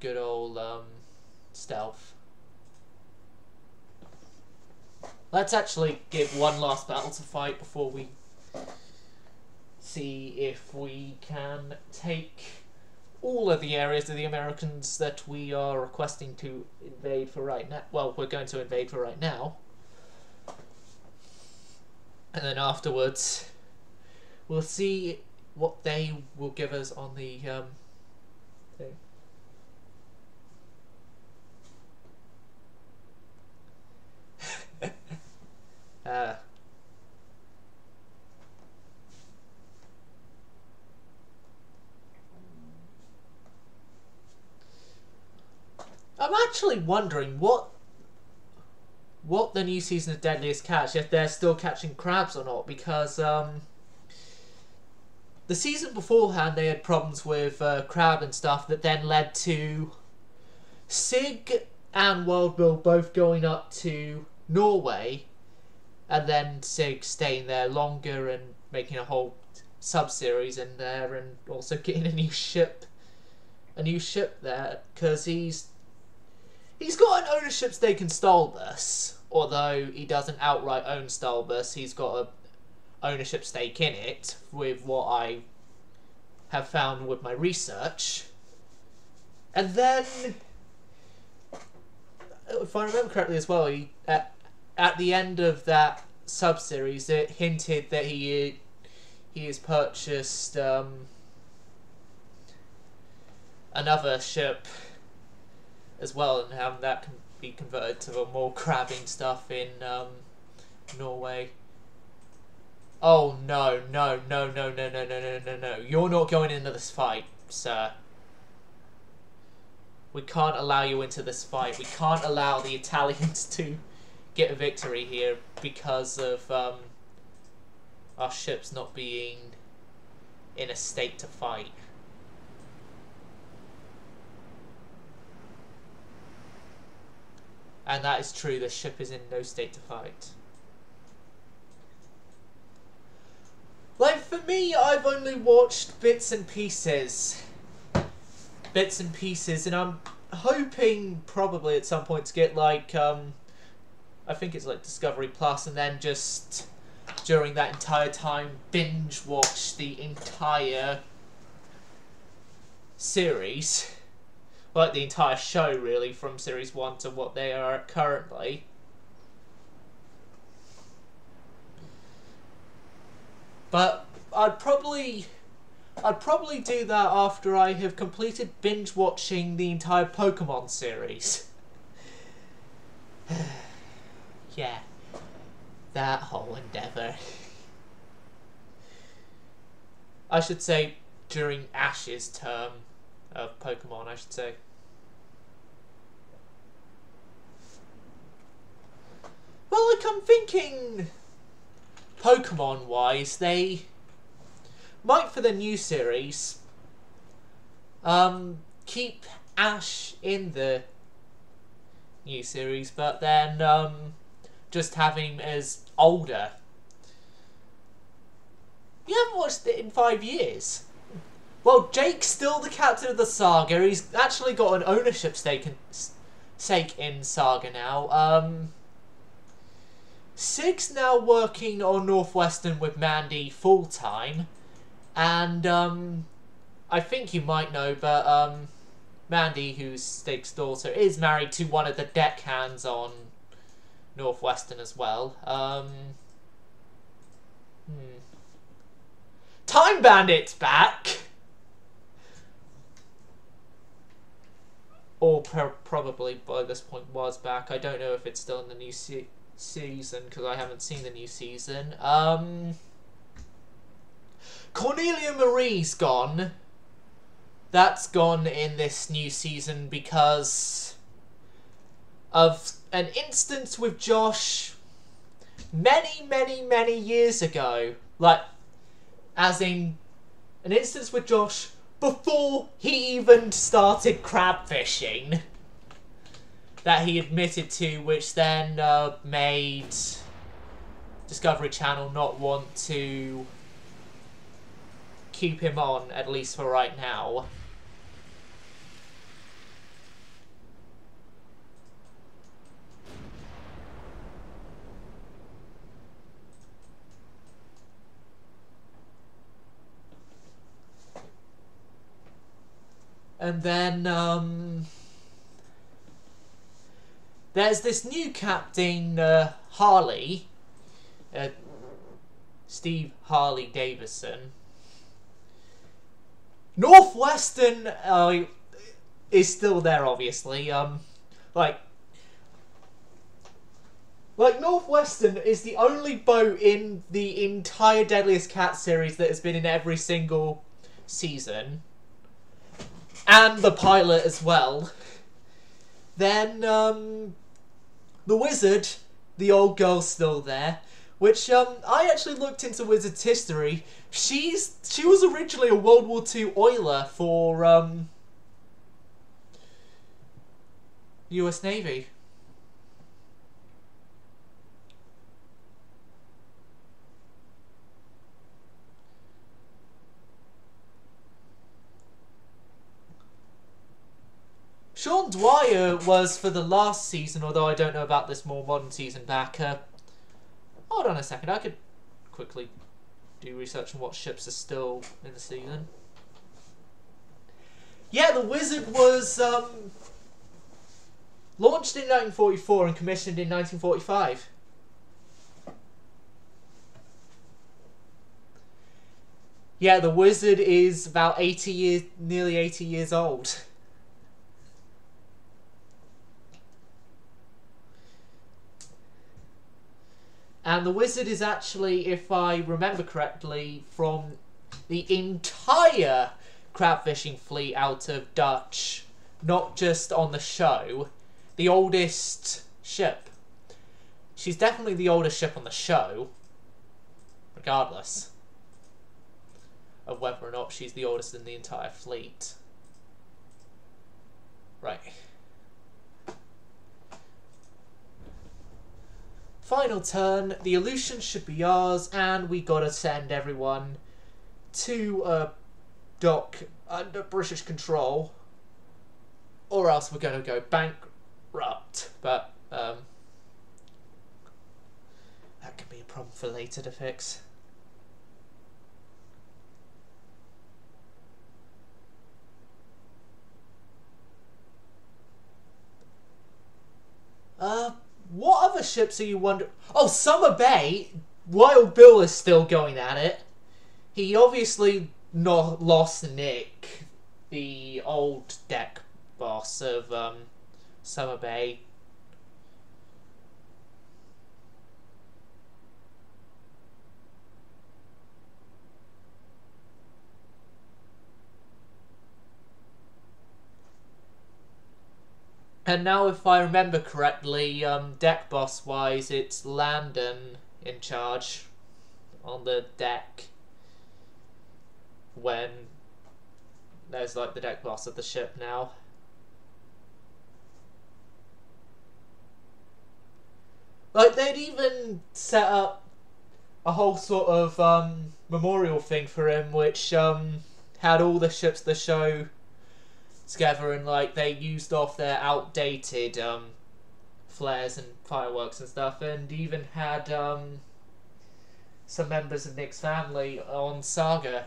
good old Stealth. Let's actually give one last battle to fight before we see if we can take all of the areas of the Americans that we are requesting to invade for right now. Well, we're going to invade for right now. And then afterwards, we'll see what they will give us on the thing. I'm actually wondering what the new season of Deadliest Catch, if they're still catching crabs or not, because the season beforehand they had problems with crab and stuff that then led to Sig and Wild Bill both going up to Norway, and then Sig staying there longer and making a whole sub-series in there, and also getting a new ship there, because he's got an ownership stake in Stalbus, although he doesn't outright own Stalbus. He's got an ownership stake in it, with what I have found with my research. And then, if I remember correctly as well, he, at the end of that sub-series, it hinted that he has purchased another ship as well, and how that can be converted to a more crabbing stuff in Norway. Oh no, no, no, no, no, no, no, no, no, no. You're not going into this fight, sir. We can't allow you into this fight. We can't allow the Italians to get a victory here because of our ships not being in a state to fight. And that is true, the ship is in no state to fight. Like, for me, I've only watched bits and pieces. And I'm hoping probably at some point to get, like, I think it's like Discovery Plus, and then just during that entire time binge watch the entire series. Like the entire show, really, from Series 1 to what they are at currently. But I'd probably do that after I have completed binge watching the entire Pokemon series. Yeah, that whole endeavour. I should say during Ash's term of Pokemon, I should say. Well, like, I'm thinking Pokemon-wise, they might, for the new series, keep Ash in the new series, but then just have him as older. You haven't watched it in 5 years. Well, Jake's still the captain of the Saga. He's actually got an ownership stake in Saga now. Sig's now working on Northwestern with Mandy full-time, and I think you might know, but Mandy, who's Sig's daughter, is married to one of the deckhands on Northwestern as well. Time Bandit's back! Or probably by this point was back. I don't know if it's still in the new season, because I haven't seen the new season. Cornelia Marie's gone. That's gone in this new season because of an instance with Josh many years ago. Like, as in an instance with Josh before he even started crab fishing that he admitted to, which then made Discovery Channel not want to keep him on, at least for right now. And then, there's this new captain, Harley, Steve Harley Davison. Northwestern is still there, obviously. Like Northwestern is the only boat in the entire Deadliest Cat series that has been in every single season. And the pilot as well. Then, the Wizard, the old girl's still there. Which, I actually looked into Wizard's history. She was originally a World War II oiler for, US Navy. Sean Dwyer was for the last season, although I don't know about this more modern season back. Hold on a second, I could quickly do research on what ships are still in the season. Yeah, the Wizard was launched in 1944 and commissioned in 1945. Yeah, the Wizard is about nearly 80 years old. And the Wizard is actually, if I remember correctly, from the entire crab fishing fleet out of Dutch, not just on the show, the oldest ship. She's definitely the oldest ship on the show, regardless of whether or not she's the oldest in the entire fleet. Right. Final turn, the Aleutian should be ours, and we gotta send everyone to a dock under British control, or else we're gonna go bankrupt. But that could be a problem for later to fix. What other ships are you wondering? Oh, Summer Bay! Wild Bill is still going at it. He obviously lost Nick, the old deck boss of Summer Bay. And now, if I remember correctly, deck boss wise, it's Landon in charge on the deck when there's like the deck boss of the ship now. Like, they'd even set up a whole sort of memorial thing for him, which had all the ships of the show together, and like they used off their outdated flares and fireworks and stuff, and even had some members of Nick's family on Saga.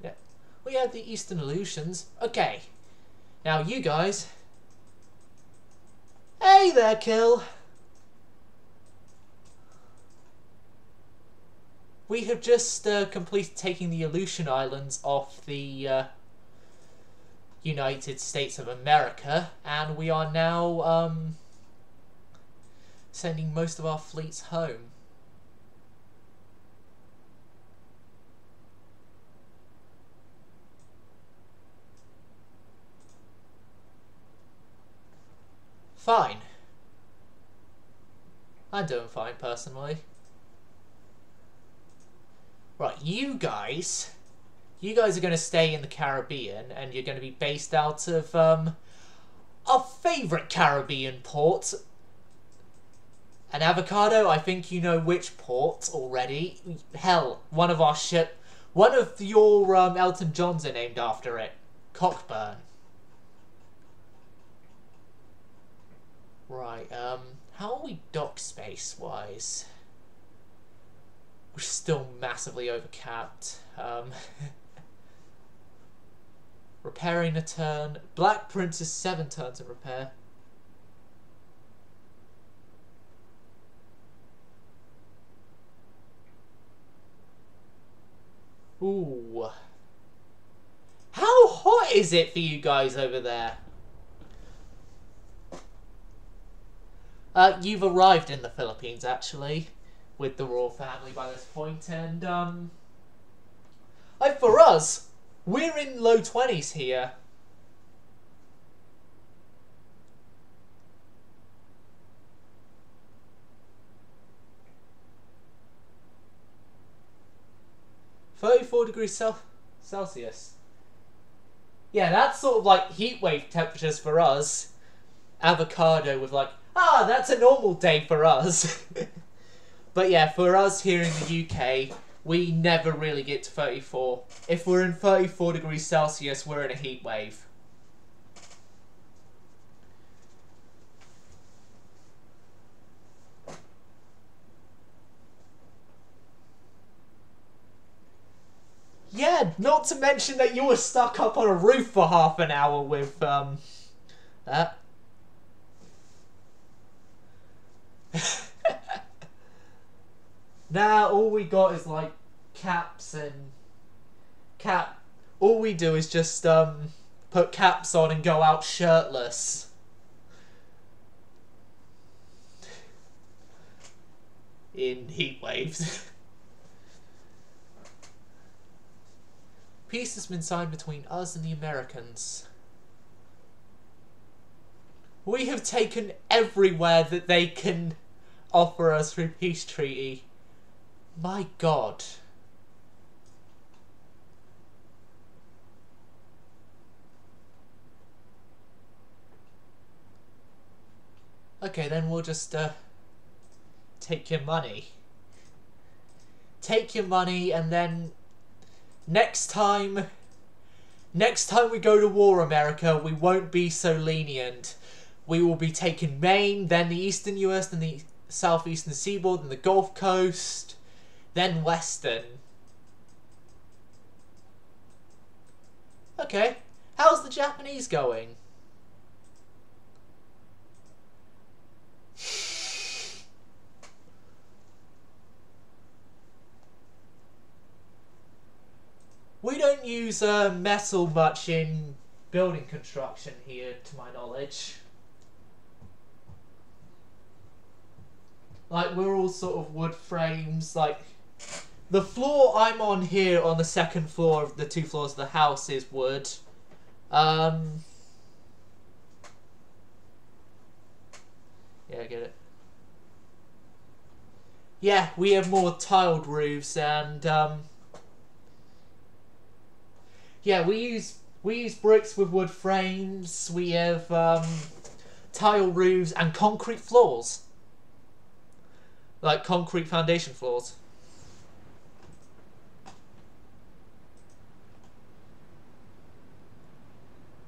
Yeah, we had the Eastern Illusions. Okay, now you guys. Hey there, Kill. We have just completed taking the Aleutian Islands off the United States of America, and we are now sending most of our fleets home. Fine. I'm doing fine, personally. Right, you guys are going to stay in the Caribbean, and you're going to be based out of our favourite Caribbean port. An Avocado, I think you know which port already. Hell, one of your Elton Johns are named after it. Cockburn. Right, how are we dock space-wise? We're still massively overcapped. Repairing a turn. Black Prince is 7 turns in repair. Ooh. How hot is it for you guys over there? You've arrived in the Philippines, actually, with the royal family by this point, and, for us, we're in low 20s here. (34 degrees Celsius). Yeah, that's sort of like heatwave temperatures for us. Avocado with like, that's a normal day for us. But yeah, for us here in the UK, we never really get to 34. If we're in 34 degrees Celsius, we're in a heat wave. Yeah, not to mention that you were stuck up on a roof for half an hour with, that. Now all we got is like caps and all we do is just put caps on and go out shirtless. In heat waves. Peace has been signed between us and the Americans. We have taken everywhere that they can offer us through peace treaty. My God. Okay, then we'll just take your money. Take your money, and then next time we go to war, America, we won't be so lenient. We will be taking Maine, then the eastern US, then the southeastern seaboard, then the Gulf Coast, then Western. Okay, how's the Japanese going? We don't use metal much in building construction here, to my knowledge. Like, we're all sort of wood frames. Like, the floor I'm on here on the second floor of the 2 floors of the house is wood. Yeah, I get it. Yeah, we have more tiled roofs, and yeah, we use We use bricks with wood frames. We have tile roofs and concrete floors. Like concrete foundation floors.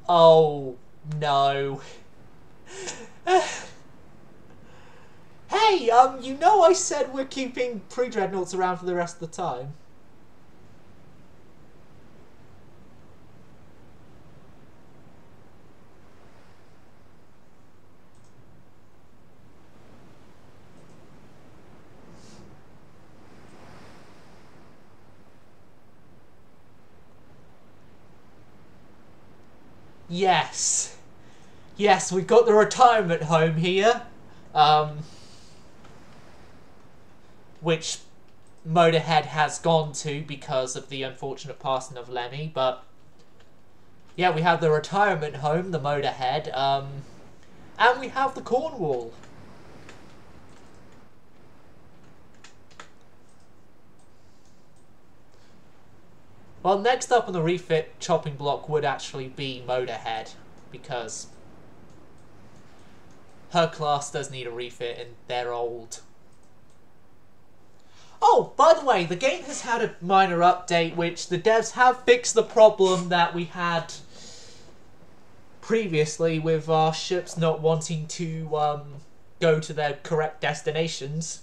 Oh, no. Hey, you know I said we're keeping pre-dreadnoughts around for the rest of the time. Yes. Yes, we've got the retirement home here. Which Motorhead has gone to because of the unfortunate passing of Lemmy, but yeah, we have the retirement home, the Motorhead, and we have the Cornwall. Well, next up on the refit chopping block would actually be Motorhead, because her class does need a refit and they're old. Oh, by the way, the game has had a minor update, which the devs have fixed the problem that we had previously with our ships not wanting to go to their correct destinations.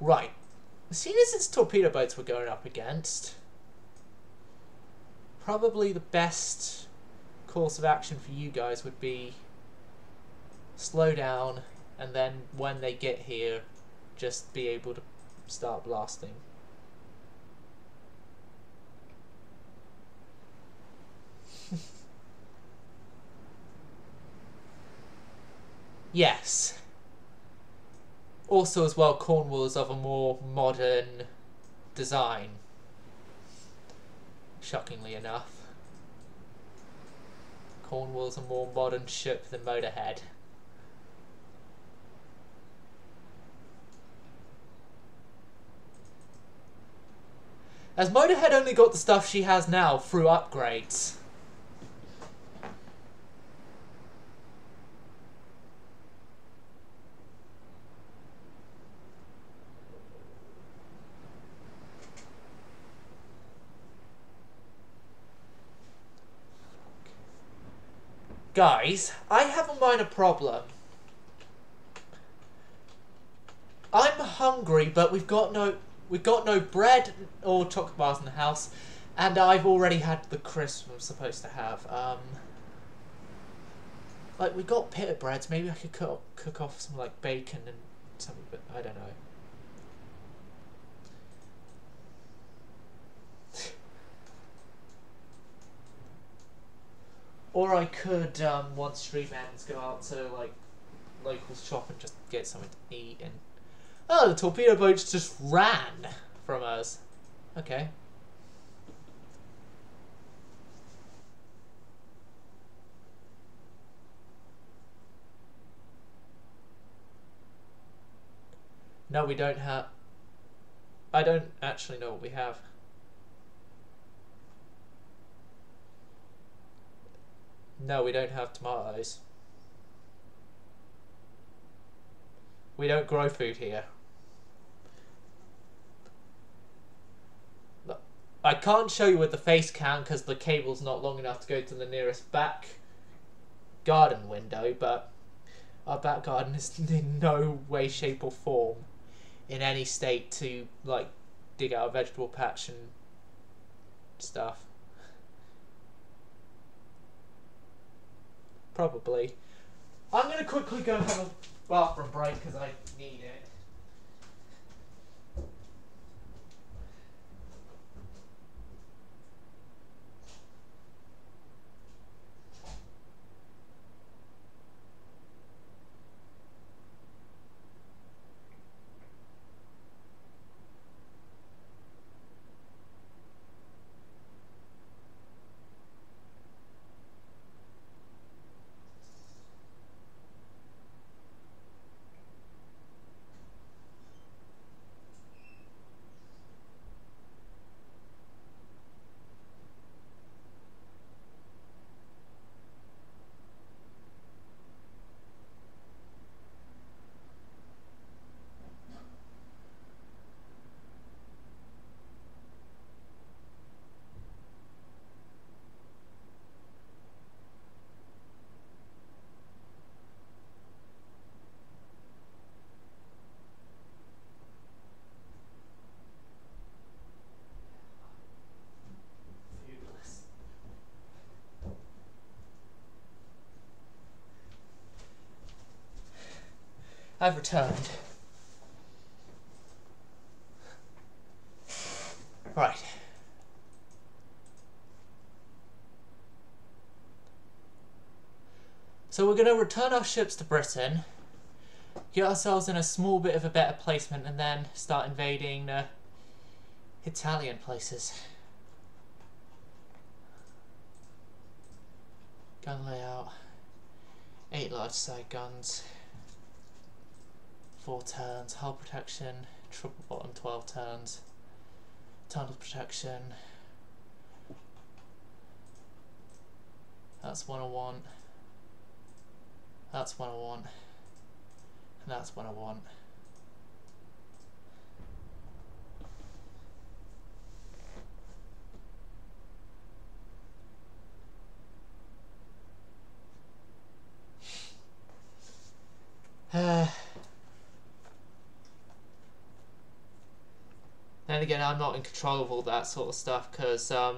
Right. Seeing as it's torpedo boats we're going up against, probably the best course of action for you guys would be slow down, and then when they get here, just be able to start blasting. Yes. Also as well, Cornwall is of a more modern design. Shockingly enough. Cornwall's a more modern ship than Motorhead. As Motorhead only got the stuff she has now through upgrades. Guys, I have a minor problem. I'm hungry, but we've got no bread or chocolate bars in the house, and I've already had the crisps I'm supposed to have. Like, we got pita breads. Maybe I could cook off some like bacon and something, but I don't know. Or I could, once stream ends, go out to like locals shop and just get something to eat. And oh, the torpedo boats just ran from us. Okay. No, we don't have. I don't actually know what we have. No, we don't have tomatoes. We don't grow food here. Look, I can't show you with the face cam because the cable's not long enough to go to the nearest back garden window, but our back garden is in no way, shape or form in any state to like dig out a vegetable patch and stuff. Probably. I'm going to quickly go have a bathroom break because I need it. I've returned. Right. So we're going to return our ships to Britain, get ourselves in a small bit of a better placement, and then start invading Italian places. Gun layout. 8 large side guns. 4 turns. Hull protection. Triple bottom 12 turns. Tunnel protection. That's 1 I want. That's 1 I want. And that's 1 I want. Then again, I'm not in control of all that sort of stuff because I'm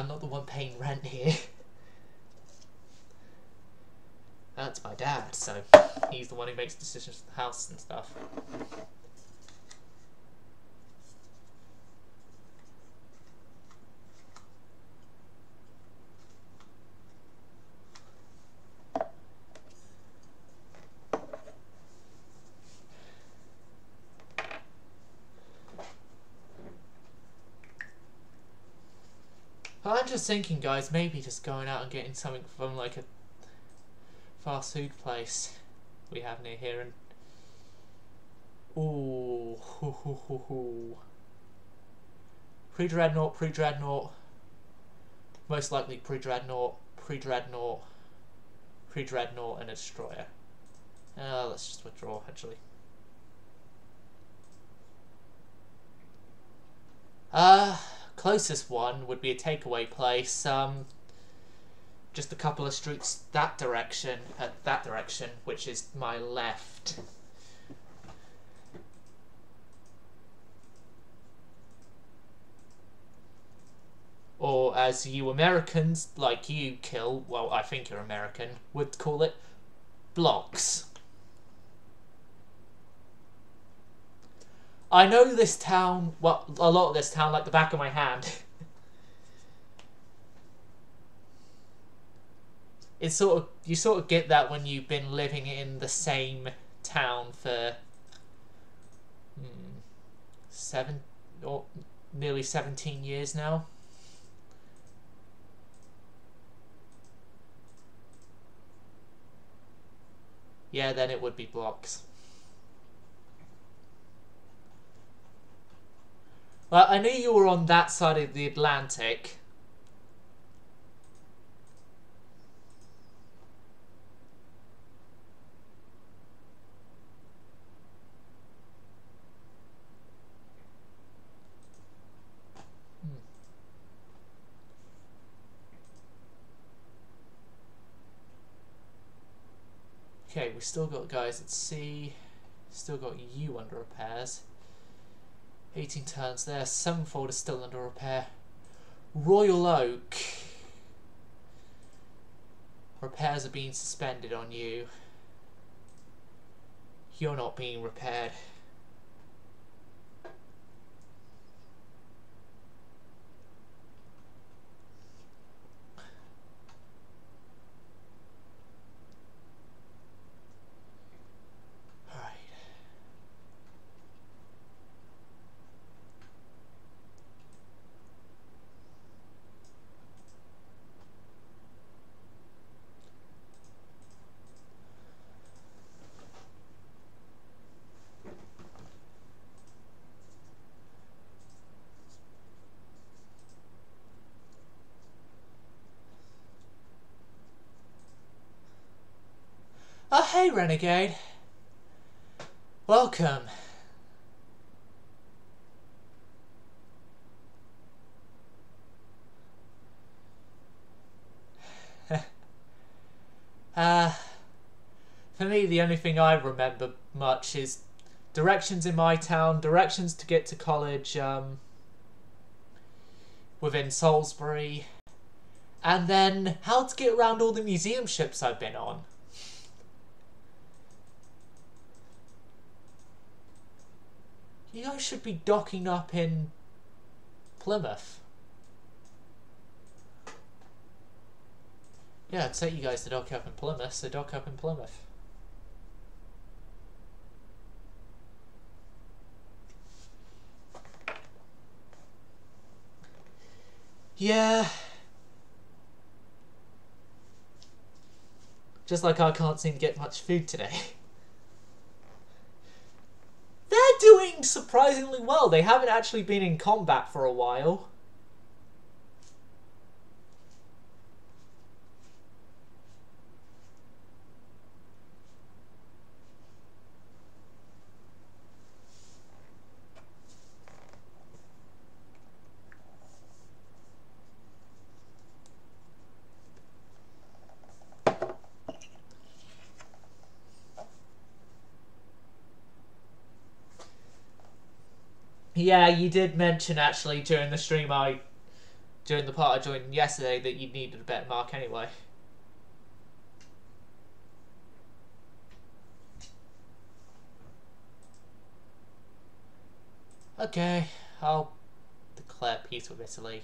not the one paying rent here. That's my dad, so he's the one who makes decisions for the house and stuff. I'm just thinking, guys, maybe just going out and getting something from like a fast food place we have near here, and ooh, pre-dreadnought, most likely pre-dreadnought, and a destroyer. Let's just withdraw actually. Closest one would be a takeaway place, just a couple of streets that direction, which is my left. Or as you Americans, like you kill, well, I think you're American, would call it, blocks. I know this town, well, a lot of this town like the back of my hand. It's you sort of get that when you've been living in the same town for nearly 17 years now. Yeah, then it would be blocks. Well, I knew you were on that side of the Atlantic. Okay, we still got guys at sea. Still got you under repairs. 18 turns there. Sevenfold is still under repair. Royal Oak. Repairs are being suspended on you. You're not being repaired. Oh, hey, Renegade. Welcome. For me, the only thing I remember much is directions in my town, directions to get to college within Salisbury, and then how to get around all the museum ships I've been on. You guys should be docking up in Plymouth. Yeah, I'd say you guys to dock up in Plymouth, so dock up in Plymouth. Yeah. Just like I can't seem to get much food today. They're doing surprisingly well. They haven't actually been in combat for a while. Yeah, you did mention actually during the stream during the part I joined yesterday that you needed a better mark anyway. Okay, I'll declare peace with Italy.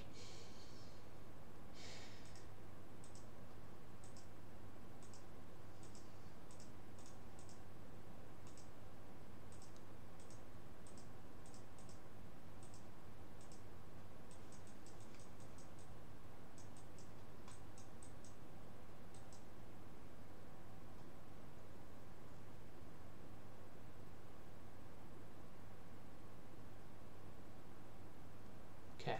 Okay.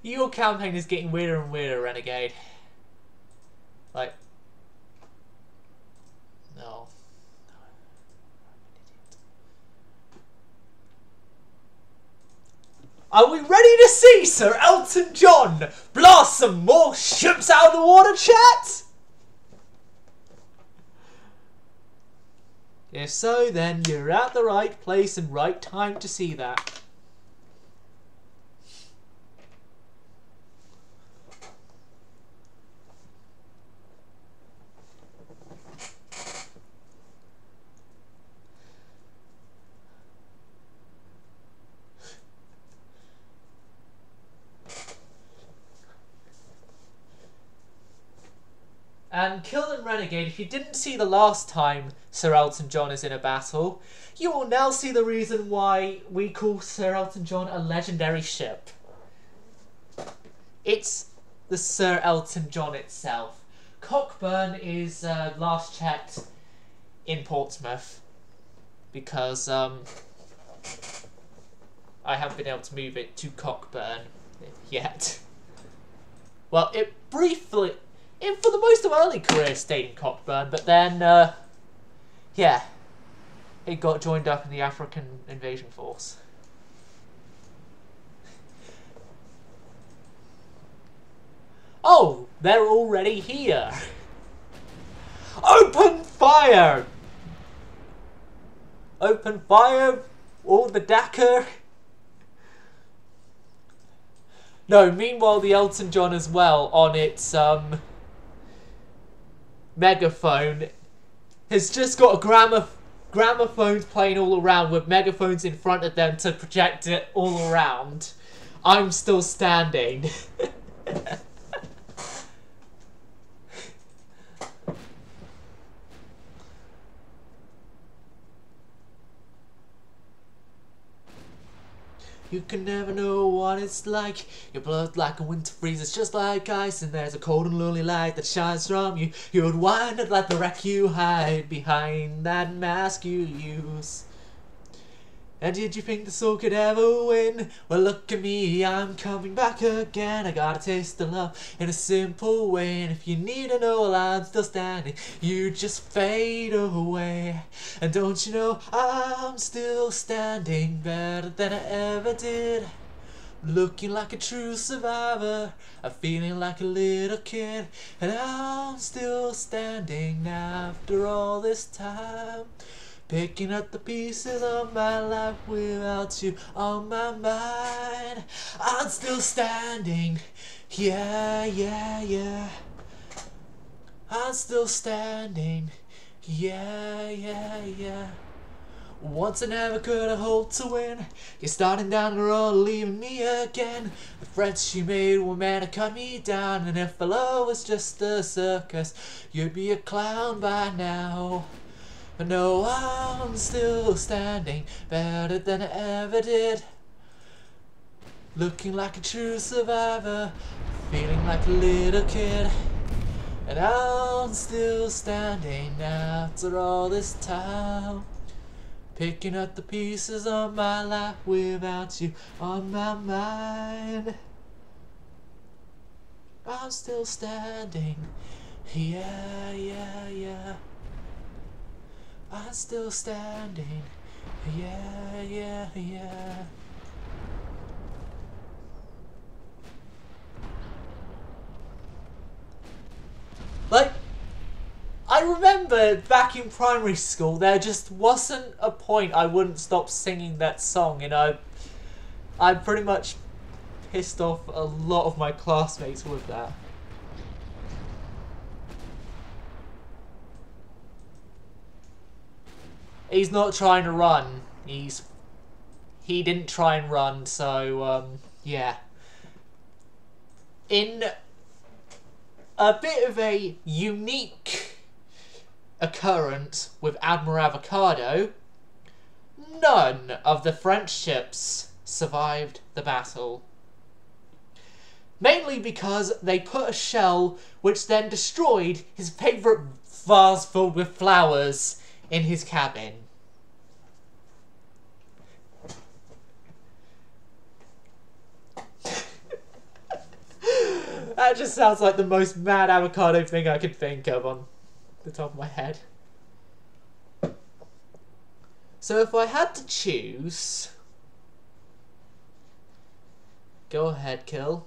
Your campaign is getting weirder and weirder, Renegade. Like, no. Are we ready to see Sir Elton John blast some more ships out of the water, chat? If so, then you're at the right place and right time to see that. And Killing Renegade, if you didn't see the last time Sir Elton John is in a battle, you will now see the reason why we call Sir Elton John a legendary ship. It's the Sir Elton John itself. Cockburn is, last checked, in Portsmouth, because I haven't been able to move it to Cockburn yet. Well, it briefly... for the most of my early career, stayed in Cockburn, but then, yeah, it got joined up in the African invasion force. Oh, they're already here. Open fire! Open fire, all the Dakar. No, meanwhile, the Elton John as well, on its, megaphone has just got a gramophones playing all around with megaphones in front of them to project it all around. I'm still standing. You can never know what it's like. Your blood like a winter freezes just like ice, and there's a cold and lonely light that shines from you. You would wind up like the wreck you hide behind that mask you use. And did you think the soul could ever win? Well, look at me, I'm coming back again. I got a taste of love in a simple way. And if you need to know while I'm still standing, you just fade away. And don't you know I'm still standing better than I ever did. Looking like a true survivor, I'm feeling like a little kid. And I'm still standing after all this time. Picking up the pieces of my life without you on my mind. I'm still standing, yeah, yeah, yeah. I'm still standing, yeah, yeah, yeah. Once I never could have hoped to win. You're starting down the road, leaving me again. The friends you made were meant to cut me down. And if love was just a circus, you'd be a clown by now. But no, I'm still standing better than I ever did. Looking like a true survivor, feeling like a little kid. And I'm still standing after all this time. Picking up the pieces of my life without you on my mind. I'm still standing, yeah, yeah, yeah. I'm still standing, yeah, yeah, yeah. Like, I remember back in primary school, there just wasn't a point I wouldn't stop singing that song, and I pretty much pissed off a lot of my classmates with that. He's not trying to run. He didn't try and run, so yeah. In a bit of a unique occurrence with Admiral Avocado, none of the French ships survived the battle. Mainly because they put a shell which then destroyed his favourite vase filled with flowers in his cabin. That just sounds like the most mad avocado thing I could think of on the top of my head. So if I had to choose... Go ahead, kill.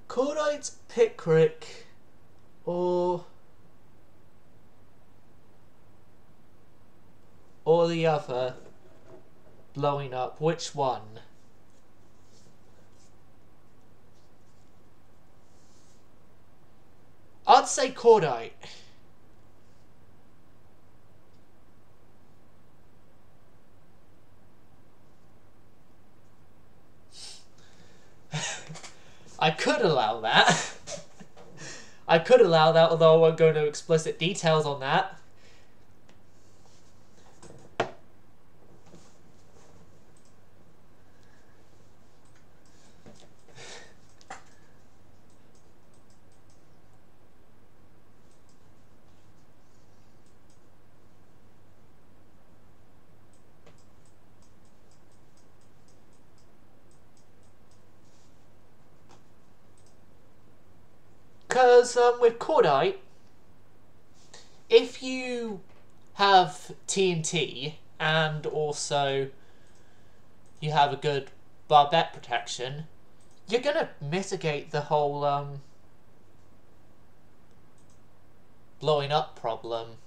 Cordite, Pickrick, or the other blowing up. Which one? I'd say Cordite. I could allow that. I could allow that, although I won't go into explicit details on that. Because with Cordite, if you have TNT and also you have a good barbette protection, you're going to mitigate the whole blowing up problem.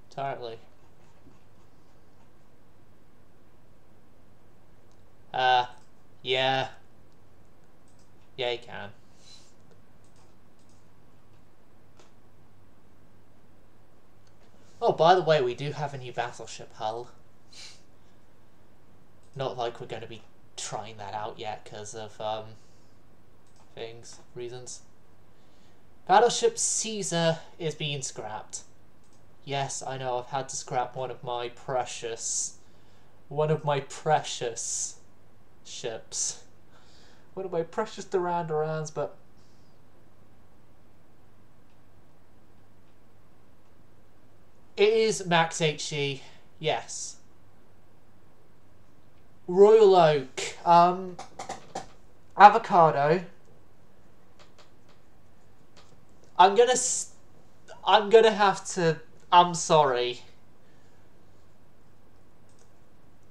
Entirely. Yeah. Yeah, you can. Oh, by the way, we do have a new battleship hull. Not like we're going to be trying that out yet because of reasons. Battleship Caesar is being scrapped. Yes, I know, I've had to scrap one of my precious ships. One of my precious Duran Durans, but it is Max HE, yes. Royal Oak, avocado. I'm gonna have to. I'm sorry.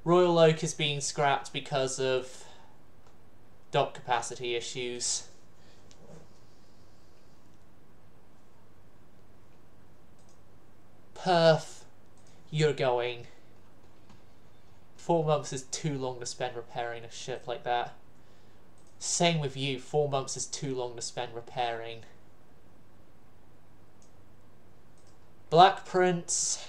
Royal Oak is being scrapped because of dock capacity issues. Perth, you're going. 4 months is too long to spend repairing a ship like that. Same with you, 4 months is too long to spend repairing. Black Prince.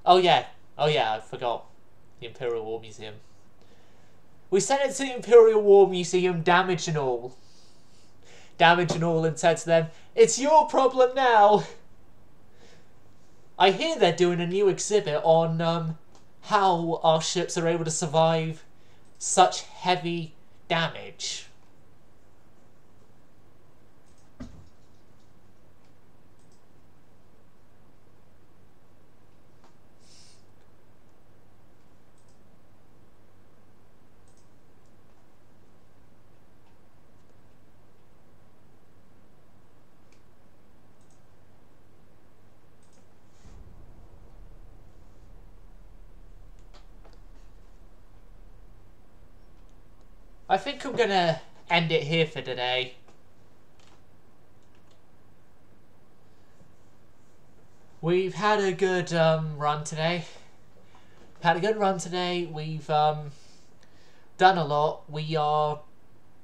Oh yeah, I forgot. The Imperial War Museum. We sent it to the Imperial War Museum, damage and all. Damage and all, and said to them, "It's your problem now." I hear they're doing a new exhibit on how our ships are able to survive such heavy damage. I think I'm gonna end it here for today. We've had a good run today. We've done a lot. We are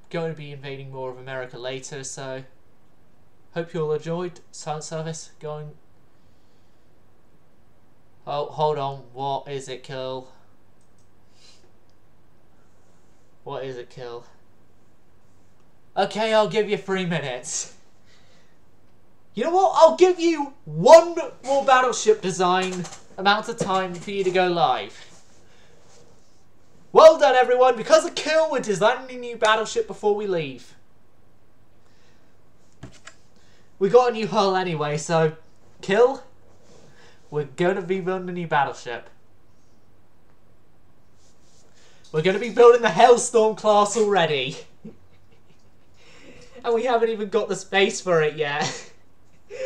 going to be invading more of America later, so hope you all enjoyed. Silent service going. Oh, hold on. What is it, Kill? What is it, Kill? Okay, I'll give you 3 minutes. You know what? I'll give you 1 more battleship design amount of time for you to go live. Well done, everyone. Because of Kill, we're designing a new battleship before we leave. We got a new hull anyway, so Kill, we're going to be building a new battleship. We're going to be building the Hellstorm class already. And we haven't even got the space for it yet. We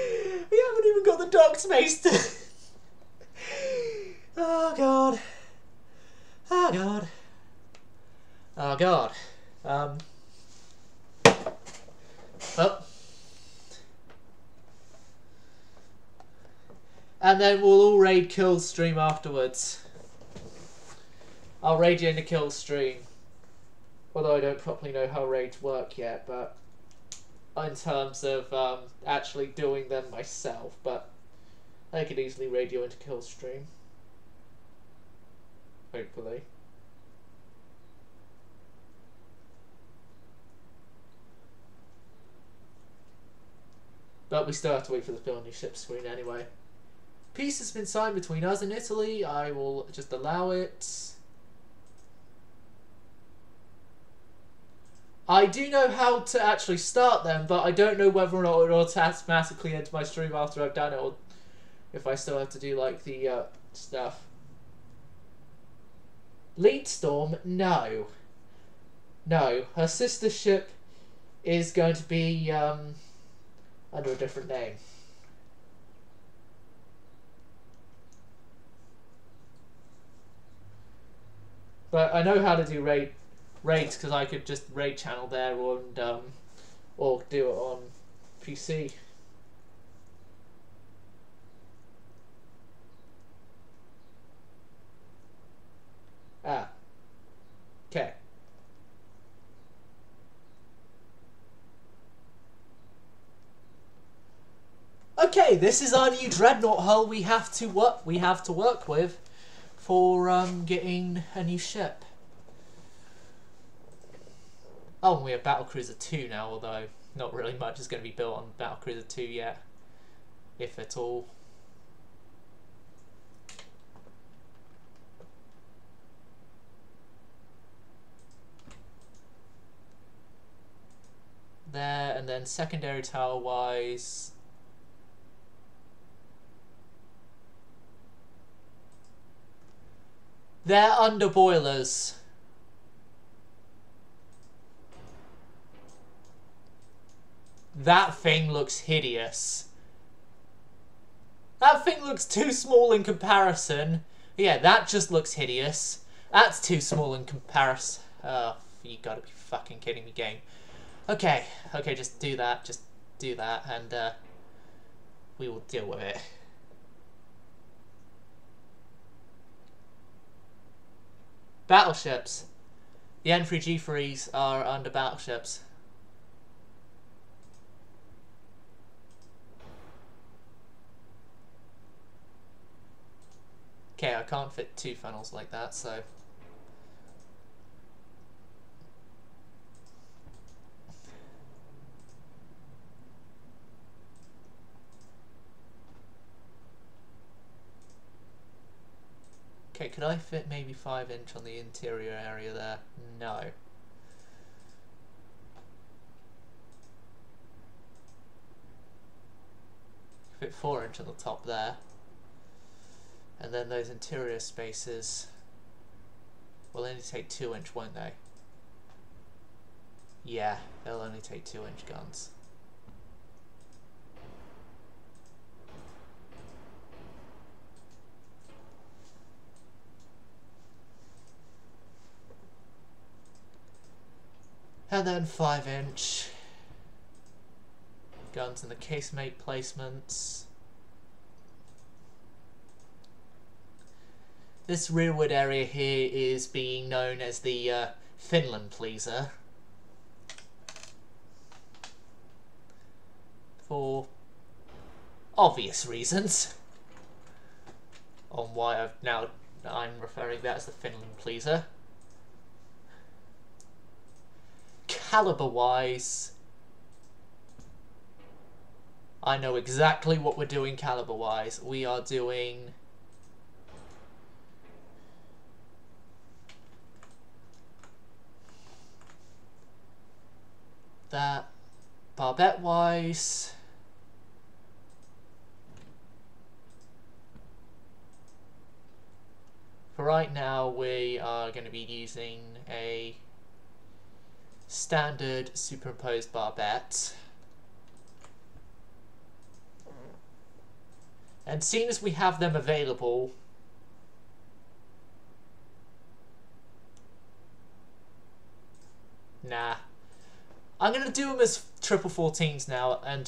haven't even got the dock space to... Oh, God. Oh, God. Oh, God. Well. And then we'll all raid Killstream afterwards. I'll raid you into Killstream. Although I don't properly know how raids work yet, but in terms of actually doing them myself, but I could easily raid you into Killstream. Hopefully. But we still have to wait for the build new ship screen anyway. Peace has been signed between us and Italy. I will just allow it. I do know how to actually start them, but I don't know whether or not it will automatically enter my stream after I've done it, or if I still have to do like the stuff. Leadstorm? No. No. Her sister ship is going to be under a different name. But I know how to do raids because I could just raid channel there and or do it on PC. Ah. Okay. Okay, this is our new dreadnought hull we have to work with for getting a new ship. Oh, and we have Battlecruiser 2 now, although not really much is going to be built on Battlecruiser 2 yet, if at all. There, and then secondary tower wise, they're under boilers. That thing looks hideous. That thing looks too small in comparison. Yeah, that just looks hideous. That's too small in comparison. Oh, you gotta be fucking kidding me, game. Okay, just do that, and we will deal with it. Battleships. The N3 G3s are under battleships. Okay, I can't fit 2 funnels like that, so... Okay, could I fit maybe 5" on the interior area there? No. Fit 4" on the top there. And then those interior spaces will only take 2", won't they? Yeah, they'll only take 2" guns. And then 5" guns in the casemate placements. This rearward area here is being known as the Finland pleaser, for obvious reasons on why I'm referring that as the Finland pleaser. Caliber wise, I know exactly what we're doing caliber wise. We are doing that. Barbette wise, for right now we are going to be using a standard superimposed barbette, and seeing as we have them available, nah, I'm gonna do them as 14s now, and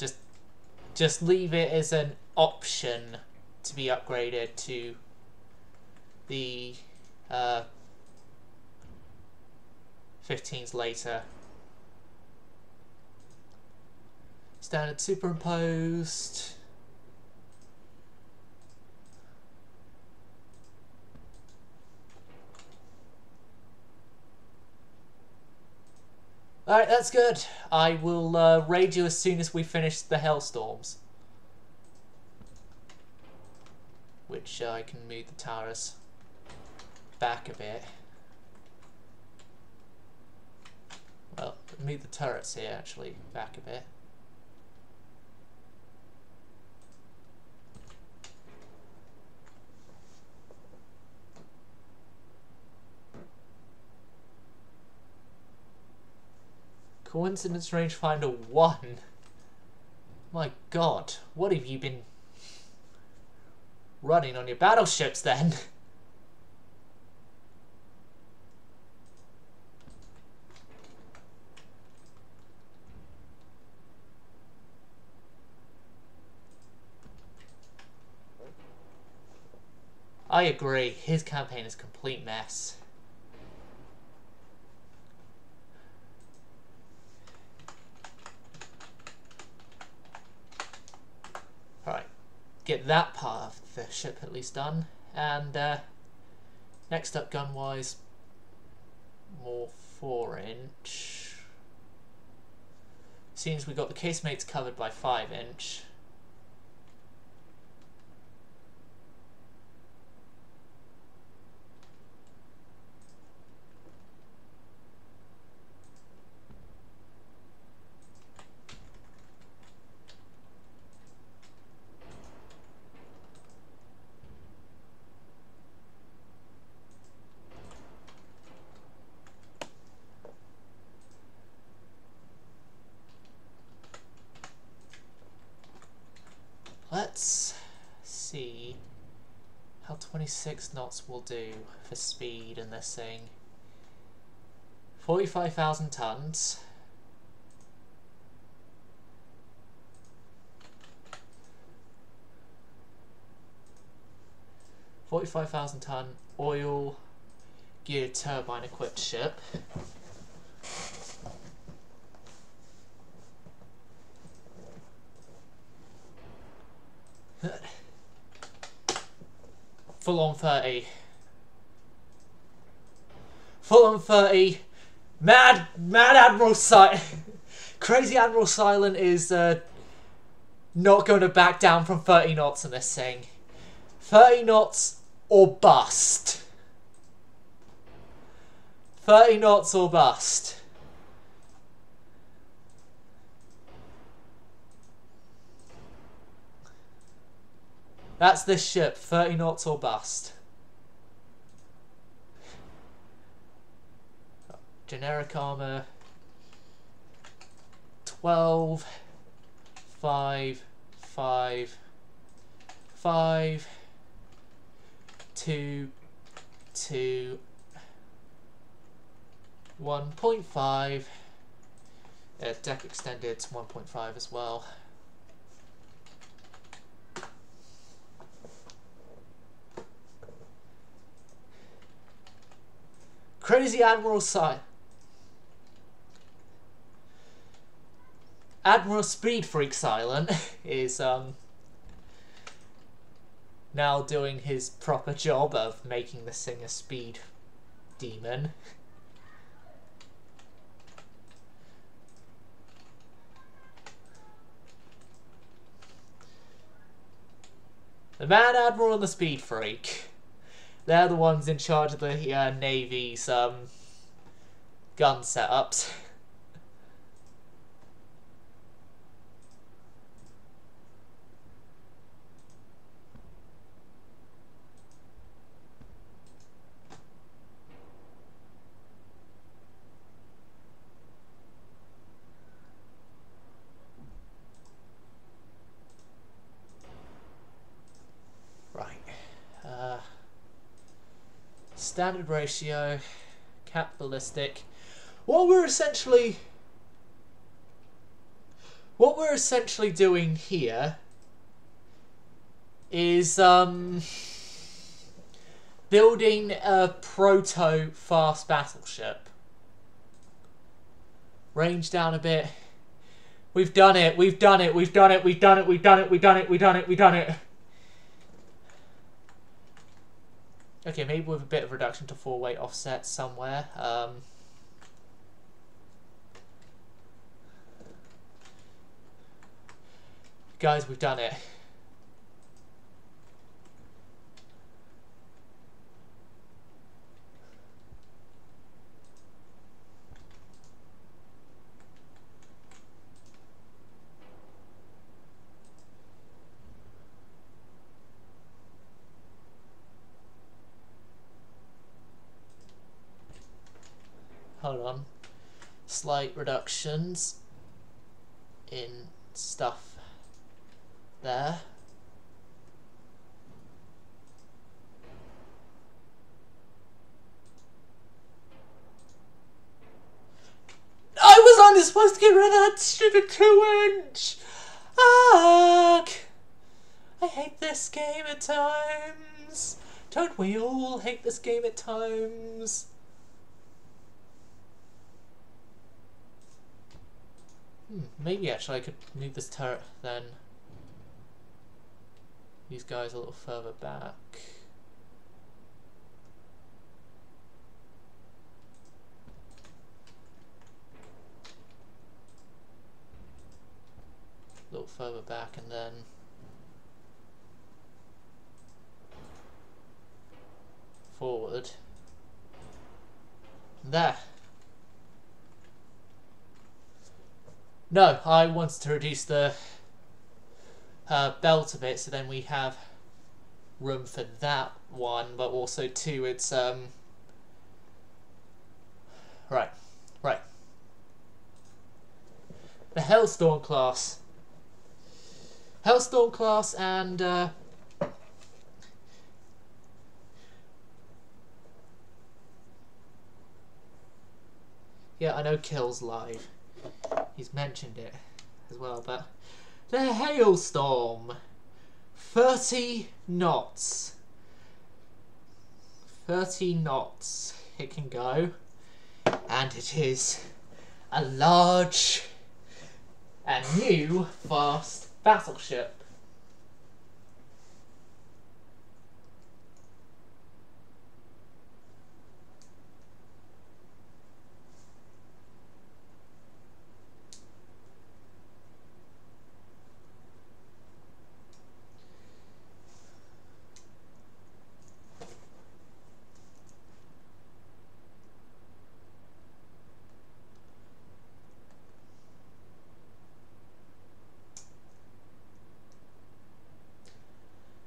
just leave it as an option to be upgraded to the 15s later. Standard superimposed. Alright, that's good. I will raid you as soon as we finish the Hellstorms. Which I can move the towers back a bit. Well, move the turrets here actually back a bit. Coincidence rangefinder 1. My god, what have you been running on your battleships then? I agree, his campaign is a complete mess. Alright. get that part of the ship at least done. And next up, gun-wise, more 4-inch. Seems we got the casemates covered by 5-inch. Let's see how 26 knots will do for speed in this thing. 45,000 tons. $45,000 oil geared turbine equipped ship. Full on 30. Full on 30. Mad Admiral Silent. Crazy Admiral Silent is not going to back down from 30 knots in this thing. 30 knots or bust. 30 knots or bust. That's this ship, 30 knots or bust. Generic armor, 12, 5, 5, 5, 2, 2, 1.5. Deck extended to 1.5 as well. Crazy Admiral Admiral Speed Freak Silent is now doing his proper job of making this thing a speed demon. The Mad Admiral and the Speed Freak. They're the ones in charge of the Navy's gun setups. Standard ratio, cap ballistic. What we're essentially doing here is building a proto fast battleship. Range down a bit. We've done it. We've done it. We've done it. We've done it. We've done it. We've done it. We've done it. We've done it. Okay, maybe with a bit of reduction to 4-weight offset somewhere. Guys, we've done it. Hold on. Slight reductions in stuff there. I was only supposed to get rid of that stupid 2-inch! Ark! I hate this game at times. Don't we all hate this game at times? Maybe actually I could move this turret then. These guys a little further back. A little further back, and then forward. There. No, I wanted to reduce the belt a bit, so then we have room for that one, but also two, it's right. The Hellstorm class. Hellstorm class and yeah, I know Kill's live. He's mentioned it as well, but the Hailstorm, 30 knots. 30 knots it can go, and it is a large and new fast battleship.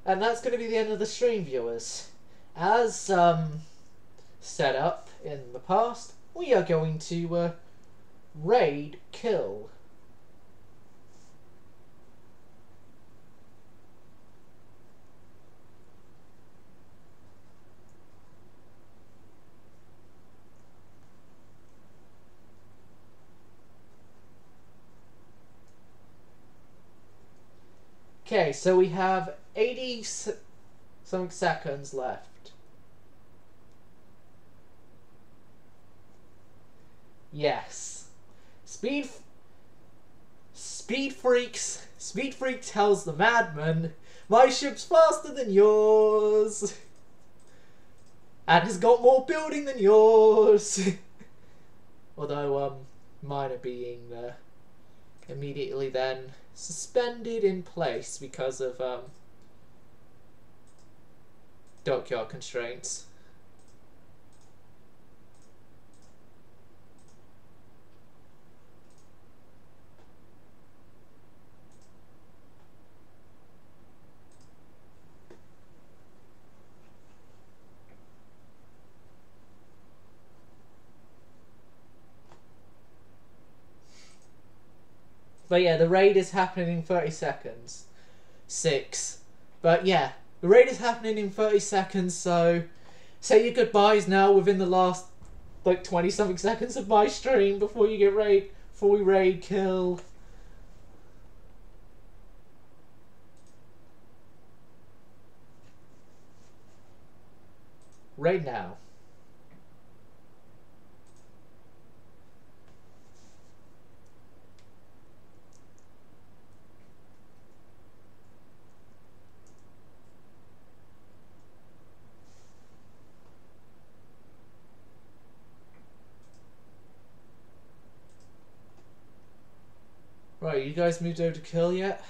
And that's going to be the end of the stream, viewers. As set up in the past, we are going to raid Kill. Okay, so we have 80 something seconds left. Yes. Speed Freak tells the madman, my ship's faster than yours. And has got more building than yours. Although, mine are being immediately then suspended in place because of dockyard constraints. But yeah, the raid is happening in 30 seconds. 6. But yeah, the raid is happening in 30 seconds, so say your goodbyes now within the last like 20 something seconds of my stream before you get before we raid Kill. Raid now. Right, you guys moved over to Kill yet?